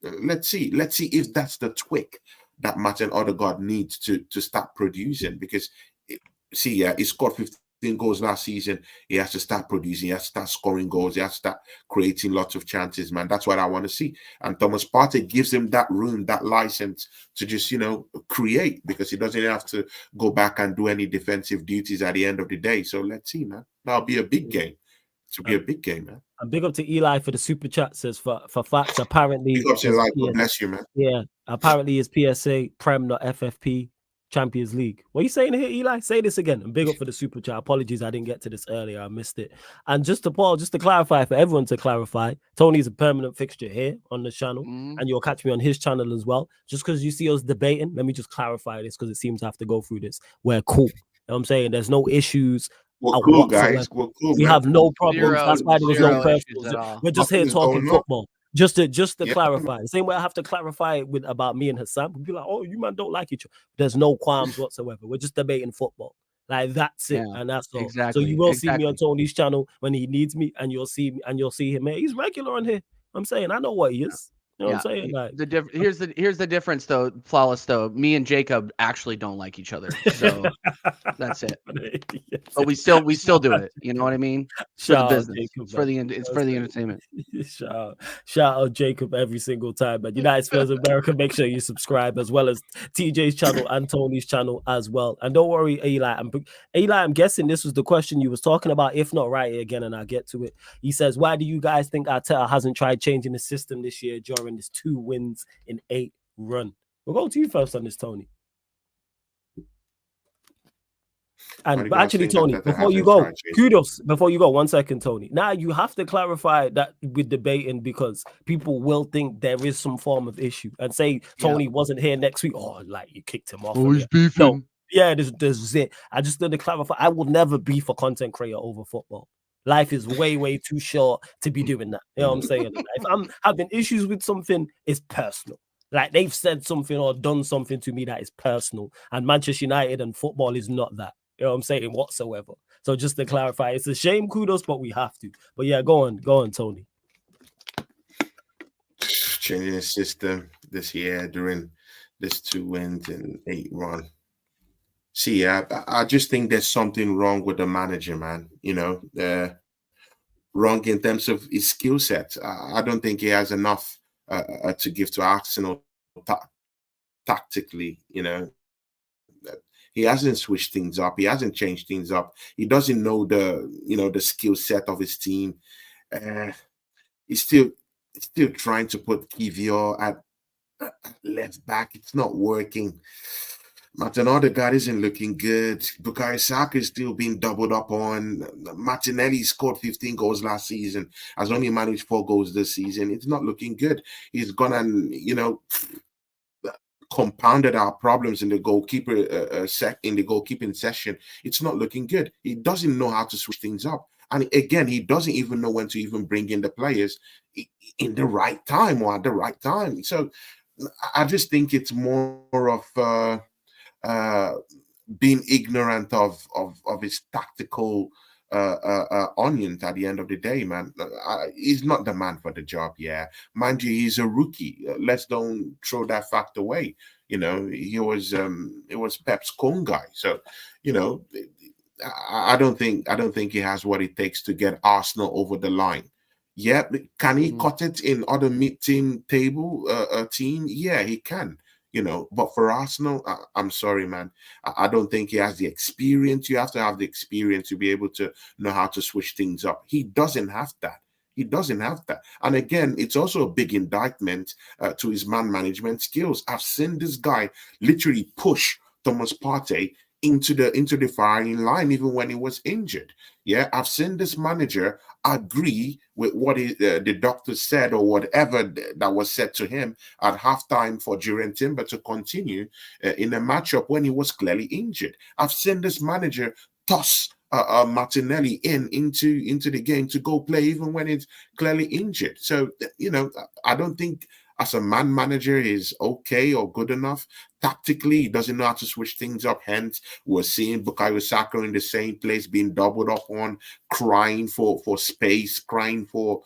let's see if that's the tweak that Martin Odegaard needs to start producing, because he scored 15 goals last season. He has to start producing. He has to start scoring goals. He has to start creating lots of chances, man. That's what I want to see. And Thomas Partey gives him that room, that license to just, create, because he doesn't have to go back and do any defensive duties at the end of the day. So let's see, man. That'll be a big game. To be a big game, man. And big up to Eli for the super chat. Says for facts, apparently. Big up to Eli. God bless you, man. Yeah, apparently it's PSA, Prem, not FFP, Champions League. What are you saying here, Eli? Say this again. And big up for the super chat. Apologies, I didn't get to this earlier. I missed it. And just to clarify, for everyone to clarify, Tony's a permanent fixture here on the channel, and you'll catch me on his channel as well. Just because you see us debating, let me just clarify this because it seems to have to go through this. We're cool. You know what I'm saying? There's no issues. We're cool, guys. We're cool. We have no problems. That's why there was no personals. We're just here talking football. Just to clarify. The same way I have to clarify it about me and Hassan. We'll be like, oh, you man don't like each other. There's no qualms whatsoever. We're just debating football. Like that's it, and that's all. Exactly. So you will see me on Tony's channel when he needs me, and you'll see him here. He's regular on here. I'm saying I know what he is. You know what I'm saying? Like here's the difference though, Flawless though. Me and Jacob actually don't like each other. So that's it. But we still do it. You know what I mean? For the business. It's for the entertainment. Shout out Jacob every single time. But United Spurs America, make sure you subscribe, as well as TJ's channel and Tony's channel as well. And don't worry, Eli. I'm guessing this was the question you was talking about. If not, write it again and I'll get to it. He says, why do you guys think Arteta hasn't tried changing the system this year during this 2 wins in 8 run? We'll go to you first on this, Tony. And actually, Tony, before you go, kudos. Before you go, 1 second, Tony. Now you have to clarify that with debating, because people will think there is some form of issue and say Tony wasn't here next week. Oh, like you kicked him off. Oh, he's beefing. No, yeah, this is it. I just need to clarify. I will never be for content creator over football. Life is way, way too short to be doing that. You know what I'm saying? If I'm having issues with something, it's personal. Like they've said something or done something to me that is personal. And Manchester United and football is not that. You know what I'm saying? Whatsoever. So just to clarify, it's a shame, kudos, but we have to. But yeah, go on, Tony. Changing the system this year during this 2 wins and 8 run. See, I just think there's something wrong with the manager, man. Wrong in terms of his skill set. I don't think he has enough to give to Arsenal tactically. He hasn't switched things up. He hasn't changed things up. He doesn't know the skill set of his team. He's still trying to put Kivior at left back. It's not working. Martin Odegaard isn't looking good. Bukayo Saka is still being doubled up on. Martinelli scored 15 goals last season, has only managed 4 goals this season. It's not looking good. He's gone and compounded our problems in the goalkeeping session. It's not looking good. He doesn't know how to switch things up. And again, he doesn't even know when to even bring in the players in the right time or at the right time. So I just think it's more of being ignorant of his tactical onions at the end of the day, man. He's not the man for the job. Yeah, mind you, he's a rookie. Let's don't throw that fact away. He was Pep's con guy. So, I don't think he has what it takes to get Arsenal over the line. Yeah, can he cut it in other mid-team table team? Yeah, he can. But for Arsenal, I'm sorry, man. I don't think he has the experience. You have to have the experience to be able to know how to switch things up. He doesn't have that. He doesn't have that. And again, it's also a big indictment to his man management skills. I've seen this guy literally push Thomas Partey into the firing line even when he was injured. Yeah, I've seen this manager agree with what the doctor said or whatever that was said to him at halftime for Jurgen Timber to continue in a matchup when he was clearly injured. I've seen this manager toss Martinelli into the game to go play even when it's clearly injured. So I don't think as a man manager is okay or good enough. Tactically, he doesn't know how to switch things up. Hence, we're seeing Bukayo Saka in the same place being doubled up on, crying for space, crying for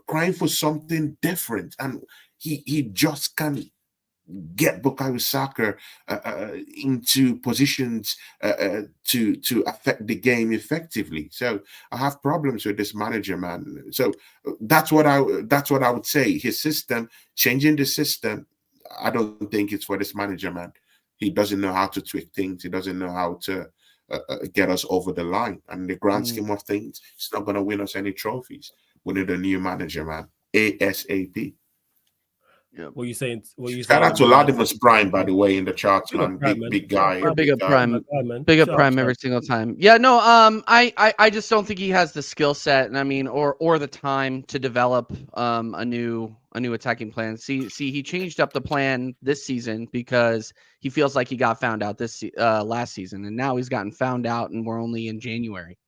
crying for something different. And he just can't get Bukayo Saka into positions to affect the game effectively. So I have problems with this manager, man. So that's what I would say. His system, changing the system, I don't think it's for this manager, man. He doesn't know how to tweak things. He doesn't know how to get us over the line. And in the grand scheme of things, it's not going to win us any trophies. We need a new manager, man. ASAP. Yeah. What are you saying? Shout out to Ladimus Prime, by the way, in the charts, man. Big guy. Big up Prime. Big up Prime every single time. Yeah, no, I just don't think he has the skill set, and I mean, or the time to develop a new attacking plan. See, he changed up the plan this season because he feels like he got found out last season, and now he's gotten found out, and we're only in January.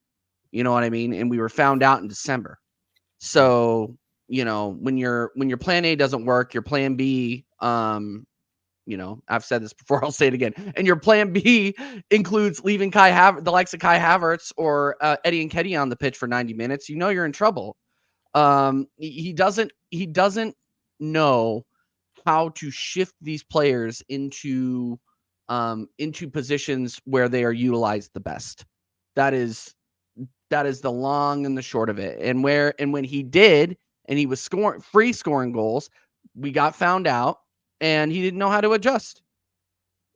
You know what I mean? And we were found out in December. So when your plan A doesn't work, your plan B, I've said this before, I'll say it again. And your plan B includes leaving the likes of Kai Havertz or Eddie Nketiah on the pitch for 90 minutes. You're in trouble. He doesn't know how to shift these players into positions where they are utilized the best. That is the long and the short of it. And when he did, and he was scoring goals, we got found out, and he didn't know how to adjust.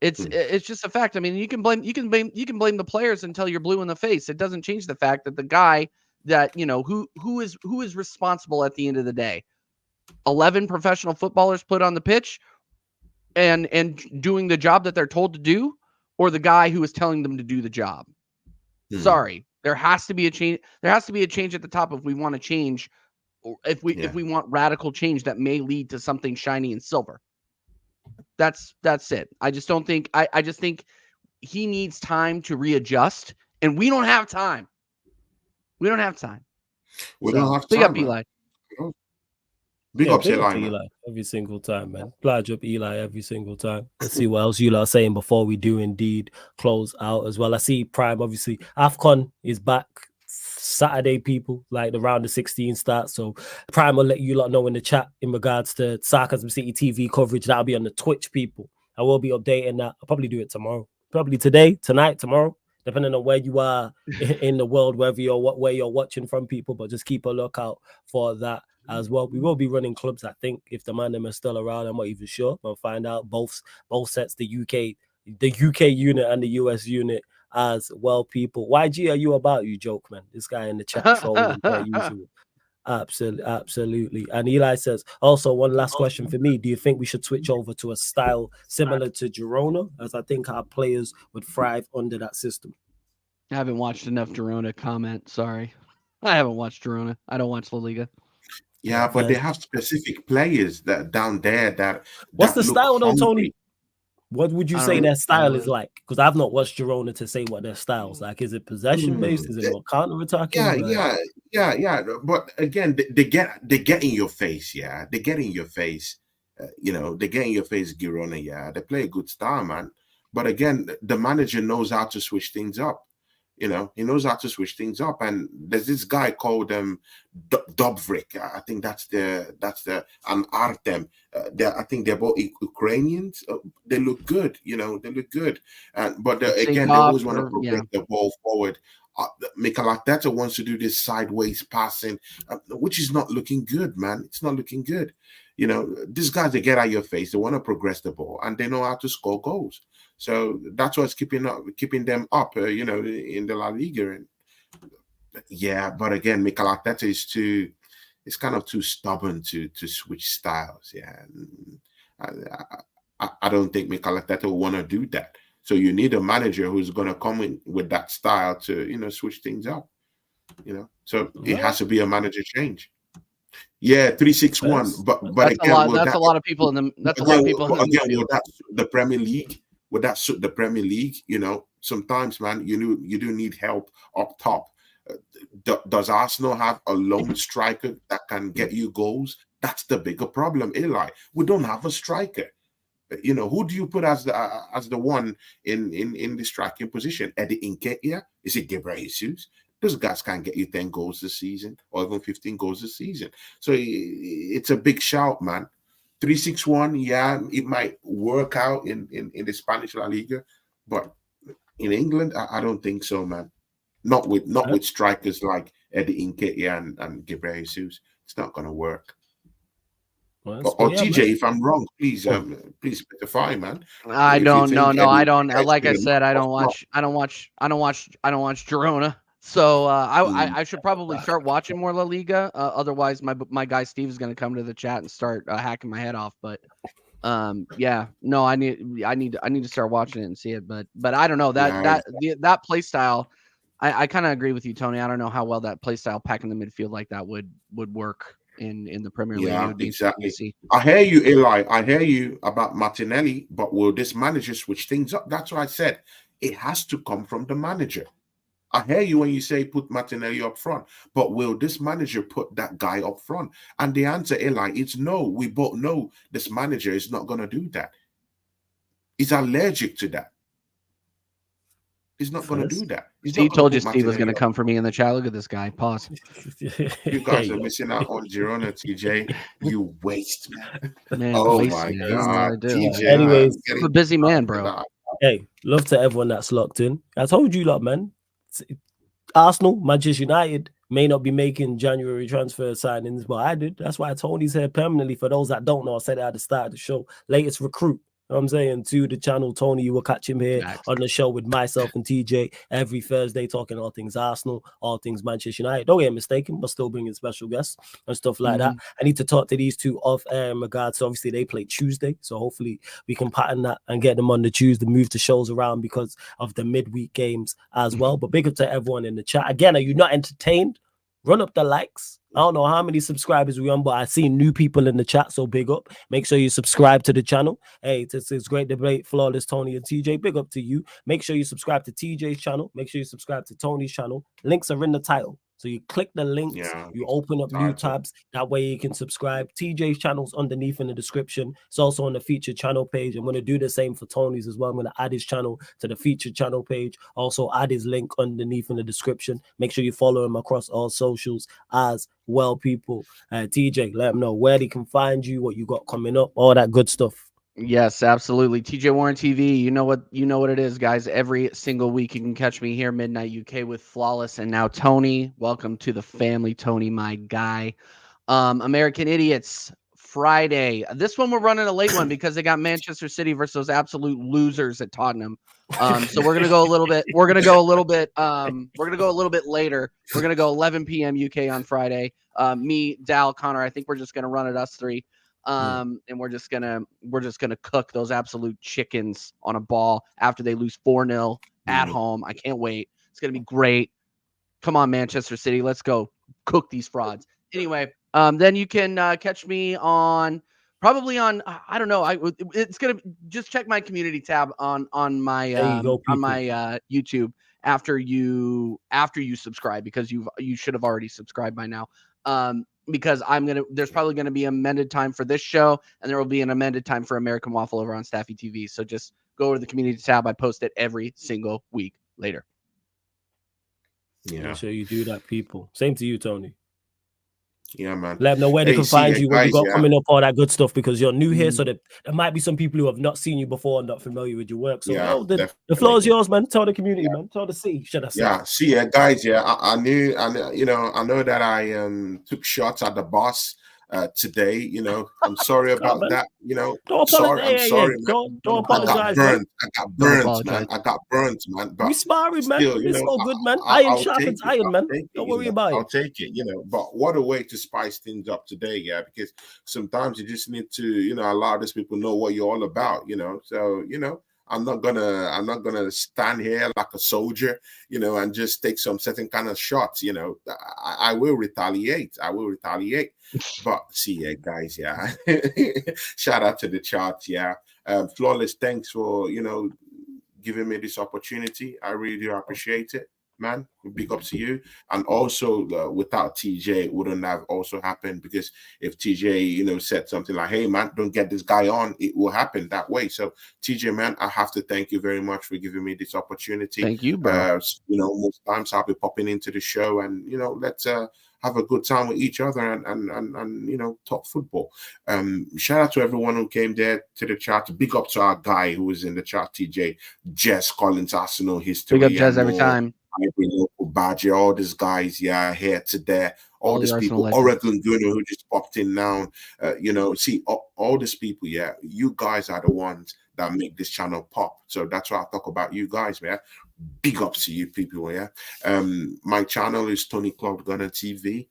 It's just a fact. I mean, you can blame the players until you're blue in the face. It doesn't change the fact that the guy that who is responsible at the end of the day. 11 professional footballers put on the pitch and doing the job that they're told to do, or the guy who is telling them to do the job. Sorry, there has to be a change. There has to be a change at the top if we want to change. If we want radical change that may lead to something shiny and silver. That's it. I just don't think I just think he needs time to readjust, and we don't have time. We don't have time. We don't have Big time, up man. Eli. Big Yeah, up big up Eli, to man. Eli every single time, man. Pledge up Eli every single time. Let's see what else you lot are saying before we do indeed close out as well. I see Prime, obviously. AFCON is back Saturday, people, like the round of 16 starts. So Prime will let you lot know in the chat in regards to Sarcasm City TV coverage. That'll be on the Twitch, people. I will be updating that. I'll probably do it tomorrow. Probably today, tonight, tomorrow, depending on where you are in the world, where you're watching from, people. But just keep a lookout for that as well. We will be running clubs, I think, if the man them are still around. I'm not even sure. We'll find out both sets, the UK unit and the US unit as well, people. YG, are you about? You joke, man. This guy in the chat trolling per usual. Absolutely. And Eli says, also, one last question for me. Do you think we should switch over to a style similar to Girona? As I think our players would thrive under that system. I haven't watched enough Girona comment. Sorry. I haven't watched Girona. I don't watch La Liga. Yeah, but they have specific players that down there that. What's the look style though, hungry. Tony? What would you say their style is like? Because I've not watched Girona to say what their style's like. Is it possession based? Is it more counter attacking? Yeah. But again, they get in your face. Yeah, they get in your face. They get in your face. Girona. Yeah, they play a good style, man. But again, the manager knows how to switch things up. He knows how to switch things up. And there's this guy called Dobrik. I think that's the and Artem. I think they're both Ukrainians. They look good. They look good. But again, they always want to progress the ball forward. Mikel Arteta wants to do this sideways passing, which is not looking good, man. It's not looking good. These guys, they get out your face. They want to progress the ball, and they know how to score goals. So that's what's keeping them up, in the La Liga. And yeah, but again, Mikel Arteta is kind of too stubborn to switch styles. Yeah, I don't think Mikel Arteta will want to do that. So you need a manager who's going to come in with that style to switch things up. So it has to be a manager change. Yeah, 3-6-1. But that's again, that's a lot of people in the. That's a lot of people in the midfield. Would that suit the Premier League? Would that suit the Premier League? Sometimes, man, you do need help up top. Does Arsenal have a lone striker that can get you goals? That's the bigger problem, Eli. We don't have a striker. Who do you put as the one in the striking position? Eddie Nketiah? Is it Gabriel Jesus? Those guys can't get you 10 goals this season or even 15 goals this season. So it's a big shout, man. 3-6-1, yeah, it might work out in the Spanish La Liga, but in England, I don't think so, man. Not with strikers like Eddie Nketiah and Gabriel Jesus. It's not going to work. Or TJ, man. If I'm wrong, please specify, man. I don't know. No, I don't. Like I said, I don't watch Girona. So I should probably start watching more La Liga. Otherwise, my guy Steve is going to come to the chat and start hacking my head off. But yeah, no, I need to start watching it and see it. But I don't know that play style. I kind of agree with you, Tony. I don't know how well that play style packing the midfield like that would work in the Premier League. Yeah, exactly. I hear you, Eli. I hear you about Martinelli, but will this manager switch things up? That's what I said. It has to come from the manager. I hear you when you say put Martinelli up front, but will this manager put that guy up front? And the answer, Eli, is no. We both know this manager is not going to do that. He's allergic to that. He's not going to do that. He told you Steve was going to come for me in the chat. Look at this guy. Pause. You guys are missing out on Girona, TJ. You waste, man. Oh my God, TJ. Anyways, I'm a busy man, bro. Hey, love to everyone that's locked in. I told you, lot, man. Arsenal, Manchester United may not be making January transfer signings, but I did. That's why Tony's here permanently. For those that don't know, I said it at the start of the show. Latest recruit. You know what I'm saying, to the channel. Tony, you will catch him here on the show with myself and TJ every Thursday, talking all things Arsenal, all things Manchester United. Don't get mistaken, but still bringing special guests and stuff like that. I need to talk to these two off air in regards to, obviously they play Tuesday, so hopefully we can pattern that and get them on the Tuesday, move the shows around because of the midweek games as well. But big up to everyone in the chat. Again, are you not entertained? Run up the likes. I don't know how many subscribers we on, but I see new people in the chat, so big up. Make sure you subscribe to the channel. Hey, it's great debate, Flawless Tony and TJ. Big up to you. Make sure you subscribe to TJ's channel. Make sure you subscribe to Tony's channel. Links are in the title. So you click the links, Yeah, you open up new title. tabs. That way you can subscribe. TJ's channel's underneath in the description. It's also on the featured channel page. I'm going to do the same for Tony's as well. I'm going to add his channel to the featured channel page. Also add his link underneath in the description. Make sure you follow him across all socials as well, people. TJ, let them know where they can find you, what you got coming up, all that good stuff. Yes, absolutely. TJ Warren TV. You know what it is, guys. Every single week you can catch me here, Midnight UK with Flawless. And now Tony. Welcome to the family, Tony, my guy. American Idiots Friday. This one we're running a late one because they got Manchester City versus those absolute losers at Tottenham. So we're gonna go a little bit. We're gonna go a little bit later. We're gonna go 11 p.m. UK on Friday. Me, Dal, Connor. I think we're just gonna run it us three. And we're just gonna cook those absolute chickens on a ball after they lose 4-0 at home. I can't wait. It's gonna be great. Come on, Manchester City. Let's go cook these frauds. Anyway, then you can catch me on probably on I don't know. It's gonna just check my community tab on my YouTube after you subscribe, because you should have already subscribed by now. Because there's probably gonna be amended time for this show, and there will be an amended time for American Waffle over on Staffy TV. So just go over to the community tab. I post it every single week later. Yeah. Make sure you do that, people. Same to you, Tony. Yeah, man. Let them know where they can find you, what you got coming up, all that good stuff, because you're new here. So there might be some people who have not seen you before and not familiar with your work. So the floor is yours, man. Tell the community, man. Tell the city, should I say. Yeah, see, guys, I know that I took shots at the boss today. I'm sorry about that. Don't apologize. Don't apologize. I got burnt, man. But we sparring, man. Still, it's all good, man. Iron sharpens iron, man. Don't worry about it. I'll take it, But what a way to spice things up today, because sometimes you just need to, allow these people know what you're all about, So, I'm not gonna stand here like a soldier, and just take some certain kind of shots. I will retaliate. But see, guys, shout out to the chat, Flawless. Thanks for giving me this opportunity. I really do appreciate it, man. Big up to you. And also, without TJ, it wouldn't have also happened, because if TJ, said something like, "Hey, man, don't get this guy on," it will happen that way. So, TJ, man, I have to thank you very much for giving me this opportunity. Thank you, bro. Most times I'll be popping into the show, and let's have a good time with each other and talk football. Shout out to everyone who came there to the chat. Big up to our guy who was in the chat, TJ, Jess Collins, Arsenal history. Big up Jess every time. Badger, all these guys, here to there. All these people, Oregon Gunner who just popped in now. See, all these people, you guys are the ones that make this channel pop. So that's why I talk about you guys, man. Big ups to you people, my channel is Tony Cloud Gunner TV.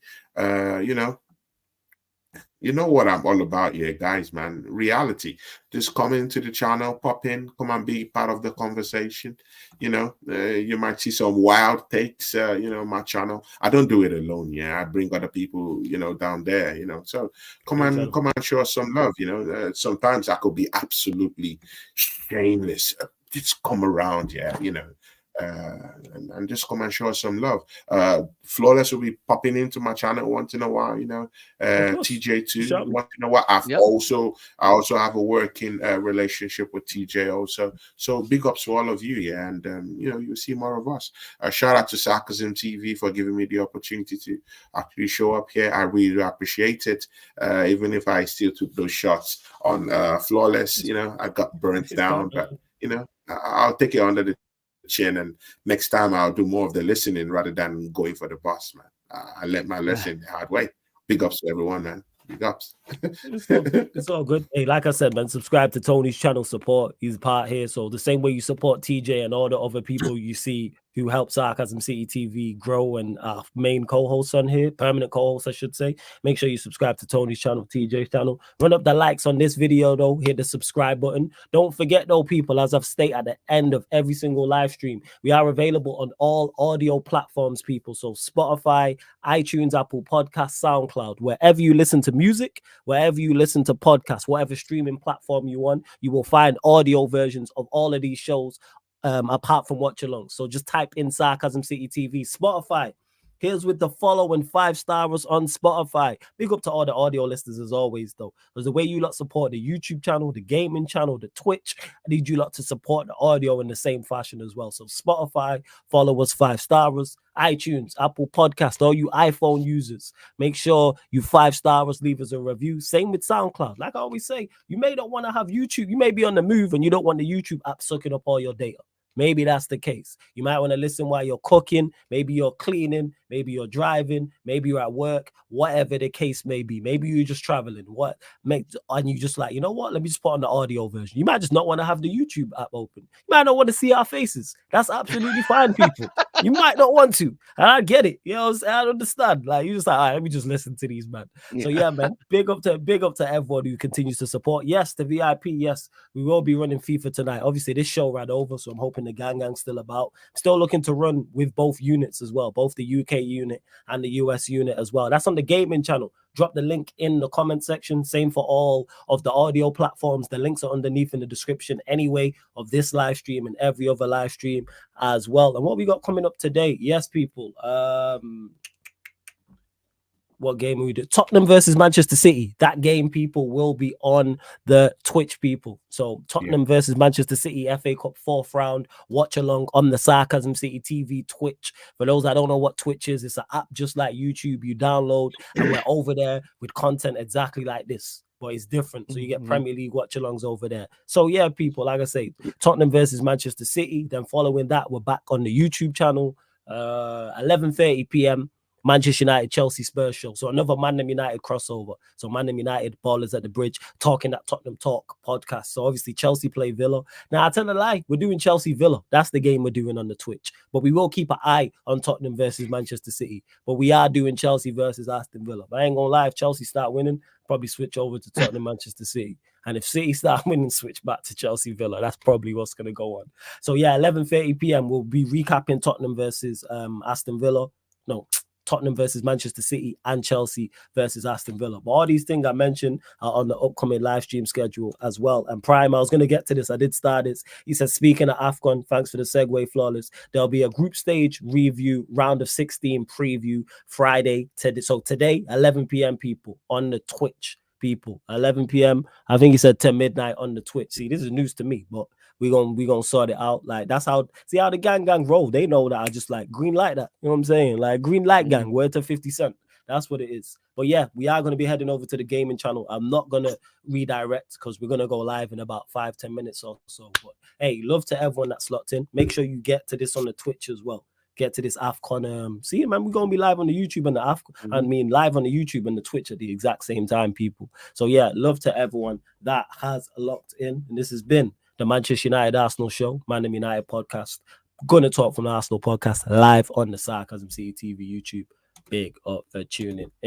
You know what I'm all about here, guys, man. Reality. Just come into the channel, pop in, come and be part of the conversation. You might see some wild takes, my channel. I don't do it alone, I bring other people, down there, So come and show us some love, Sometimes I could be absolutely shameless. Just come around, and just come and show us some love. Flawless will be popping into my channel once in a while, TJ too. Once in a while. I also have a working relationship with TJ also. So big ups to all of you, and you'll see more of us. Shout out to Sarcasm TV for giving me the opportunity to actually show up here. I really appreciate it. Even if I still took those shots on Flawless, I got burnt down, but I'll take it under the chin, and next time I'll do more of the listening rather than going for the boss, man. I let my lesson the hard way. Big ups to everyone, man. Big ups. It's all good. Hey, like I said, man, subscribe to Tony's channel, support. He's part here. So the same way you support TJ and all the other people you see who help Sarcasm City TV grow, and our main co-host on here, permanent co-host, I should say. Make sure you subscribe to Tony's channel, TJ's channel. Run up the likes on this video, though. Hit the subscribe button. Don't forget, though, people, as I've stated at the end of every single live stream, we are available on all audio platforms, people. So Spotify, iTunes, Apple Podcasts, SoundCloud, wherever you listen to music, wherever you listen to podcasts, whatever streaming platform you want, you will find audio versions of all of these shows, apart from watch along. So just type in Sarcasm City TV, Spotify. Here's with the follow and 5-stars on Spotify. Big up to all the audio listeners as always, though. Because the way you lot support the YouTube channel, the gaming channel, the Twitch, I need you lot to support the audio in the same fashion as well. So Spotify, follow us 5-stars. iTunes, Apple Podcast, all you iPhone users, make sure you 5-stars, leave us a review. Same with SoundCloud. Like I always say, you may not want to have YouTube. You may be on the move and you don't want the YouTube app sucking up all your data. Maybe that's the case. You might want to listen while you're cooking. Maybe you're cleaning. Maybe you're driving. Maybe you're at work. Whatever the case may be. Maybe you're just traveling. And you just like, you know what? Let me just put on the audio version. You might just not want to have the YouTube app open. You might not want to see our faces. That's absolutely fine, people. You might not want to. And I get it. You know, I understand. Like, you just like, all right, let me just listen to these, man. Yeah. So yeah, man. Big up to everyone who continues to support. Yes, the VIP. Yes, we will be running FIFA tonight. Obviously, this show ran over, so I'm hoping the gang's still about. Still looking to run with both units as well, both the UK unit and the US unit as well. That's on the gaming channel. Drop the link in the comment section. Same for all of the audio platforms. The links are underneath in the description anyway of this live stream and every other live stream as well. And what we got coming up today? Yes, people. What game we do? Tottenham versus Manchester City. That game, people, will be on the Twitch, people. So Tottenham versus Manchester City, FA Cup 4th round. Watch along on the Sarcasm City TV Twitch. For those that don't know what Twitch is, it's an app just like YouTube. You download and we're over there with content exactly like this. But it's different. So you get Premier League watch-alongs over there. So yeah, people, like I say, Tottenham versus Manchester City. Then following that, we're back on the YouTube channel, 11:30 p.m. Manchester United, Chelsea, Spurs show. So another Man United crossover. So Man United, Ballers at the Bridge, talking that Tottenham Talk podcast. So obviously Chelsea play Villa. Now I tell a lie, we're doing Chelsea Villa. That's the game we're doing on the Twitch. But we will keep an eye on Tottenham versus Manchester City. But we are doing Chelsea versus Aston Villa. But I ain't gonna lie, if Chelsea start winning, probably switch over to Tottenham, Manchester City. And if City start winning, switch back to Chelsea Villa. That's probably what's going to go on. So yeah, 11:30 p.m. we'll be recapping Tottenham versus Aston Villa. No, Tottenham versus Manchester City and Chelsea versus Aston Villa. But all these things I mentioned are on the upcoming live stream schedule as well. And Prime, I was going to get to this. I did start it. He said, speaking of AFCON, thanks for the segue, Flawless. There'll be a group stage review, round of 16 preview Friday. So today, 11 p.m. people on the Twitch. People, 11 p.m. I think he said 10 midnight on the Twitch. See, this is news to me, but we gonna sort it out. Like, that's how, see how the gang roll. They know that I just like green light that. You know what I'm saying? Like, green light gang, word to 50 Cent. That's what it is. But yeah, we are going to be heading over to the gaming channel. I'm not going to redirect because we're going to go live in about 5-10 minutes or so. But hey, love to everyone that's locked in. Make sure you get to this on the Twitch as well. Get to this AFCON. See, man, we're going to be live on the YouTube and the AFCON. I mean, live on the YouTube and the Twitch at the exact same time, people. So yeah, love to everyone that has locked in. And this has been the Manchester United Arsenal show, Man United podcast. Gonna talk from the Arsenal podcast live on the Sarcasm City TV YouTube. Big up for tuning in.